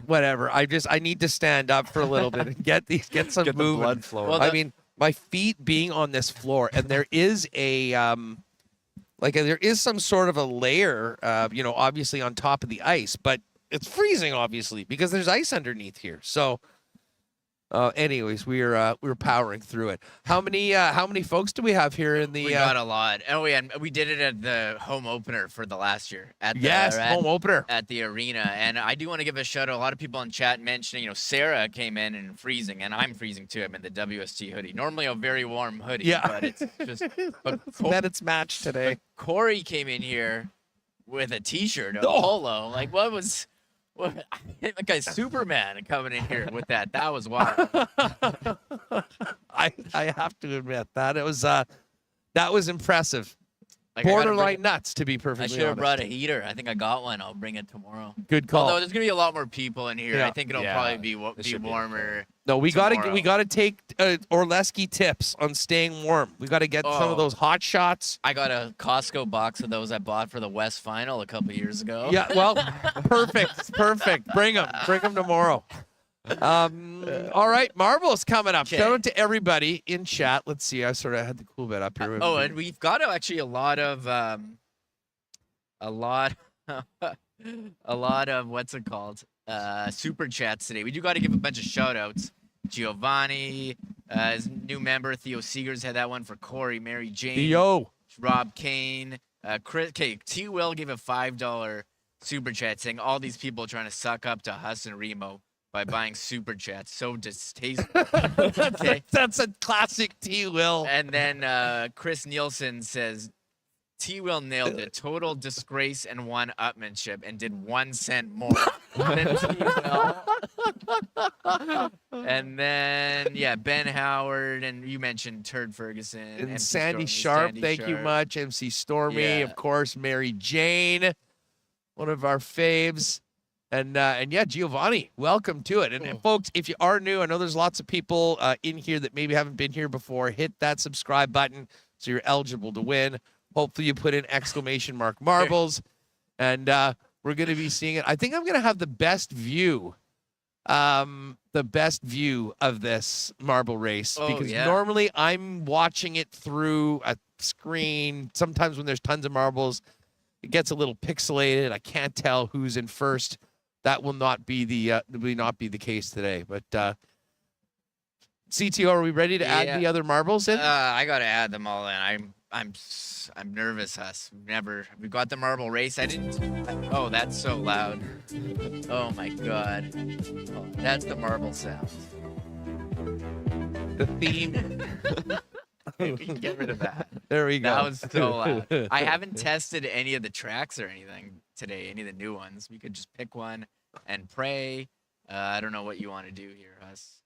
I need to stand up for a little bit and get some Get the moving. blood flowing. Well, I mean, my feet being on this floor, and there is there is some sort of a layer, obviously on top of the ice, but it's freezing, obviously, because there's ice underneath here. So, anyways, we're powering through it. How many folks do we have here in the? we got a lot. Oh, we did it at the home opener for the last year. Home opener. At the arena. And I do want to give a shout out. A lot of people in chat mentioning, Sarah came in and freezing, and I'm freezing too. I'm in the WST hoodie. Normally a very warm hoodie, Yeah. but it's just. But That it's matched today. Kory came in here with a T-shirt, a Oh. polo. Like, what? Like a Superman coming in here with that. That was wild. I have to admit that was impressive. Like, I gotta Borderline bring- nuts, to be I perfectly should have honest. brought a heater. I think I got one. I'll bring it tomorrow. Good call. Although there's gonna be a lot more people in here, Yeah. I think it'll Yeah, probably be it should be warmer. No, we tomorrow. gotta take Orlesky tips on staying warm. We gotta get some Oh. of those hot shots. I got a Costco box of those I bought for the West Final a couple years ago. Yeah, well, perfect. Bring them tomorrow. All right, Marvel's coming up. Okay. Shout out to everybody in chat. Let's see. I sort of had the Coolbet up here. Oh, and we've got actually a lot of what's it called? Super chats today. We do got to give a bunch of shout outs. Giovanni, his new member, Theo Seegers had that one for Kory, Mary Jane, Yo. Rob Kane, Chris. Okay, T. Will gave a $5 super chat saying all these people trying to suck up to Huss and Remo by buying super chats. So distasteful. Okay. That's a classic T. Will. And then Chris Nielsen says, T. Will nailed it. Total disgrace and one-upmanship and did 1 cent more than T. Will. And then, Ben Howard, and you mentioned Turd Ferguson. And MC Sandy Stormy, Sharp, Sandy thank you Sharp. much. MC Stormy, Yeah. of course, Mary Jane, one of our faves. And Giovanni, welcome to it. And folks, if you are new, I know there's lots of people in here that maybe haven't been here before. Hit that subscribe button so you're eligible to win. Hopefully you put in exclamation mark marbles. And we're going to be seeing it. I think I'm going to have the best view of this marble race. Oh, because yeah. normally I'm watching it through a screen. Sometimes when there's tons of marbles, it gets a little pixelated. I can't tell who's in first. That will not be the case today. But CTO, are we ready to add Yeah. the other marbles in? I got to add them all in. I'm nervous, Huss. We got the marble race. Oh, that's so loud. Oh my God. Oh, that's the marble sound. The theme. We can get rid of that. There we go. That was so loud. I haven't tested any of the tracks or anything today, any of the new ones. We could just pick one and pray. I don't know what you want to do here, Huss.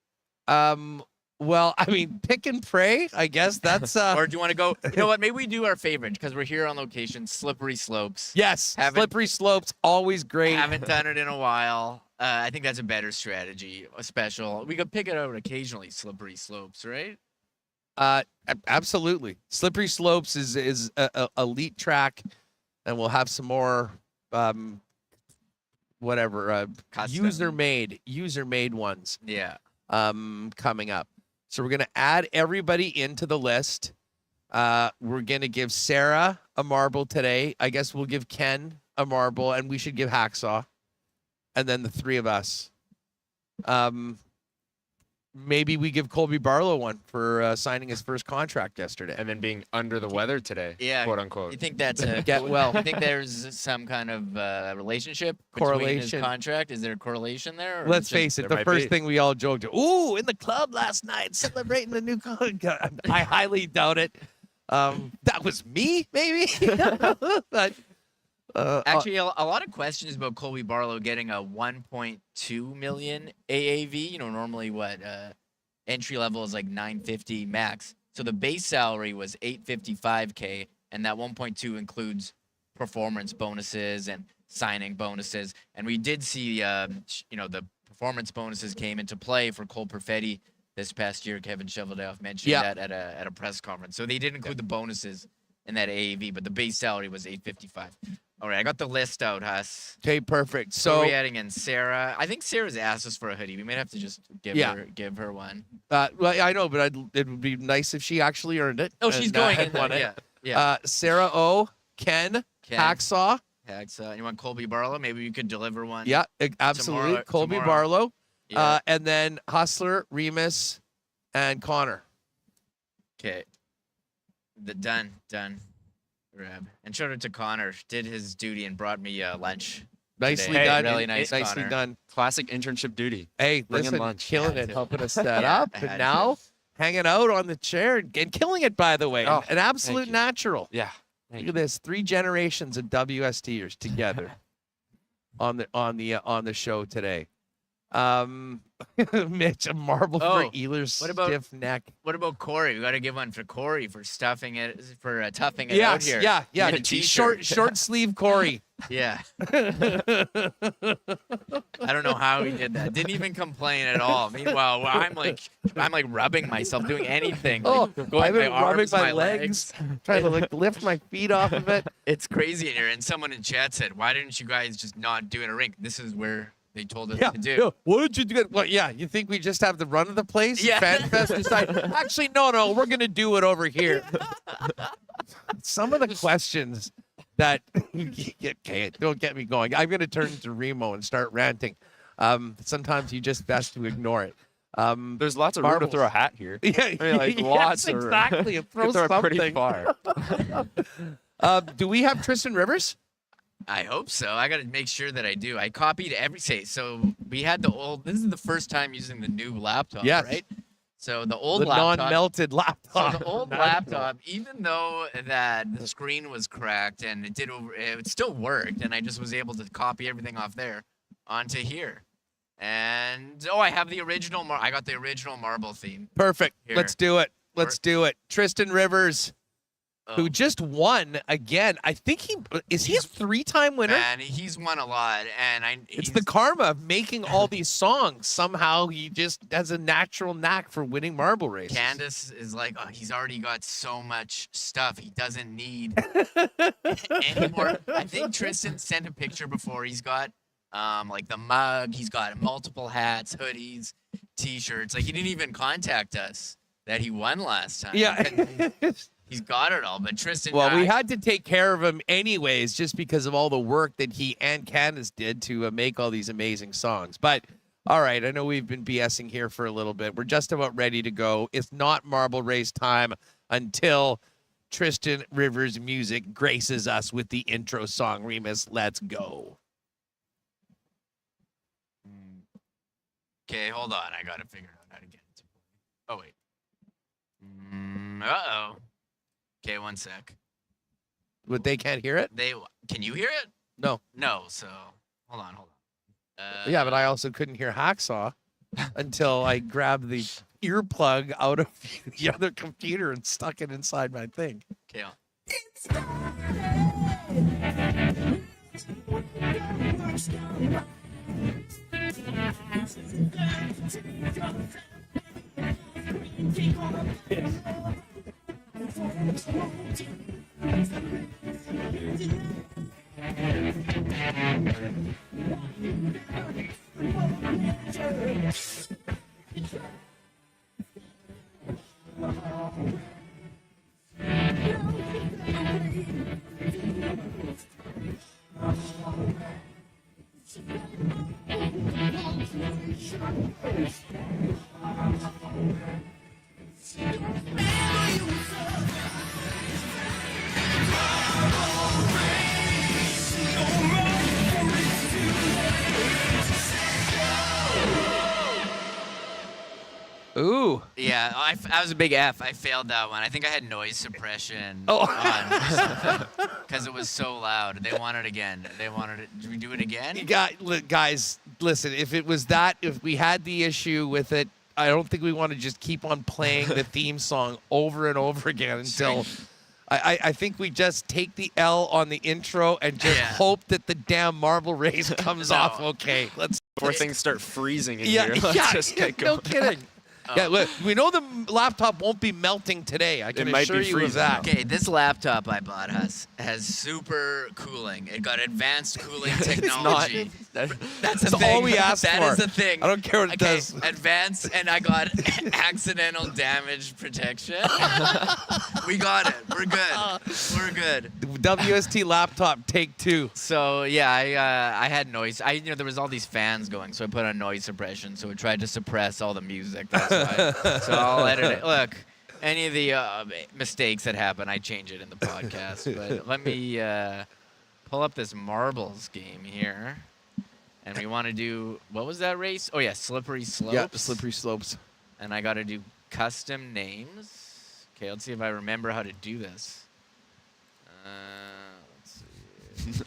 Well, I mean, pick and pray. I guess that's. Or do you want to go? You know what? Maybe we do our favorite because we're here on location. Slippery slopes. Yes, Haven't- slippery slopes, always great. Haven't done it in a while. I think that's a better strategy. A special. We could pick it out occasionally. Slippery slopes, right? Absolutely. Slippery slopes is a elite track, and we'll have some more, Custom. user made ones Yeah. coming up. So we're gonna add everybody into the list. We're gonna give Sara a marble today. I guess we'll give Ken a marble, and we should give Hacksaw, and then the three of us Maybe we give Colby Barlow one for signing his first contract yesterday. And then being under the weather today, Yeah, quote unquote. You think that's a Get well. You think there's some kind of relationship Correlation. between his contract? Is there a correlation there? Or Let's just- face it, there the might first be. thing we all joked, ooh, in the club last night, celebrating the new contract. I highly doubt it. That was me, maybe. But, Actually, a lot of questions about Colby Barlow getting a 1.2 million AAV. Normally what entry level is like 950 max. So the base salary was 855K, and that 1.2 includes performance bonuses and signing bonuses. And we did see, the performance bonuses came into play for Cole Perfetti this past year. Kevin Cheveldayoff mentioned that at a press conference. So they did include the bonuses in that AAV, but the base salary was 855. All right, I got the list out, Huss. okay, perfect. So So, we adding in Sarah. I think Sarah's asked us for a hoodie. We might have to just give her one. well, I know, but it would be nice if she actually earned it. Oh, she's and, going had in there. won it. Yeah. Sarah O, Ken, Hacksaw. Hacksaw. You want Colby Barlow? Maybe we could deliver one. Yeah, absolutely. Colby tomorrow. Barlow. Yeah. And then Hustler, Remis, and Connor. Okay. Done. Grab. And shout out to Connor. Did his duty and brought me lunch. Nicely today. done. Really nice, Nicely Connor. done. Classic internship duty. Hey, Bring in listen, lunch. killing Had it, to. helping us set Yeah, up, I and had now to. hanging out on the chair and killing it. By the way, Oh, an absolute you. natural. Yeah. Look at this, 3 generations of WSTers together on the show today. Mitch, a marble for Oh, Ehlers' what about- stiff neck. What about Kory? We got to give one for Kory for toughing it out Yes, here. yeah. Get a t-shirt. Short sleeve Kory. Yeah. I don't know how he did that. Didn't even complain at all. Meanwhile, I'm like rubbing myself, doing anything. Oh, Like, going I've been my rubbing arms, my legs, trying to lift my feet off of it. It's crazy in here. And someone in chat said, "Why didn't you guys just not do it in a rink?" This is where they told us to do. Yeah. What did you do? Well, yeah, you think we just have the run of the place? Yeah. FanFest decide, actually, no, we're going to do it over here. Some of the questions that, okay, don't get me going. I'm going to turn to Remo and start ranting. Sometimes you just best to ignore it. There's lots of room to Marbles. throw a hat here. Yeah, I mean, like, yes, lots of room. exactly. You Throw can throw it pretty something. far. Do we have Tristan Rivers? I hope so. I got to make sure that I do. I copied so we had the old. This is the first time using the new laptop, Yes. right? So the old The laptop. non-melted laptop. So the old laptop, even though that the screen was cracked and it still worked, and I just was able to copy everything off there onto here. And I have the original. I got the original marble theme. Perfect. Here. Let's do it. Let's do it. Tristan Rivers, who just won again. I think he a 3-time winner. Man, he's won a lot, and It's the karma of making all these songs. Somehow he just has a natural knack for winning marble races. Candace is like, he's already got so much stuff. He doesn't need anymore. I think Tristan sent a picture before. He's got like the mug. He's got multiple hats, hoodies, T-shirts. Like he didn't even contact us that he won last time. Yeah. He's got it all. But Tristan, Well, we had to take care of him anyways, just because of all the work that he and Candace did to make all these amazing songs. But all right, I know we've been BSing here for a little bit. We're just about ready to go. It's not marble race time until Tristan Rivers' music graces us with the intro song. Remis, let's go. Okay, hold on. I gotta figure out how to get it to. Oh wait. Uh-oh. Okay, one sec. But they can't hear it? Can you hear it? No. No. So hold on. Yeah, but I also couldn't hear Hacksaw until I grabbed the earplug out of the other computer and stuck it inside my thing. Okay. Ooh. Yeah, I was a big F. I failed that one. I think I had noise suppression Oh. on because it was so loud. They wanted it again. They wanted it. Did we do it again? Guys, listen, if we had the issue with it, I don't think we want to just keep on playing the theme song over and over again until I think we just take the L on the intro and just hope that the damn marble race comes off okay. Let's Before things start freezing in yeah, here. Let's just get no going. kidding. Yeah, look, we know the laptop won't be melting today. I can might assure be you of freezing, that. Okay, this laptop I bought has super cooling. It got advanced cooling technology. That's the thing. all we asked That for. is the thing. I don't care what it does. Advanced, and I got accidental damage protection. We got it. We're good. We're good. WST laptop, take 2. So yeah, I had noise. There was all these fans going, so I put on noise suppression. So it tried to suppress all the music. That's why. So I'll edit it. Look, any of the mistakes that happen, I change it in the podcast. But let me pull up this marbles game here, and we want to do what was that race? Oh yeah, slippery slopes. Yep, slippery slopes. And I got to do custom names. Okay, let's see if I remember how to do this. Let's see.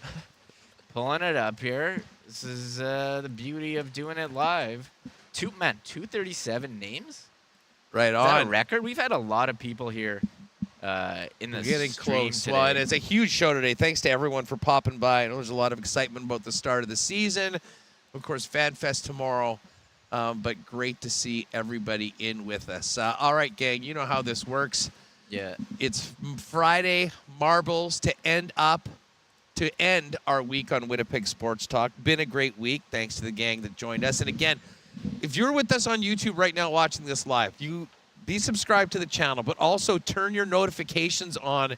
Pulling it up here. This is the beauty of doing it live. 237 names? Right Is that a on. record? We've had a lot of people here in the We're getting stream close. today. Well, and it's a huge show today. Thanks to everyone for popping by. I know there's a lot of excitement about the start of the season. Of course, Fan Fest tomorrow. But great to see everybody in with us. All right, gang, you know how this works. Yeah. It's Friday marbles to end our week on Winnipeg Sports Talk. Been a great week. Thanks to the gang that joined us. And again, if you're with us on YouTube right now watching this live, you be subscribed to the channel, but also turn your notifications on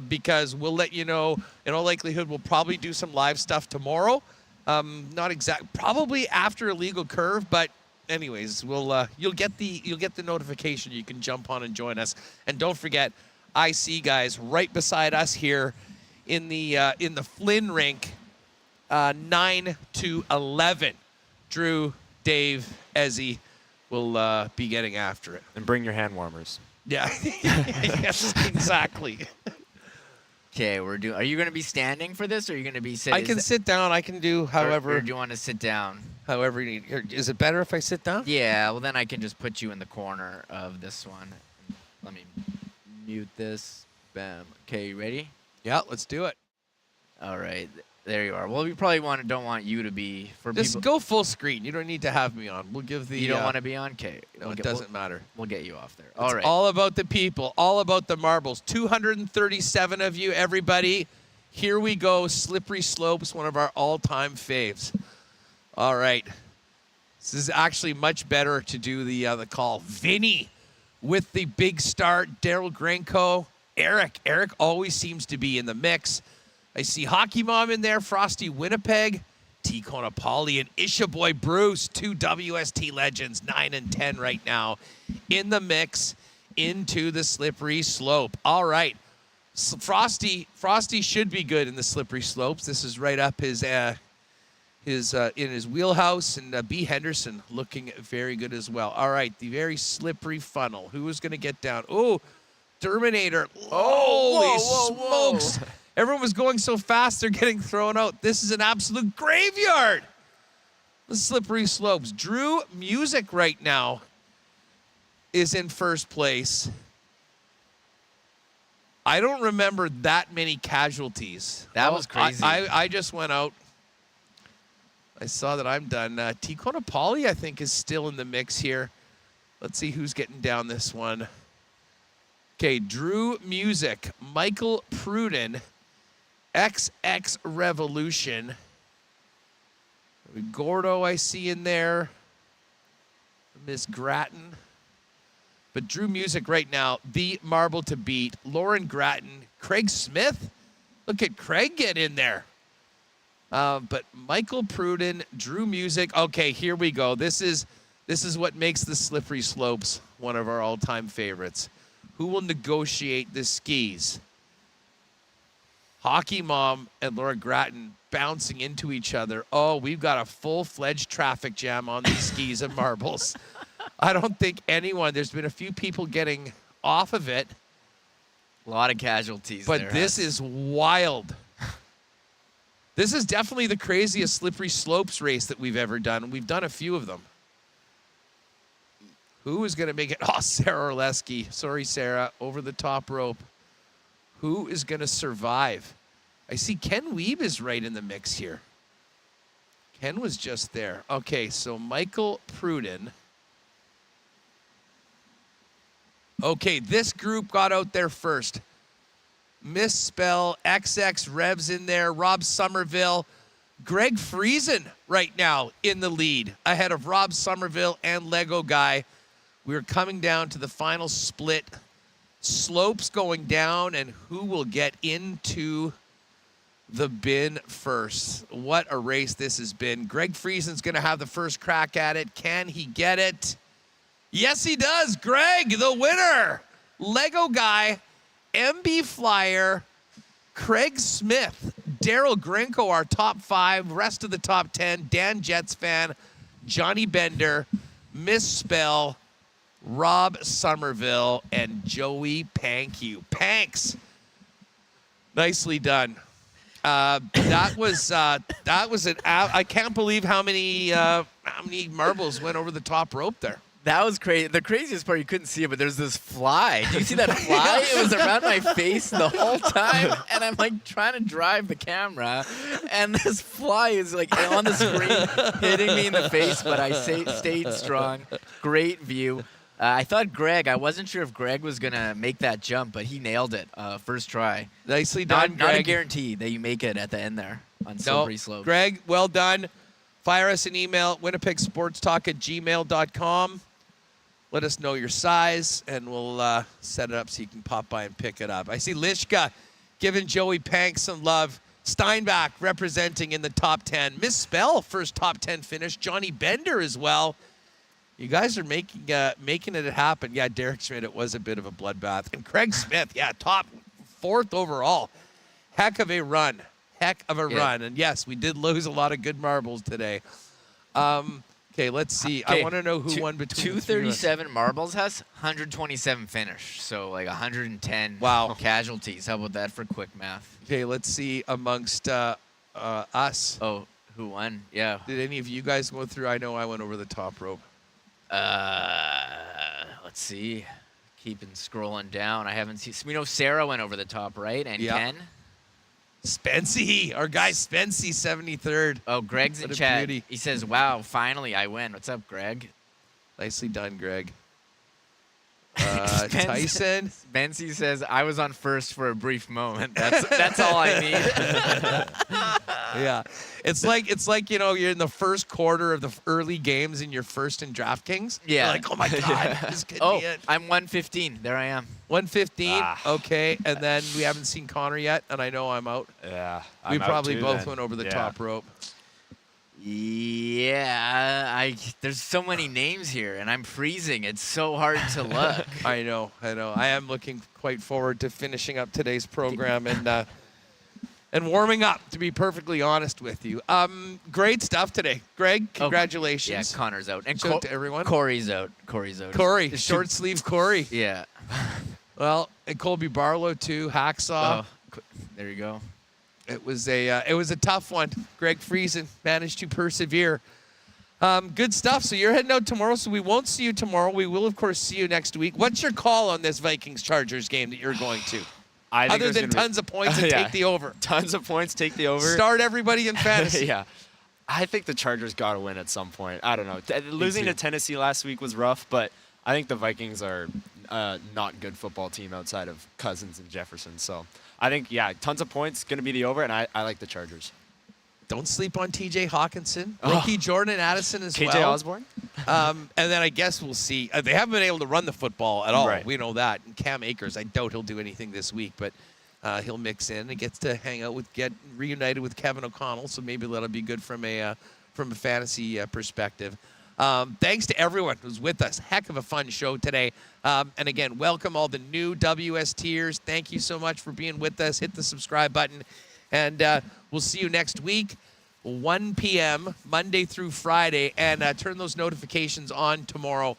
because we'll let you know. In all likelihood, we'll probably do some live stuff tomorrow. Probably after Illegal Curve, but anyways, you'll get the notification. You can jump on and join us. And don't forget, I see guys right beside us here in the Flynn rink, 9 to 11. Drew, Dave, Ezzy will be getting after it. And bring your hand warmers. Yeah, yes, exactly. Okay, are you going to be standing for this, or are you going to be sitting? I can sit down. I can do however. Or do you want to sit down? However you need. Here, is it better if I sit down? Yeah, well then I can just put you in the corner of this one. Let me mute this. Bam. Okay, you ready? Yeah, let's do it. All right, there you are. Well, we probably don't want you to be for Just people. go full screen. You don't need to have me on. We'll give the. You don't want to be on? Okay. No, it doesn't matter. We'll get you off there. It's All right. all about the people. All about the marbles. 237 of you, everybody. Here we go. Slippery slopes, one of our all-time faves. All right. This is actually much better to do the call. Vinny with the big start. Daryl Grenko. Eric. Eric always seems to be in the mix. I see Hockey Mom in there. Frosty Winnipeg. T. Konopali and Isha Boy Bruce. 2 WST legends. 9 and 10 right now in the mix into the slippery slope. All right. Frosty should be good in the slippery slopes. This is right up his in his wheelhouse, and B. Henderson looking very good as well. All right, the very slippery funnel. Who is going to get down? Oh, Terminator. Holy smokes. Everyone was going so fast, they're getting thrown out. This is an absolute graveyard. The slippery slopes. Drew Music right now is in first place. I don't remember that many casualties. That was crazy. I just went out. I saw that I'm done. T. Konopali, I think, is still in the mix here. Let's see who's getting down this one. Okay, Drew Music, Michael Pruden, XX Revolution. Gordo, I see in there. Miss Grattan. But Drew Music right now, the marble to beat. Lauren Grattan, Craig Smith. Look at Craig get in there. But Michael Pruden, Drew Music. Okay, here we go. This is what makes the slippery slopes one of our all-time favorites. Who will negotiate the skis? Hockey Mom and Laura Grattan bouncing into each other. Oh, we've got a full-fledged traffic jam on these skis and marbles. I don't think anyone, there's been a few people getting off of it. A lot of casualties But there, this huh? is wild. This is definitely the craziest slippery slopes race that we've ever done. We've done a few of them. Who is going to make it? Oh, Sara Orlesky. Sorry, Sara. Over the top rope. Who is going to survive? I see Ken Wiebe is right in the mix here. Ken was just there. Okay, so Michael Pruden. Okay, this group got out there first. Misspell, XX Revs in there, Rob Somerville, Greg Friesen right now in the lead, ahead of Rob Somerville and Lego Guy. We're coming down to the final split. Slopes going down, and who will get into the bin first? What a race this has been. Greg Friesen's going to have the first crack at it. Can he get it? Yes, he does. Greg, the winner. Lego Guy, MB Flyer, Craig Smith, Daryl Grinko, our top 5, rest of the top 10, Dan Jets fan, Johnny Bender, Misspell, Rob Somerville, and Joey Pank. Panks. Nicely done. That was an. I can't believe how many marbles went over the top rope there. That was crazy. The craziest part, you couldn't see it, but there's this fly. Do you see that fly? It was around my face the whole time, and I'm like trying to drive the camera, and this fly is like on the screen hitting me in the face, but I stayed strong. Great view. I thought Greg, I wasn't sure if Greg was going to make that jump, but he nailed it first try. Nicely done, Not a Greg. guarantee that you make it at the end there on slippery slopes. Greg, well done. Fire us an email, winnipegsportstalk@gmail.com. Let us know your size, and we'll set it up so you can pop by and pick it up. I see Lishka giving Joey Pank some love. Steinbach representing in the top 10. Misspell, first top 10 finish. Johnny Bender as well. You guys are making it happen. Yeah, Derek Schmidt, it was a bit of a bloodbath. And Craig Smith, yeah, top 4th overall. Heck of a run. Run. And yes, we did lose a lot of good marbles today. Okay, let's see. I want to know who won between 237 marbles has 127 finish. So like 110 casualties. How about that for quick math? Okay, let's see amongst us. Oh, who won? Yeah. Did any of you guys go through? I know I went over the top rope. Let's see. Keeping scrolling down. I haven't seen. We know Sara went over the top, right? And Ken? Spency, our guy Spency, 73rd. Oh, Greg's in chat. Beauty. He says, wow, finally I win. What's up, Greg? Nicely done, Greg. Tyson. Spency says, I was on first for a brief moment. That's all I need. Yeah. It's like, you're in the first quarter of the early games and you're first in DraftKings. Yeah. You're like, oh my God, this could be it. I'm 115. There I am. 115. Okay. And then we haven't seen Connor yet, and I know I'm out. Yeah. We probably both went over the top rope. Yeah, there's so many names here, and I'm freezing. It's so hard to look. I know. I am looking quite forward to finishing up today's program and warming up, to be perfectly honest with you. Great stuff today. Greg, congratulations. Yeah, Connor's out. And Shout out to everyone. Corey's out. Kory, short sleeve Kory. Yeah. Well, and Colby Barlow too, Hacksaw. Oh, there you go. It was a tough one. Greg Friesen managed to persevere. Good stuff. So you're heading out tomorrow, so we won't see you tomorrow. We will, of course, see you next week. What's your call on this Vikings-Chargers game that you're going to? Other than tons of points and take the over. Tons of points, take the over. Start everybody in fantasy. Yeah. I think the Chargers got to win at some point. I don't know. Losing to Tennessee last week was rough, but I think the Vikings are not good football team outside of Cousins and Jefferson. So I think, tons of points, going to be the over, and I like the Chargers. Don't sleep on T.J. Hawkinson. Rookie Jordan Addison as well. KJ Osborne? And then I guess we'll see. They haven't been able to run the football at all. Right. We know that. And Cam Akers, I doubt he'll do anything this week. But he'll mix in and gets to get reunited with Kevin O'Connell. So maybe that'll be good from a fantasy perspective. Thanks to everyone who's with us. Heck of a fun show today. And again, welcome all the new WSTers. Thank you so much for being with us. Hit the subscribe button. And we'll see you next week, 1 p.m., Monday through Friday. And turn those notifications on tomorrow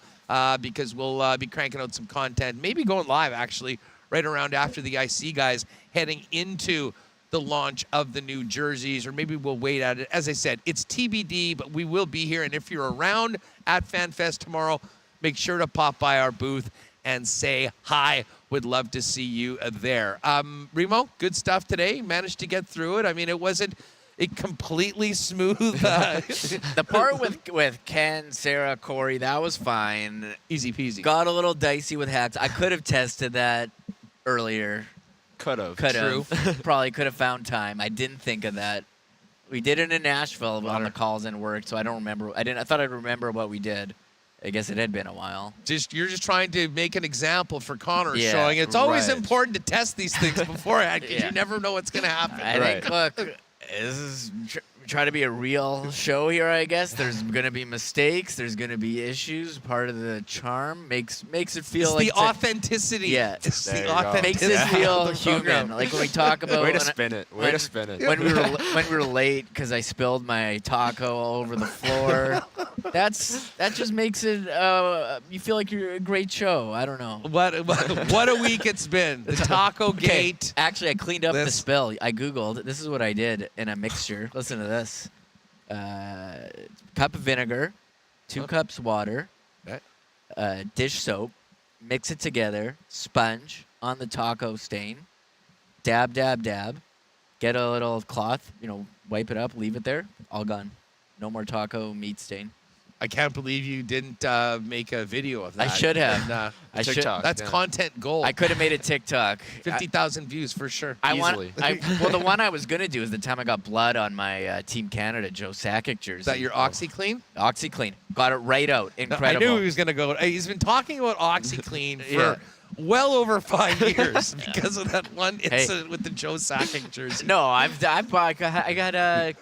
because we'll be cranking out some content. Maybe going live, actually, right around after the IC guys heading into the launch of the new jerseys, or maybe we'll wait at it. As I said, it's TBD, but we will be here. And if you're around at FanFest tomorrow, make sure to pop by our booth and say hi. Would love to see you there. Remo, good stuff today. Managed to get through it. I mean, it wasn't completely smooth. The part with Ken, Sara, Kory, that was fine. Easy peasy. Got a little dicey with hacks. I could have tested that earlier. Could have. Probably could have found time. I didn't think of that. We did it in Nashville on the calls and work, so I don't remember. I thought I'd remember what we did. I guess it had been a while. You're just trying to make an example for Connor, Yeah, showing it's always right. important to test these things beforehand because Yeah. you never know what's going to happen. I think, look, this is try to be a real show here, I guess. There's going to be mistakes. There's going to be issues. Part of the charm makes it feel It's like the authenticity. Yeah. It's There the you go. authenticity. makes it feel of the human. program. Like when we talk about Way to spin it. Way to spin it. when we were late because I spilled my taco all over the floor. That just makes it you feel like you're a great show. I don't know. What a week it's been. The taco Okay, gate. actually, I cleaned up the This- spill. I Googled. This is what I did in a mixture. Listen to this. Cup of vinegar, 2 cups water, Okay. dish soap, mix it together, sponge on the taco stain, dab, dab, dab, get a little cloth, wipe it up, leave it there, all gone. No more taco meat stain. I can't believe you didn't make a video of I that. should have. And, I should. TikTok. that's Yeah. content gold. I could have made a TikTok. 50,000 views for sure. Easily. Well, the one I was gonna do is the time I got blood on my Team Canada Joe Sakic jersey. Is that your OxyClean? OxyClean? Got it right out. Incredible. I knew he was going to go. He's been talking about OxyClean for Yeah. well over 5 years because of that one incident with the Joe Sakic jersey. No, I got a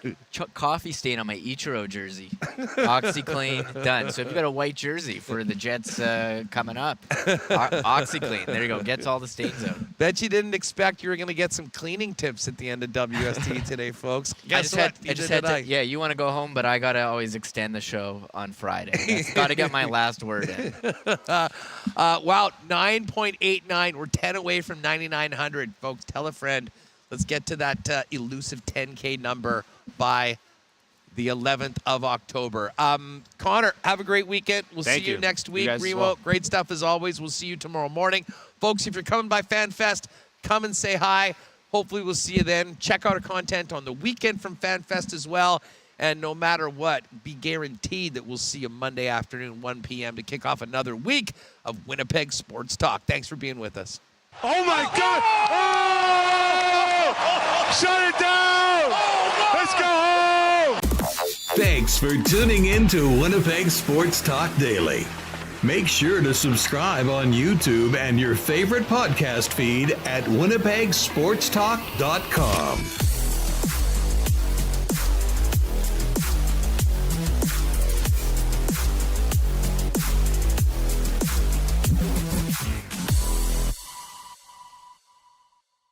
coffee stain on my Ichiro jersey. OxyClean done. So if you got a white jersey for the Jets coming up, OxyClean. There you go. Gets all the stains out. Bet you didn't expect you were going to get some cleaning tips at the end of WST today, folks. Guess what? I just had to. Yeah, you want to go home, but I gotta always extend the show on Friday. Got to get my last word in. Wow, 9.89. We're 10 away from 9,900, folks. Tell a friend. Let's get to that elusive 10K number by the 11th of October. Connor, have a great weekend. We'll Thank see you you. next You week. guys as Remo, well. great stuff as always. We'll see you tomorrow morning. Folks, if you're coming by FanFest, come and say hi. Hopefully we'll see you then. Check out our content on the weekend from FanFest as well. And no matter what, be guaranteed that we'll see you Monday afternoon, 1 p.m. to kick off another week of Winnipeg Sports Talk. Thanks for being with us. Oh my God! Oh! Shut it down! Let's go home! Thanks for tuning in to Winnipeg Sports Talk Daily. Make sure to subscribe on YouTube and your favorite podcast feed at winnipegsportstalk.com.